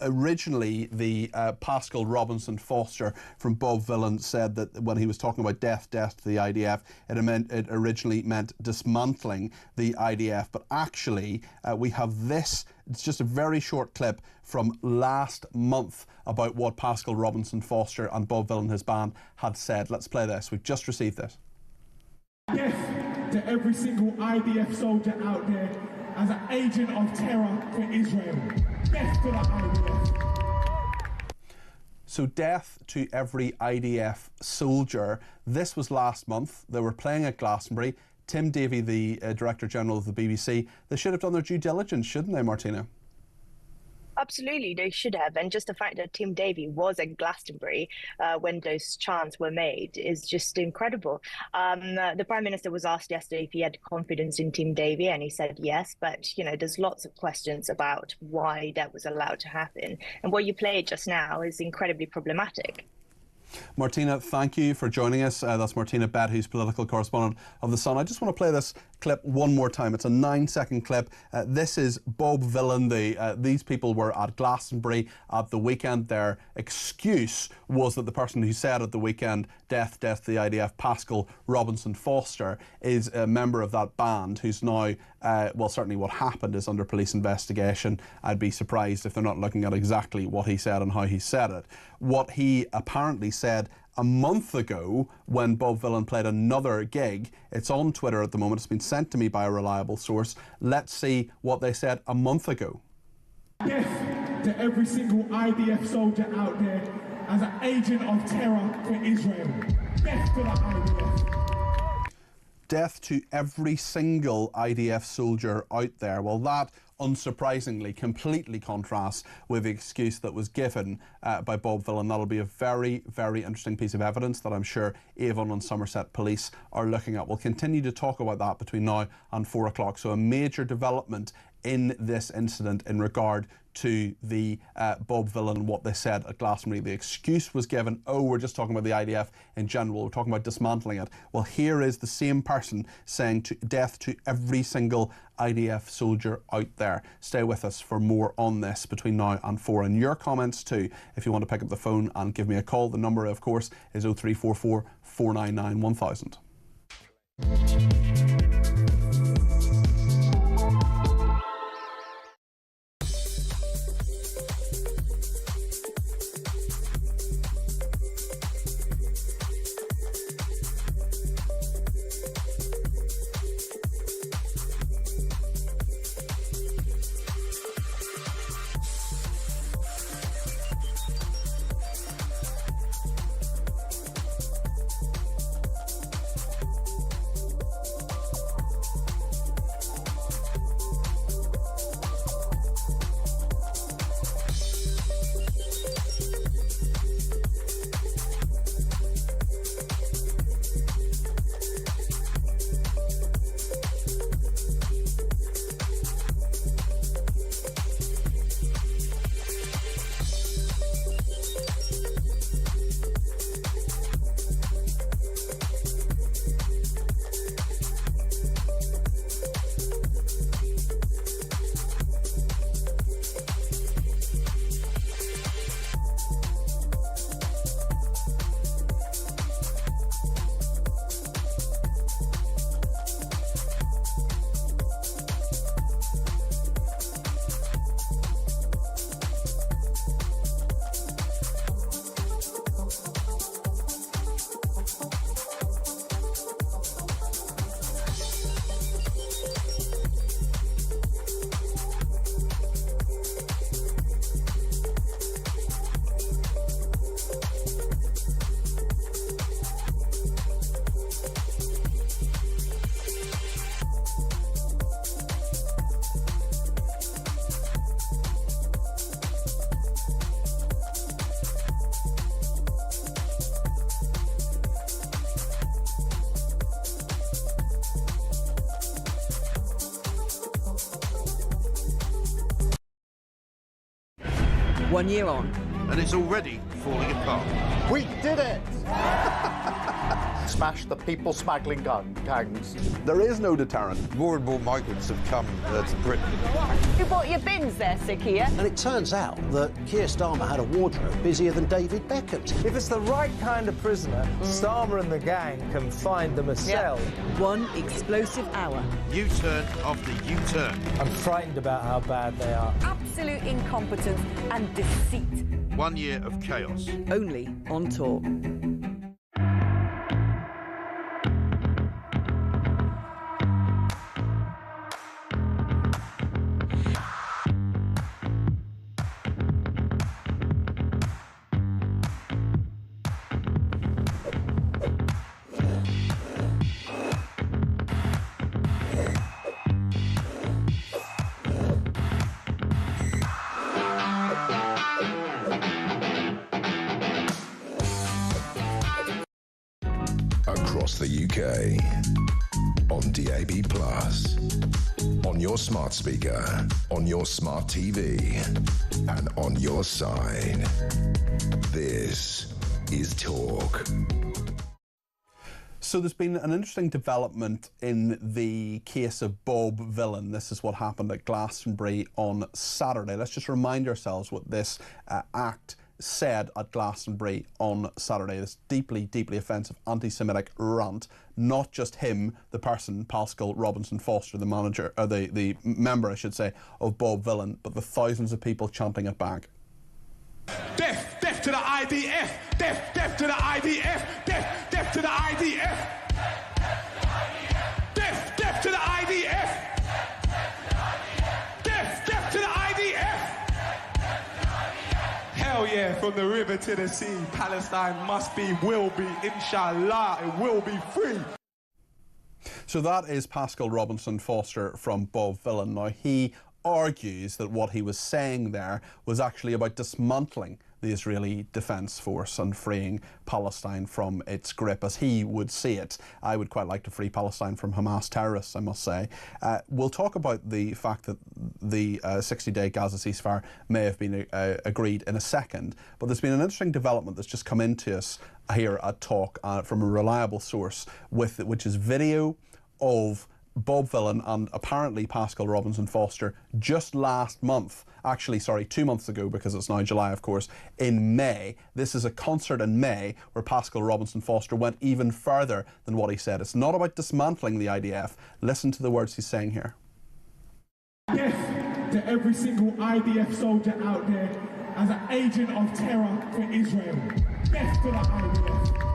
Originally, the Pascal Robinson Foster from Bob Villan said that when he was talking about death to the IDF, it originally meant dismantling the IDF. But actually, we have this. It's just a very short clip from last month about what Pascal Robinson Foster and Bob Villan, his band, had said. Let's play this. We've just received this. Death to every single IDF soldier out there as an agent of terror for Israel. Death to the IDF. So death to every IDF soldier. This was last month. They were playing at Glastonbury. Tim Davie, the Director General of the BBC, they should have done their due diligence, shouldn't they, Martina? Absolutely, they should have. And just the fact that Tim Davie was at Glastonbury when those chants were made is just incredible. The Prime Minister was asked yesterday if he had confidence in Tim Davie, and he said yes. But, you know, there's lots of questions about why that was allowed to happen. And what you played just now is incredibly problematic. Martina, thank you for joining us. That's Martina Bett, who's political correspondent of The Sun. I just want to play this clip one more time. It's a 9-second clip. This is Bob Villan. These people were at Glastonbury at the weekend. Their excuse was that the person who said at the weekend, death to the IDF, Pascal Robinson Foster, is a member of that band who's now, well, certainly what happened is under police investigation. I'd be surprised if they're not looking at exactly what he said and how he said it. What he apparently said a month ago when Bob Villan played another gig. It's on Twitter at the moment. It's been sent to me by a reliable source. Let's see what they said a month ago. Death to every single IDF soldier out there as an agent of terror for Israel. Death to the IDF. Death to every single IDF soldier out there. Well, that unsurprisingly completely contrasts with the excuse that was given by Bob Villan. That'll be a very, very interesting piece of evidence that I'm sure Avon and Somerset Police are looking at. We'll continue to talk about that between now and 4 o'clock. So a major development in this incident in regard to the Bob Villan and what they said at Glastonbury. The excuse was given, oh, we're just talking about the IDF in general, we're talking about dismantling it. Well, here is the same person saying death to every single IDF soldier out there. Stay with us for more on this between now and 4. And your comments too, if you want to pick up the phone and give me a call. The number, of course, is 0344 499 1000. One year on. And it's already falling apart. We did it! Smash the people smuggling gangs. There is no deterrent. More and more migrants have come to Britain. You bought your bins there, Sikia. And it turns out that Keir Starmer had a wardrobe busier than David Beckham's. If it's the right kind of prisoner, Starmer and the gang can find them a cell. One explosive hour. U-turn after U-turn. I'm frightened about how bad they are. Absolute incompetence and deceit. 1 year of chaos. Only on Talk. Across the UK, on DAB+, on your smart speaker, on your smart TV, and on your side. This is Talk. So there's been an interesting development in the case of Bob Villan. This is what happened at Glastonbury on Saturday. Let's just remind ourselves what this act said at Glastonbury on Saturday. This deeply, deeply offensive anti-Semitic rant. Not just him, the person, Pascal Robinson Foster, the manager, or the member, I should say, of Bob Villan, but the thousands of people chanting it back. Death, death to the IDF! Death, death to the IDF! Death, death to the IDF! Death, death to the IDF! Death, death to the IDF! Hell yeah, from the river to the sea, Palestine must be, will be, inshallah, it will be free. So that is Pascal Robinson Foster from Bob Villan. Now, he argues that what he was saying there was actually about dismantling the Israeli Defence Force and freeing Palestine from its grip, as he would see it. I would quite like to free Palestine from Hamas terrorists, I must say. We'll talk about the fact that the 60-day Gaza ceasefire may have been agreed in a second, but there's been an interesting development that's just come into us here at Talk from a reliable source, which is video of Bob Villan and apparently Pascal Robinson Foster just last month, actually, sorry, 2 months ago, because it's now July, of course, in May. This is a concert in May where Pascal Robinson Foster went even further than what he said. It's not about dismantling the IDF. Listen to the words he's saying here. Death to every single IDF soldier out there as an agent of terror for Israel. Death to the IDF.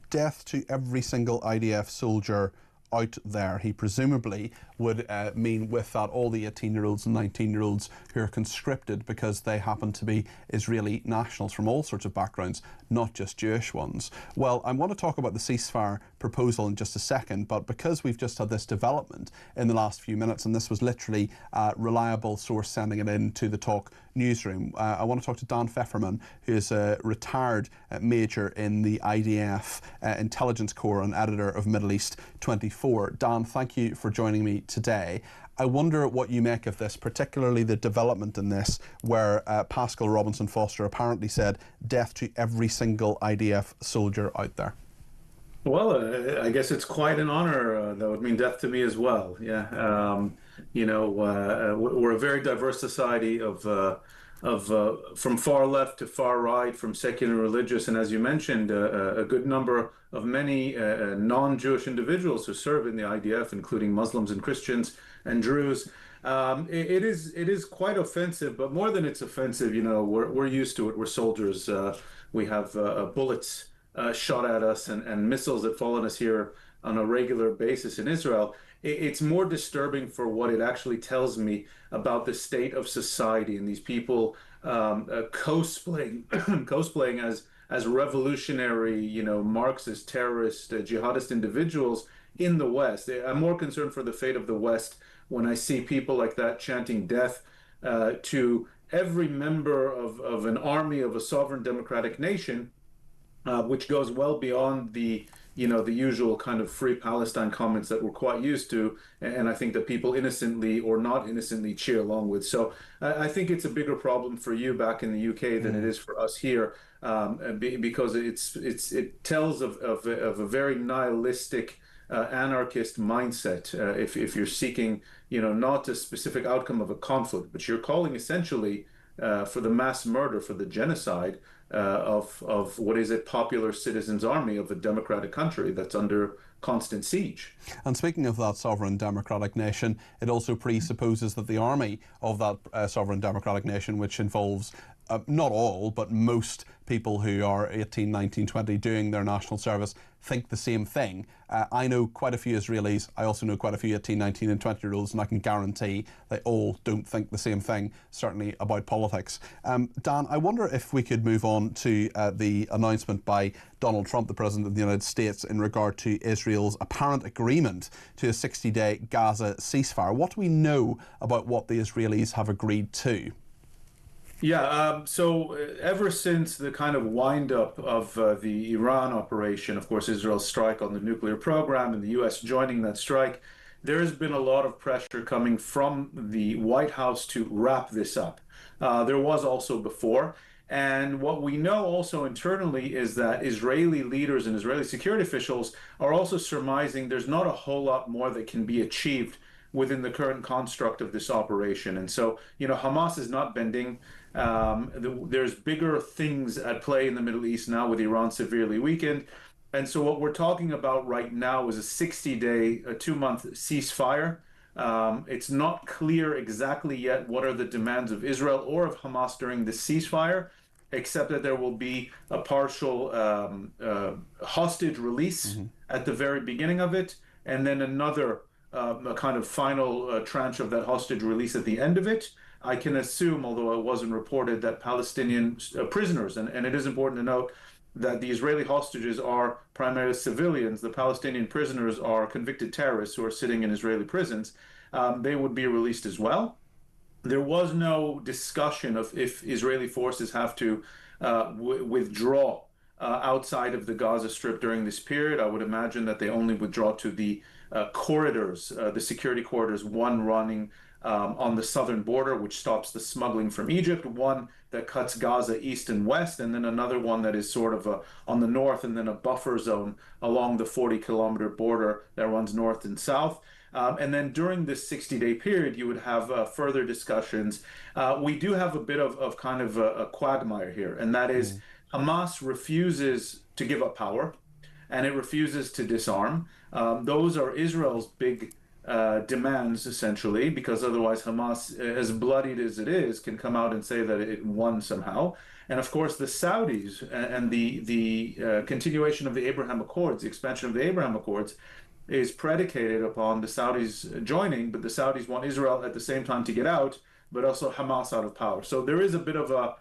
Death to every single IDF soldier out there. He presumably would mean with that all the 18-year-olds and 19-year-olds who are conscripted because they happen to be Israeli nationals from all sorts of backgrounds, not just Jewish ones. Well, I want to talk about the ceasefire proposal in just a second, but because we've just had this development in the last few minutes, and this was literally a reliable source sending it in to the Talk newsroom, I want to talk to Dan Pfefferman, who is a retired major in the IDF Intelligence Corps and editor of Middle East 24. Dan, thank you for joining me today. I wonder what you make of this, particularly the development in this, where Pascal Robinson Foster apparently said death to every single IDF soldier out there. Well, I guess it's quite an honor. That would mean death to me as well. Yeah. We're a very diverse society of from far left to far right, from secular and religious, and as you mentioned, a good number of many non-Jewish individuals who serve in the IDF, including Muslims and Christians and Druze. It is quite offensive, but more than it's offensive, we're used to it. We're soldiers. We have bullets shot at us and missiles that fall on us here on a regular basis in Israel. It's more disturbing for what it actually tells me about the state of society and these people cosplaying as revolutionary, Marxist, terrorist, jihadist individuals in the West. I'm more concerned for the fate of the West when I see people like that chanting death to every member of an army of a sovereign democratic nation, which goes well beyond the usual kind of free Palestine comments that we're quite used to, and I think that people innocently or not innocently cheer along with. So I think it's a bigger problem for you back in the UK than it is for us here, because it tells of a very nihilistic, anarchist mindset. If you're seeking, not a specific outcome of a conflict, but you're calling essentially for the mass murder, for the genocide of what is a popular citizens' army of a democratic country that's under constant siege. And speaking of that sovereign democratic nation, it also presupposes that the army of that sovereign democratic nation, which involves not all, but most people who are 18, 19, 20 doing their national service, think the same thing. I know quite a few Israelis. I also know quite a few 18, 19 and 20-year-olds, and I can guarantee they all don't think the same thing, certainly about politics. Dan, I wonder if we could move on to the announcement by Donald Trump, the President of the United States, in regard to Israel's apparent agreement to a 60-day Gaza ceasefire. What do we know about what the Israelis have agreed to? Yeah, so ever since the kind of wind-up of the Iran operation, of course, Israel's strike on the nuclear program and the U.S. joining that strike, there has been a lot of pressure coming from the White House to wrap this up. There was also before. And what we know also internally is that Israeli leaders and Israeli security officials are also surmising there's not a whole lot more that can be achieved within the current construct of this operation. And so, Hamas is not bending. There's bigger things at play in the Middle East now with Iran severely weakened. And so what we're talking about right now is a 60-day, a 2-month ceasefire. It's not clear exactly yet what are the demands of Israel or of Hamas during the ceasefire, except that there will be a partial hostage release at the very beginning of it, and then another a kind of final tranche of that hostage release at the end of it. I can assume, although it wasn't reported, that Palestinian prisoners, and it is important to note that the Israeli hostages are primarily civilians. The Palestinian prisoners are convicted terrorists who are sitting in Israeli prisons. They would be released as well. there was no discussion of if Israeli forces have to withdraw outside of the Gaza Strip during this period. I would imagine that they only withdraw to the corridors, the security corridors, one running on the southern border, which stops the smuggling from Egypt, one that cuts Gaza east and west, and then another one that is sort of on the north, and then a buffer zone along the 40-kilometer border that runs north and south. And then during this 60-day period, you would have further discussions. We do have a bit of kind of a quagmire here, and that is Hamas refuses to give up power, and it refuses to disarm. Those are Israel's big demands, essentially, because otherwise Hamas, as bloodied as it is, can come out and say that it won somehow. And of course, the Saudis and the continuation of the Abraham Accords, the expansion of the Abraham Accords, is predicated upon the Saudis joining, but the Saudis want Israel at the same time to get out, but also Hamas out of power. So there is a bit of a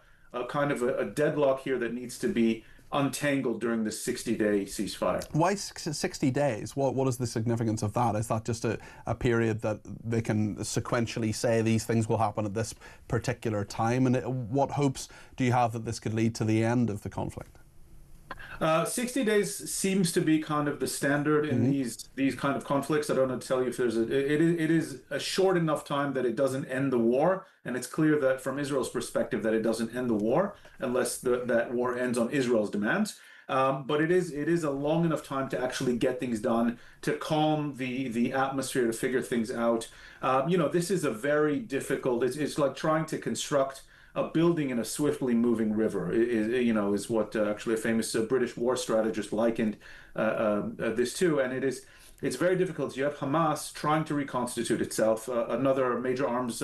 kind of a deadlock here that needs to be untangled during the 60-day ceasefire. Why 60 days? What is the significance of that? Is that just a period that they can sequentially say these things will happen at this particular time? And what hopes do you have that this could lead to the end of the conflict? 60 days seems to be kind of the standard in these kind of conflicts. I don't know to tell you if there's it is a short enough time that it doesn't end the war, and it's clear that from Israel's perspective that it doesn't end the war unless that war ends on Israel's demands. But it is a long enough time to actually get things done, to calm the atmosphere, to figure things out. This is a very difficult. It's like trying to construct a building in a swiftly moving river, is what actually a famous British war strategist likened this to. And it's very difficult. You have Hamas trying to reconstitute itself. Another major arms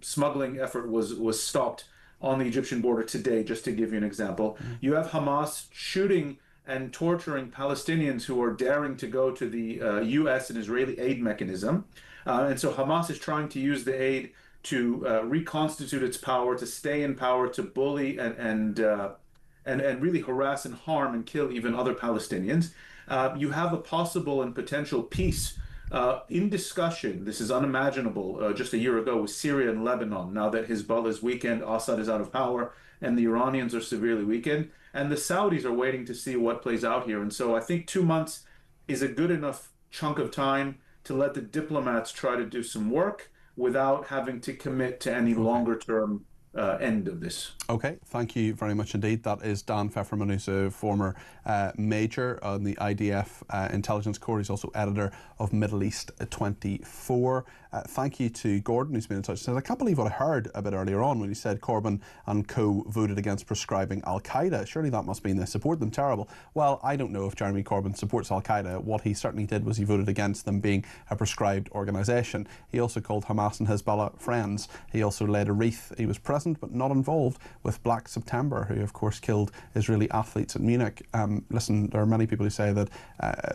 smuggling effort was stopped on the Egyptian border today, just to give you an example. You have Hamas shooting and torturing Palestinians who are daring to go to the U.S. and Israeli aid mechanism. And so Hamas is trying to use the aid to reconstitute its power, to stay in power, to bully and really harass and harm and kill even other Palestinians. You have a possible and potential peace in discussion. This is unimaginable just a year ago with Syria and Lebanon. Now that Hezbollah is weakened, Assad is out of power, and the Iranians are severely weakened, and the Saudis are waiting to see what plays out here. And so I think 2 months is a good enough chunk of time to let the diplomats try to do some work without having to commit to any longer-term end of this. Okay, thank you very much indeed. That is Dan Pfefferman, who's a former major on the IDF Intelligence Corps. He's also editor of Middle East 24. Thank you to Gordon, who's been in touch. He says, I can't believe what I heard a bit earlier on when he said Corbyn and co voted against prescribing Al-Qaeda. Surely that must mean they support them. Terrible. Well, I don't know if Jeremy Corbyn supports Al-Qaeda. What he certainly did was he voted against them being a prescribed organisation. He also called Hamas and Hezbollah friends. He also laid a wreath. He was present but not involved with Black September, who of course killed Israeli athletes at Munich. Listen, there are many people who say that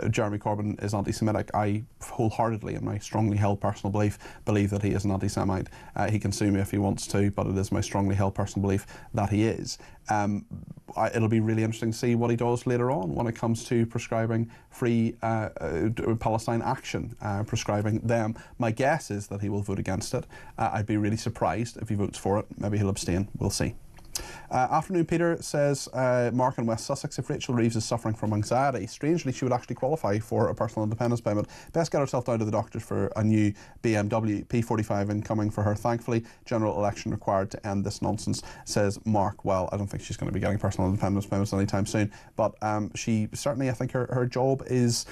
Jeremy Corbyn is anti-Semitic. I wholeheartely, in my strongly held personal believe that he is an anti-Semite. He can sue me if he wants to, but it is my strongly held personal belief that he is. It'll be really interesting to see what he does later on when it comes to prescribing free Palestine action, prescribing them. My guess is that he will vote against it. I'd be really surprised if he votes for it. Maybe he'll abstain. We'll see. Afternoon, Peter says, Mark in West Sussex, if Rachel Reeves is suffering from anxiety, strangely she would actually qualify for a personal independence payment. Best get herself down to the doctors for a new BMW P45 incoming for her. Thankfully, general election required to end this nonsense, says Mark. Well, I don't think she's going to be getting personal independence payments anytime soon, but she certainly, I think her job is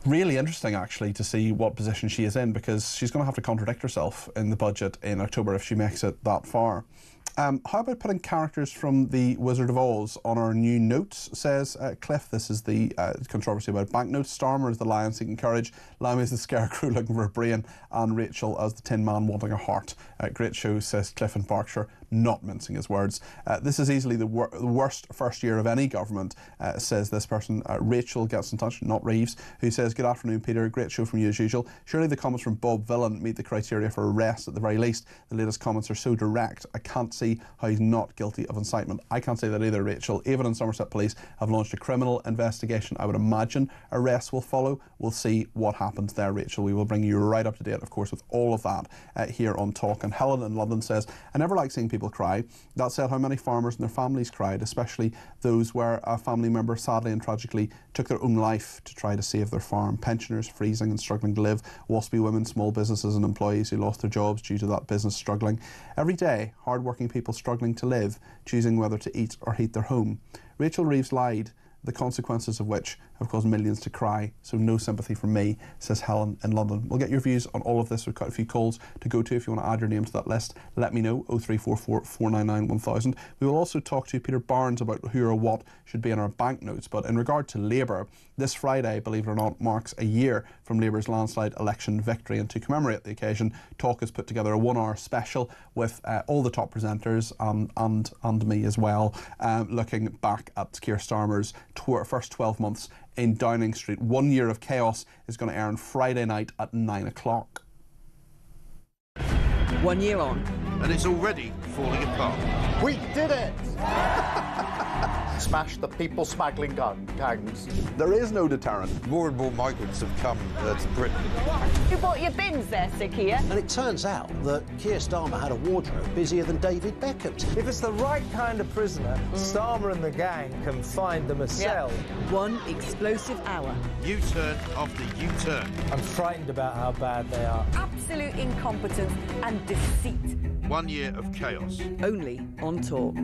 really interesting actually to see what position she is in, because she's going to have to contradict herself in the budget in October if she makes it that far. How about putting characters from The Wizard of Oz on our new notes, says Cliff. This is the controversy about banknotes. Starmer is the lion seeking courage, Lammy is the scarecrow looking for a brain, and Rachel as the Tin Man wanting a heart. Great show, says Cliff in Berkshire. not mincing his words. This is easily the worst first year of any government, says this person. Rachel gets in touch, not Reeves, who says, "Good afternoon, Peter. Great show from you as usual. Surely the comments from Bob Villan meet the criteria for arrest at the very least. The latest comments are so direct, I can't see how he's not guilty of incitement." I can't say that either, Rachel. Avon and Somerset Police have launched a criminal investigation. I would imagine arrests will follow. We'll see what happens there, Rachel. We will bring you right up to date, of course, with all of that here on Talk. And Helen in London says, "I never like seeing people cry. That said, how many farmers and their families cried, especially those where a family member sadly and tragically took their own life to try to save their farm. Pensioners freezing and struggling to live, waspy women, small businesses and employees who lost their jobs due to that business struggling. Every day, hard-working people struggling to live, choosing whether to eat or heat their home. Rachel Reeves lied, the consequences of which have caused millions to cry, so no sympathy from me," says Helen in London. We'll get your views on all of this. We've got a few calls to go to. If you want to add your name to that list, let me know, 0344 499 1000. We will also talk to Peter Barnes about who or what should be in our banknotes. But in regard to Labour, this Friday, believe it or not, marks a year from Labour's landslide election victory, and to commemorate the occasion, Talk has put together a 1-hour special with all the top presenters and me as well, looking back at Keir Starmer's first 12 months in Downing Street. 1 year of chaos is going to air on Friday night at 9 o'clock. 1 year on. And it's already falling apart. We did it! Smash the people smuggling gangs. There is no deterrent. More and more migrants have come to Britain. You bought your bins there, Sickia? And it turns out that Keir Starmer had a wardrobe busier than David Beckham's. If it's the right kind of prisoner, Starmer and the gang can find them a cell. One explosive hour. U-turn after U-turn. I'm frightened about how bad they are. Absolute incompetence and deceit. 1 year of chaos. Only on Talk.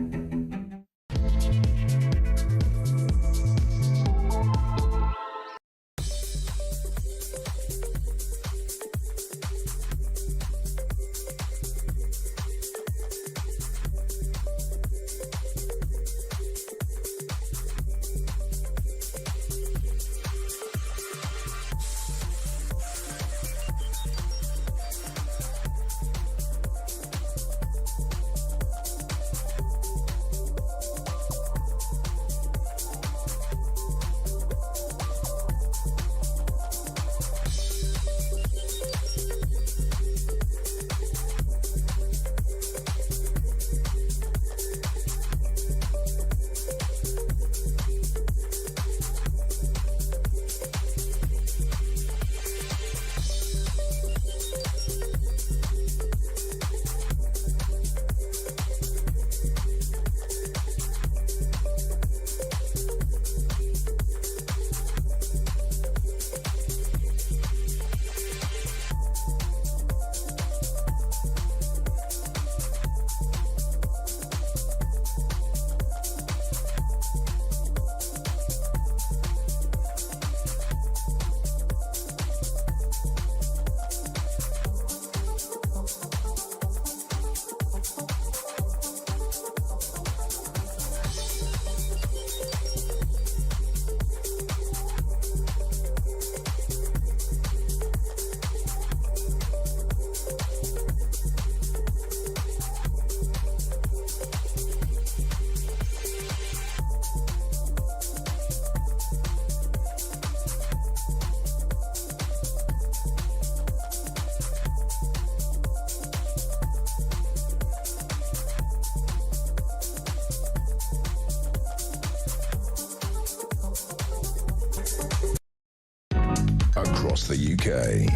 Across the UK,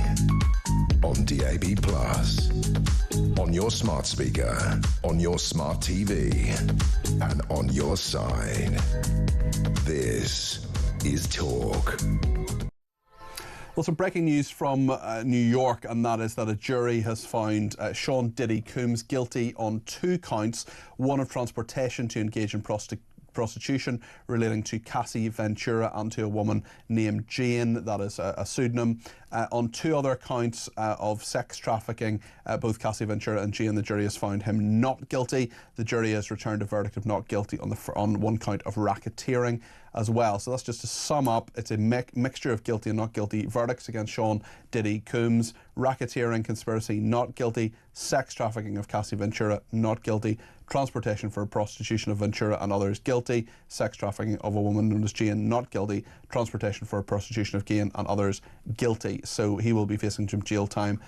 on DAB+, on your smart speaker, on your smart TV, and on your side. This is Talk. Well, some breaking news from New York, and that is that a jury has found Sean Diddy Coombs guilty on 2 counts, one of transportation to engage in prostitution relating to Cassie Ventura and to a woman named Jane, that is a pseudonym. On 2 other counts of sex trafficking, both Cassie Ventura and Jane, the jury has found him not guilty. The jury has returned a verdict of not guilty on 1 count of racketeering. as well. So that's just to sum up, it's a mixture of guilty and not guilty verdicts against Sean Diddy Coombs, racketeering conspiracy, not guilty, sex trafficking of Cassie Ventura, not guilty, transportation for prostitution of Ventura and others, guilty, sex trafficking of a woman known as Jane, not guilty, transportation for prostitution of Jane and others, guilty. So he will be facing some jail time,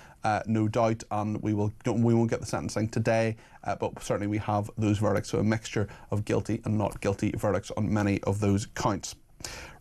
no doubt, and we won't get the sentencing today, but certainly we have those verdicts, so a mixture of guilty and not guilty verdicts on many of those counts.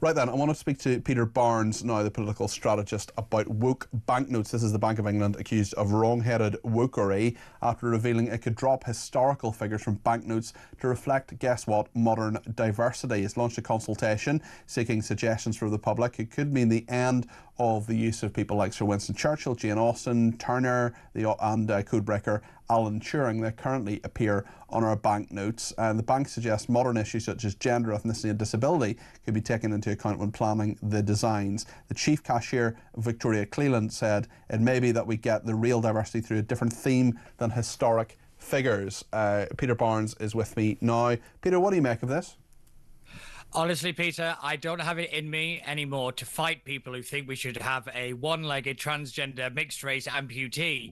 Right then, I want to speak to Peter Barnes, now the political strategist, about woke banknotes. This is the Bank of England accused of wrong-headed wokery after revealing it could drop historical figures from banknotes to reflect, guess what, modern diversity. It's launched a consultation seeking suggestions from the public. It could mean the end of the use of people like Sir Winston Churchill, Jane Austen, Turner, and codebreaker Alan Turing. They currently appear on our banknotes. The bank suggests modern issues such as gender, ethnicity and disability could be taken into account when planning the designs. The chief cashier, Victoria Cleland, said it may be that we get the real diversity through a different theme than historic figures. Peter Barnes is with me now. Peter, what do you make of this? Honestly, Peter, I don't have it in me anymore to fight people who think we should have a one-legged transgender mixed-race amputee,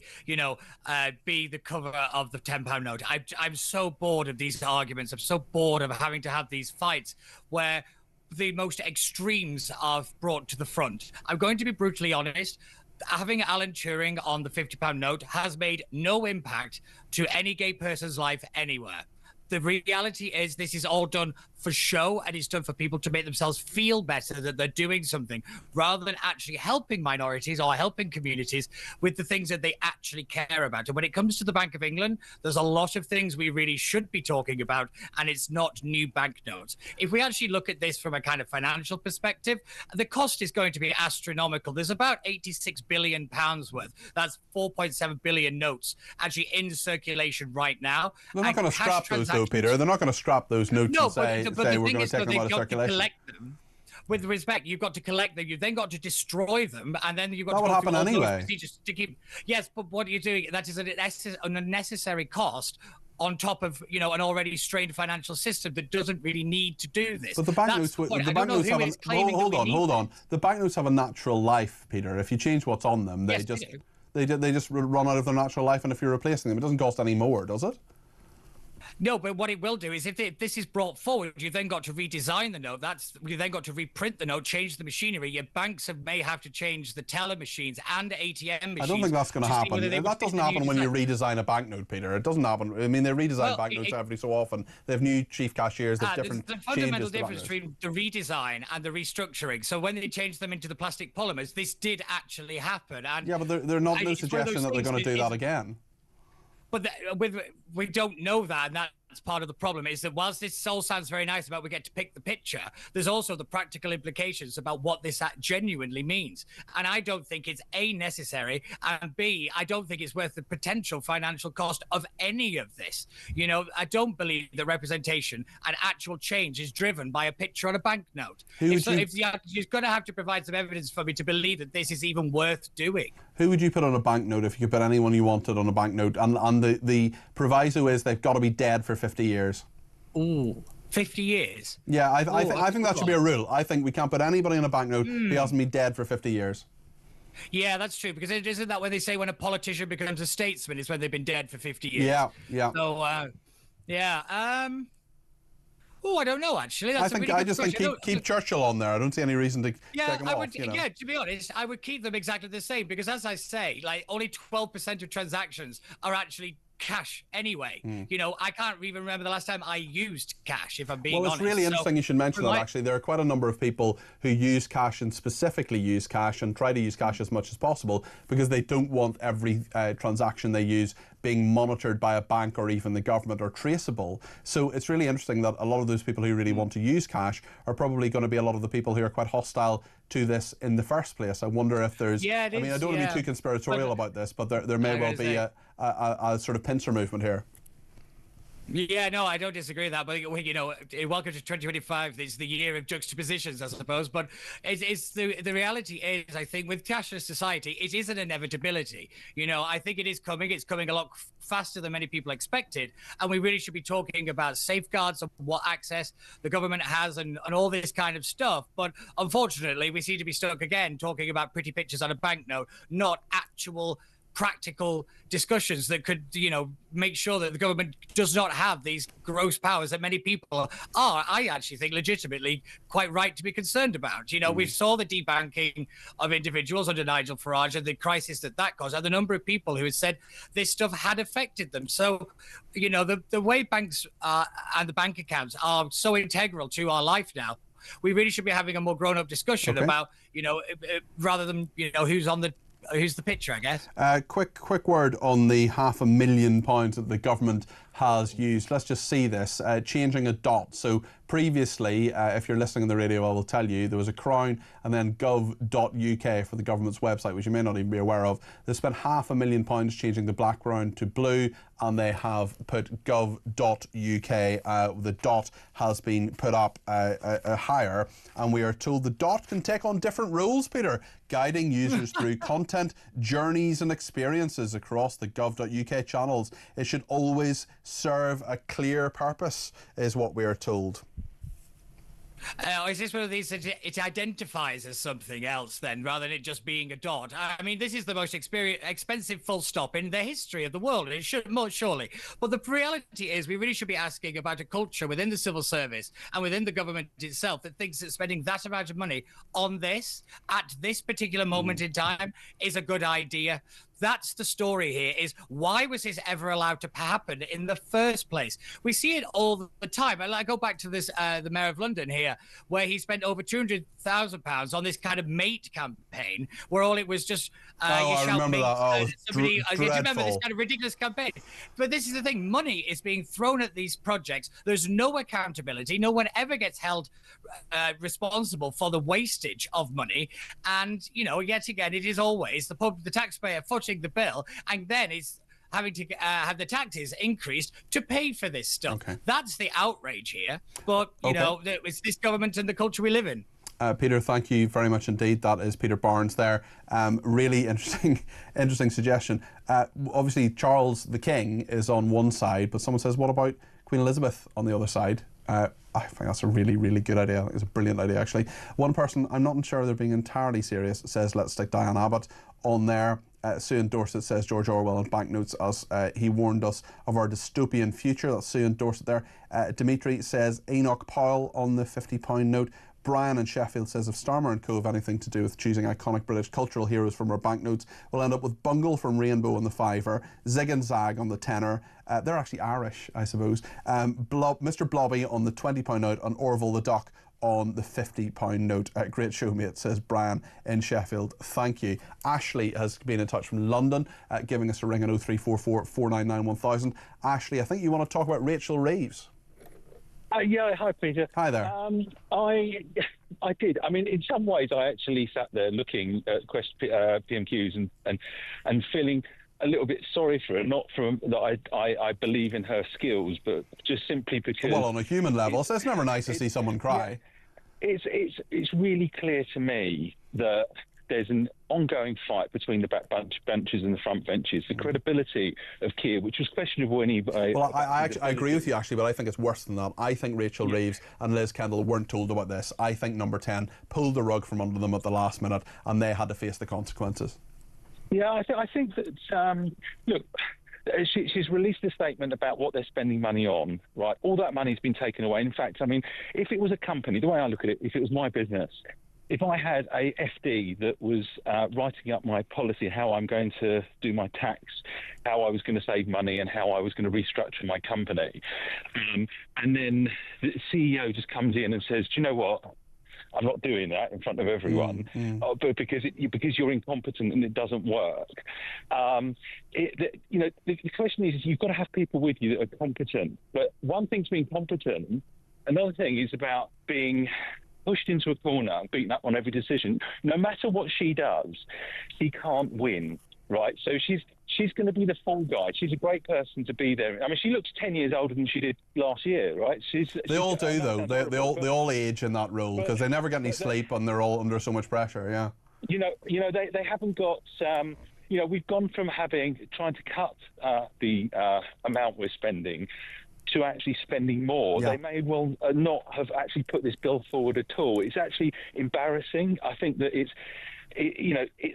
be the cover of the £10 note. I'm so bored of these arguments. I'm so bored of having to have these fights where the most extremes are brought to the front. I'm going to be brutally honest. Having Alan Turing on the £50 note has made no impact to any gay person's life anywhere. The reality is this is all done for show, and it's done for people to make themselves feel better that they're doing something, rather than actually helping minorities or helping communities with the things that they actually care about. And when it comes to the Bank of England, there's a lot of things we really should be talking about, and it's not new banknotes. If we actually look at this from a kind of financial perspective, the cost is going to be astronomical. There's about £86 billion worth. That's 4.7 billion notes actually in circulation right now. They're not going to scrap those, though, Peter. They're not going to scrap those notes and say we're going to take them out of circulation. With respect, you've got to collect them. You've then got to destroy them, and then you've got to go through all those procedures to keep. Yes, but what are you doing? That is an unnecessary cost on top of an already strained financial system that doesn't really need to do this. But the banknotes have hold on. The banknotes have a natural life, Peter. If you change what's on them, they just run out of their natural life, and if you're replacing them, it doesn't cost any more, does it? No, but what it will do is if this is brought forward, you've then got to redesign the note. You've then got to reprint the note, change the machinery. Your banks may have to change the teller machines and ATM machines. I don't think that's going to happen. That doesn't happen when you redesign a banknote, Peter. It doesn't happen. I mean, they redesign banknotes every so often. They have new chief cashiers. There's different the fundamental difference between the redesign and the restructuring. So when they changed them into the plastic polymers, this did actually happen. And yeah, but they're not no suggestion that they're going to do that again. But we don't know that, and that's part of the problem, is that whilst this all sounds very nice about we get to pick the picture, there's also the practical implications about what this genuinely means. And I don't think it's A, necessary, and B, I don't think it's worth the potential financial cost of any of this. I don't believe that representation and actual change is driven by a picture on a banknote. You're going to have to provide some evidence for me to believe that this is even worth doing. Who would you put on a banknote if you could put anyone you wanted on a banknote? And the proviso is they've got to be dead for 50 years. Ooh, 50 years? Yeah, I think that should be a rule. I think we can't put anybody on a banknote who hasn't been dead for 50 years. Yeah, that's true, because isn't that when they say when a politician becomes a statesman is when they've been dead for 50 years? Yeah. So, oh, I don't know, actually. That's I just think keep Churchill on there. I don't see any reason to take him off. Yeah, to be honest, I would keep them exactly the same, because as I say, only 12% of transactions are actually cash anyway. I can't even remember the last time I used cash, if I'm being honest. Well, it's really interesting you should mention that, actually. There are quite a number of people who use cash and specifically use cash and try to use cash as much as possible because they don't want every transaction they use being monitored by a bank or even the government or traceable. So it's really interesting that a lot of those people who really want to use cash are probably going to be a lot of the people who are quite hostile to this in the first place. I wonder if there's... I don't want to be too conspiratorial about this, but there may well be a sort of pincer movement here. Yeah, no, I don't disagree with that. But, you know, welcome to 2025. It's the year of juxtapositions, I suppose. But it's the reality is, I think, with cashless society, it is an inevitability. You know, I think it is coming. It's coming a lot faster than many people expected. And we really should be talking about safeguards of what access the government has and all this kind of stuff. But unfortunately, we seem to be stuck again talking about pretty pictures on a banknote, not actual practical discussions that could, you know, make sure that the government does not have these gross powers that many people are, I actually think, legitimately quite right to be concerned about. You know, we saw the debanking of individuals under Nigel Farage and the crisis that caused, and the number of people who had said this stuff had affected them. So, you know, the way banks and the bank accounts are so integral to our life now, we really should be having a more grown-up discussion about, you know, rather than, you know, who's the picture, I guess. Quick word on the £500,000 that the government has used. Let's just see this, changing a dot. So previously, if you're listening on the radio, I will tell you, there was a crown and then gov.uk for the government's website, which you may not even be aware of. They spent £500,000 changing the black ground to blue, and they have put gov.uk. The dot has been put up higher, and we are told the dot can take on different roles, Peter, guiding users through content, journeys and experiences across the gov.uk channels. It should always serve a clear purpose, is what we are told. Is this one of these that it identifies as something else then, rather than it just being a dot? I mean, this is the most expensive full stop in the history of the world. It should, most surely. But the reality is we really should be asking about a culture within the civil service and within the government itself that thinks that spending that amount of money on this, at this particular moment in time, is a good idea. That's the story here, is why was this ever allowed to happen in the first place? We see it all the time. I go back to this, the Mayor of London here, where he spent over £200,000 on this kind of mate campaign, where all it was just, I remember that. Oh, somebody, do you remember this kind of ridiculous campaign? But this is the thing, money is being thrown at these projects. There's no accountability. No one ever gets held responsible for the wastage of money. And, you know, yet again, it is always the taxpayer footing the bill, and then is having to have the taxes increased to pay for this stuff. That's the outrage here. But, you know, it's this government and the culture we live in. Peter, thank you very much indeed. That is Peter Barnes there. Really interesting suggestion. Obviously, Charles the King is on one side, but someone says, what about Queen Elizabeth on the other side? I think that's a really, really good idea. I think it's a brilliant idea, actually. One person, I'm not sure they're being entirely serious, says, let's stick Diane Abbott on there. Sue in Dorset says George Orwell on Banknotes, as he warned us of our dystopian future. That's Sue in Dorset there. Dimitri says Enoch Powell on the £50 note. Brian in Sheffield says if Starmer and co have anything to do with choosing iconic British cultural heroes from our banknotes, we'll end up with Bungle from Rainbow on the fiver, Zig and Zag on the tenner. They're actually Irish, I suppose. Mr. Blobby on the £20 note, and Orville the Duck on the £50 note. Great show, mate, says Brian in Sheffield. Thank you. Ashley has been in touch from London, giving us a ring at 0344 499 1000. Ashley, I think you want to talk about Rachel Reeves. Yeah, hi Peter. Hi there. I did. I mean, in some ways, I actually sat there looking at PMQs and feeling a little bit sorry for her. Not from that I believe in her skills, but just simply because. Well, on a human level, so it's never nice to see someone cry. Yeah, it's really clear to me that there's an ongoing fight between the back benches and the front benches. The credibility of Keir, which was questionable anyway. Well, I agree with you, actually, but I think it's worse than that. I think Rachel Reeves and Liz Kendall weren't told about this. I think Number 10 pulled the rug from under them at the last minute, and they had to face the consequences. Yeah, I think that, look, she's released a statement about what they're spending money on, right? All that money's been taken away. In fact, I mean, if it was a company, the way I look at it, if it was my business, if I had a FD that was writing up my policy, how I'm going to do my tax, how I was going to save money and how I was going to restructure my company, and then the CEO just comes in and says, do you know what? I'm not doing that in front of everyone, but because you're incompetent and it doesn't work. The question is, you've got to have people with you that are competent. But one thing's being competent. Another thing is about being pushed into a corner and beaten up on every decision. No matter what she does, she can't win. right? So she's going to be the fall guy. She's a great person to be there. I mean, she looks 10 years older than she did last year, right? They all do, though. They all age in that role because they never get any sleep and they're all under so much pressure. Yeah. They haven't got. We've gone from trying to cut the amount we're spending to actually spending more. Yeah. They may well not have actually put this bill forward at all. It's actually embarrassing. I think that it's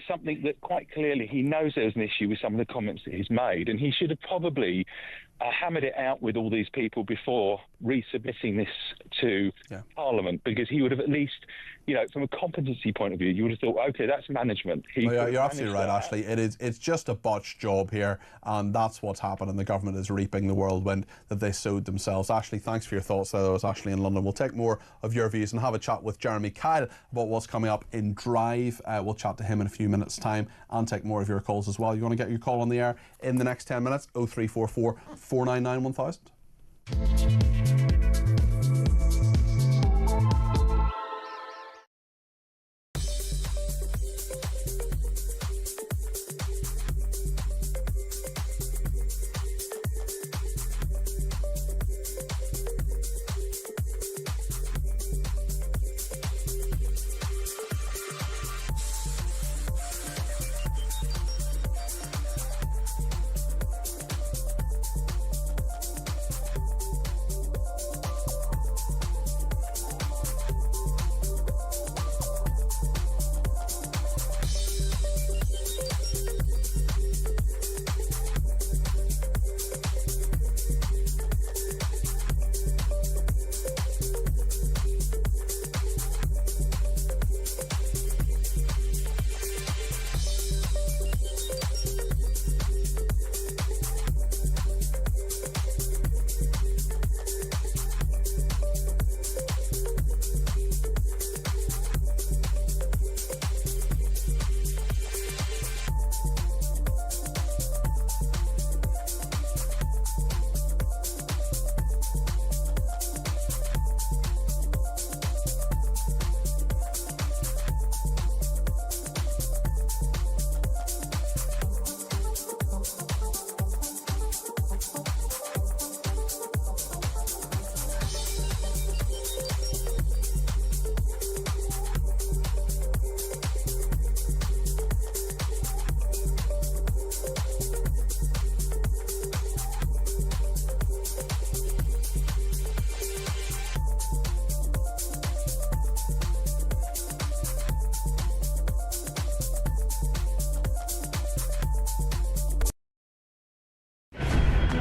something that quite clearly he knows there's an issue with some of the comments that he's made, and he should have probably hammered it out with all these people before resubmitting this to Parliament, because he would have at least, from a competency point of view, you would have thought, okay, that's management. You're absolutely right, Ashley. It's just a botched job here, and that's what's happened, and the government is reaping the whirlwind that they sowed themselves. Ashley, thanks for your thoughts. That was Ashley in London. We'll take more of your views and have a chat with Jeremy Kyle about what's coming up in Drive. We'll chat to him in a few minutes' time and take more of your calls as well. You want to get your call on the air in the next 10 minutes? 0344 499 1000.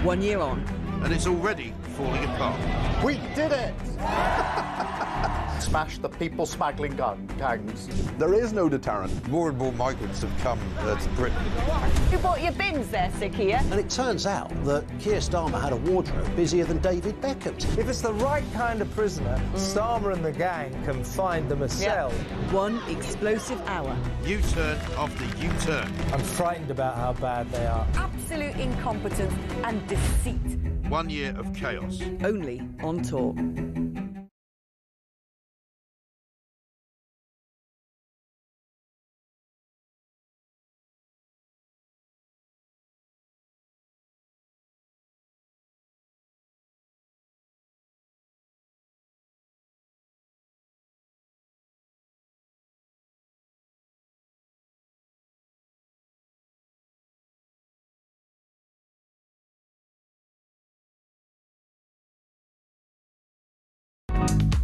One year on. And it's already falling apart. We did it! Smash the people smuggling gangs. There is no deterrent. More and more migrants have come to Britain. You bought your bins there, Sickia? And it turns out that Keir Starmer had a wardrobe busier than David Beckham's. If it's the right kind of prisoner, Starmer and the gang can find them a cell. One explosive hour. U-turn after U-turn. I'm frightened about how bad they are. Absolute incompetence and deceit. 1 year of chaos. Only on Talk.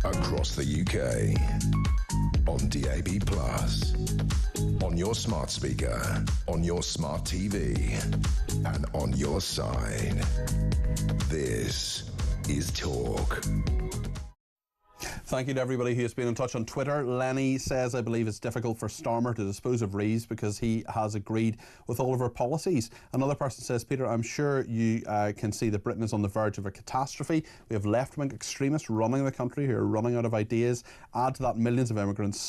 Across the UK, on DAB+, on your smart speaker, on your smart TV, and on your side. This is Talk. Thank you to everybody who has been in touch on Twitter. Lenny says, I believe it's difficult for Starmer to dispose of Reeves because he has agreed with all of her policies. Another person says, Peter, I'm sure you can see that Britain is on the verge of a catastrophe. We have left-wing extremists running the country who are running out of ideas. Add to that millions of immigrants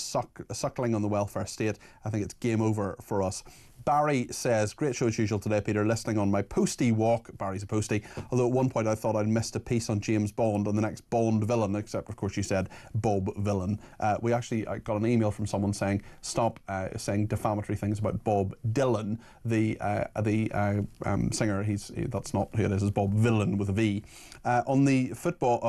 suckling on the welfare state. I think it's game over for us. Barry says, great show as usual today, Peter, listening on my postie walk. Barry's a postie, although at one point I thought I'd missed a piece on James Bond and the next Bond villain, except of course you said Bob Villain. I got an email from someone saying stop saying defamatory things about Bob Dylan, the singer. That's not who it is Bob Villain with a V. On the football,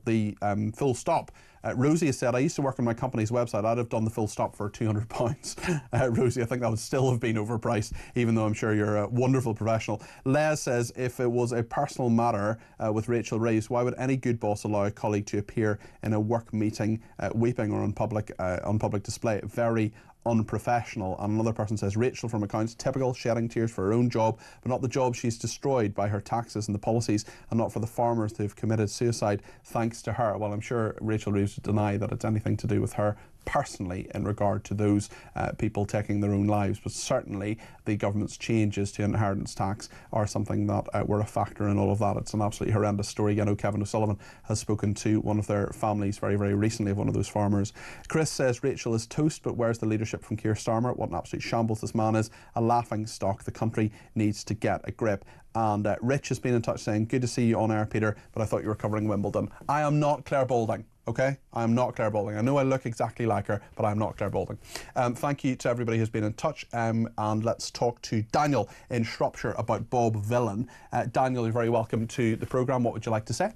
the full stop. Rosie has said, I used to work on my company's website. I'd have done the full stop for £200. Rosie, I think that would still have been overpriced, even though I'm sure you're a wonderful professional. Les says, if it was a personal matter with Rachel Reeves, why would any good boss allow a colleague to appear in a work meeting weeping or on public display? Very unprofessional. And another person says, Rachel from accounts, typical, shedding tears for her own job, but not the job she's destroyed by her taxes and the policies, and not for the farmers who have committed suicide thanks to her. Well, I'm sure Rachel Reeves would deny that it's anything to do with her personally in regard to those people taking their own lives, but certainly the government's changes to inheritance tax are something that were a factor in all of that. It's an absolutely horrendous story. I know Kevin O'Sullivan has spoken to one of their families very, very recently of one of those farmers. Chris says Rachel is toast, but where's the leadership from Keir Starmer? What an absolute shambles this man is. A laughing stock. The country needs to get a grip. And Rich has been in touch saying, good to see you on air, Peter, but I thought you were covering Wimbledon. I am not Claire Balding. Okay, I am not Claire Balding. I know I look exactly like her, but I'm not Claire Balding. Thank you to everybody who's been in touch, and let's talk to Daniel in Shropshire about Bob Villain. Daniel, you're very welcome to the programme. What would you like to say?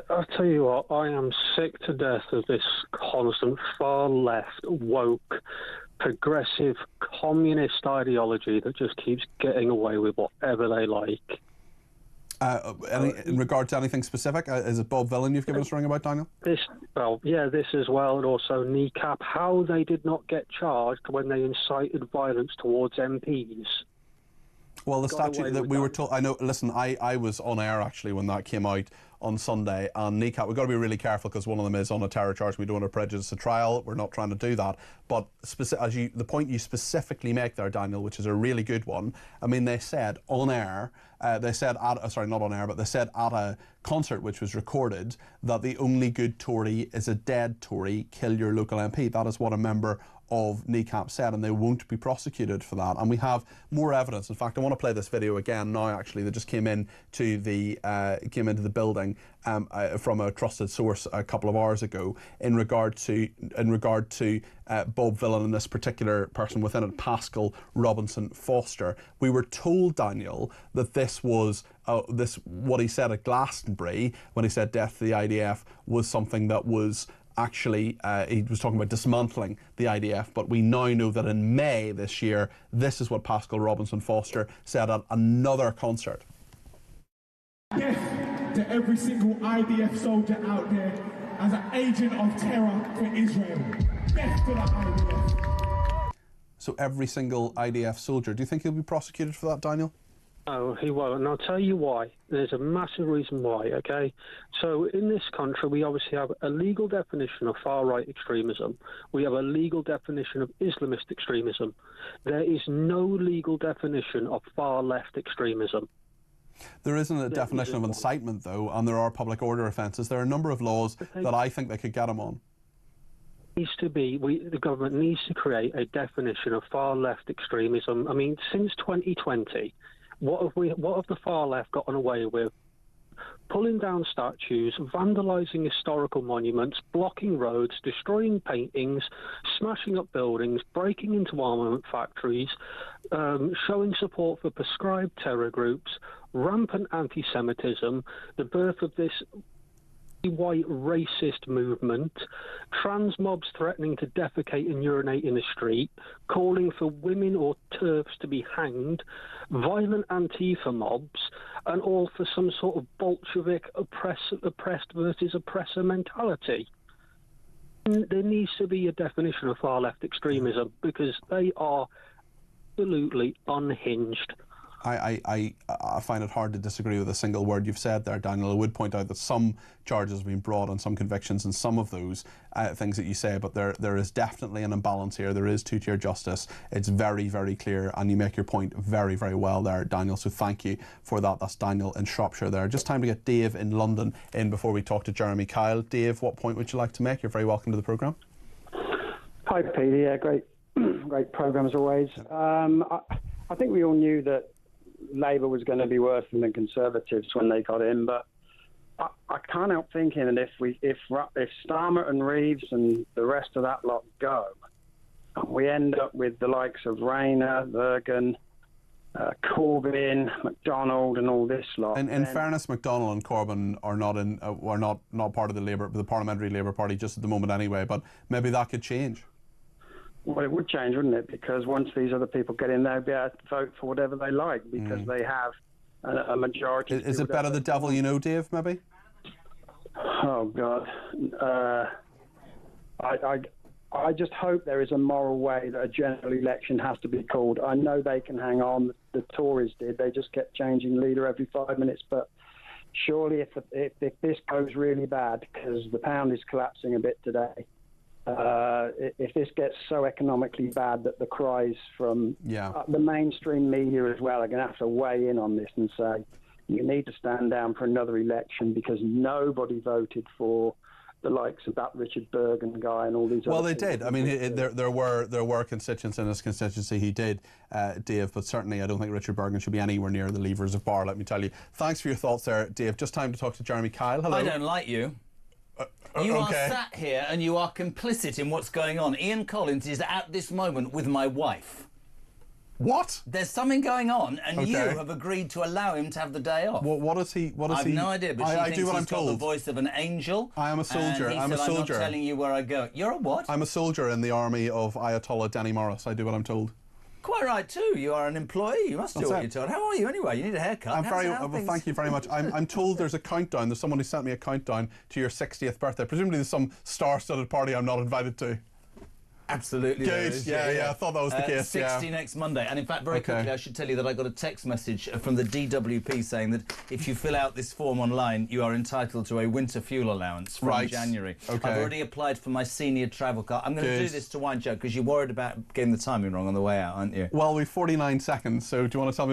I'll tell you what, I am sick to death of this constant far left, woke, progressive, communist ideology that just keeps getting away with whatever they like. In regard to anything specific, is it Bob Villain you've given us a ring about, Daniel? This as well, and also kneecap, how they did not get charged when they incited violence towards MPs. Well, the statute that we were told, I know, listen, I was on air actually when that came out on Sunday, and kneecap, we've got to be really careful because one of them is on a terror charge. We don't want to prejudice a trial. We're not trying to do that. But the point you specifically make there, Daniel, which is a really good one, I mean, they said on air, they said at, sorry, not on air, but they said at a concert which was recorded that the only good Tory is a dead Tory, kill your local MP. That is what a member of kneecap said, and they won't be prosecuted for that. And we have more evidence. In fact, I want to play this video again now. Actually, that just came into the building from a trusted source a couple of hours ago in regard to Bob Villain and this particular person within it, Pascal Robinson Foster. We were told, Daniel, that this was what he said at Glastonbury when he said death to the IDF was something that was actually, he was talking about dismantling the IDF, but we now know that in May this year, this is what Pascal Robinson Foster said at another concert. Death to every single IDF soldier out there as an agent of terror for Israel. Death to the IDF. So every single IDF soldier, do you think he'll be prosecuted for that, Daniel? No, he won't, and I'll tell you why. There's a massive reason why, okay? So in this country, we obviously have a legal definition of far-right extremism. We have a legal definition of Islamist extremism. There is no legal definition of far-left extremism. There isn't a definition of incitement, though, and there are public order offences. There are a number of laws that I think they could get him on. The government needs to create a definition of far-left extremism. I mean, since 2020... What have the far left gotten away with? Pulling down statues, vandalising historical monuments, blocking roads, destroying paintings, smashing up buildings, breaking into armament factories, showing support for prescribed terror groups, rampant anti-Semitism, the birth of this white racist movement, trans mobs threatening to defecate and urinate in the street, calling for women or TERFs to be hanged, violent Antifa mobs, and all for some sort of Bolshevik oppressed versus oppressor mentality. There needs to be a definition of far-left extremism because they are absolutely unhinged. I find it hard to disagree with a single word you've said there, Daniel. I would point out that some charges have been brought on some convictions and some of those things that you say, but there is definitely an imbalance here. There is two-tier justice. It's very, very clear, and you make your point very, very well there, Daniel, so thank you for that. That's Daniel in Shropshire there. Just time to get Dave in London in before we talk to Jeremy Kyle. Dave, what point would you like to make? You're very welcome to the programme. Hi, Peter. Yeah, great Great programme as always. I think we all knew that Labour was going to be worse than the Conservatives when they got in, but I can't help thinking that if Starmer and Reeves and the rest of that lot go, we end up with the likes of Rayner, Vergen, Corbyn, MacDonald, and all this lot. In fairness, MacDonald and Corbyn are not part of the Parliamentary Labour Party just at the moment anyway. But maybe that could change. Well, it would change, wouldn't it? Because once these other people get in there, they'll be able to vote for whatever they like because they have a majority. Is it better the devil you know, Dave? Maybe. Oh God. I just hope there is a moral way that a general election has to be called. I know they can hang on. The Tories did. They just kept changing leader every 5 minutes. But surely if this goes really bad, because the pound is collapsing a bit today, if this gets so economically bad that the cries from the mainstream media as well are going to have to weigh in on this and say, you need to stand down for another election because nobody voted for the likes of that Richard Bergen guy and all these other Well, they people. did. I mean, there were constituents in his constituency he did, Dave, but certainly I don't think Richard Bergen should be anywhere near the levers of power, let me tell you. Thanks for your thoughts there, Dave. Just time to talk to Jeremy Kyle. Hello. I don't like you. You are sat here and you are complicit in what's going on. Ian Collins is at this moment with my wife. What? There's something going on, and you have agreed to allow him to have the day off. What is he? I have no idea, but she thinks he's got the voice of an angel. I am a soldier. And he I'm said, a soldier. I'm not telling you where I go. You're a what? I'm a soldier in the army of Ayatollah Denny Morris. I do what I'm told. Quite right too. You are an employee. You must do what you're told. How are you anyway? You need a haircut. I'm very well. Thank you very much. I'm told there's a countdown. There's someone who sent me a countdown to your 60th birthday. Presumably there's some star-studded party I'm not invited to. Absolutely. Good. Yeah. I thought that was the case. 60 next Monday. And in fact, very quickly, I should tell you that I got a text message from the DWP saying that if you fill out this form online, you are entitled to a winter fuel allowance from January. I've already applied for my senior travel card. I'm going to do this to wind you up because you're worried about getting the timing wrong on the way out, aren't you? Well, we've 49 seconds, so do you want to tell me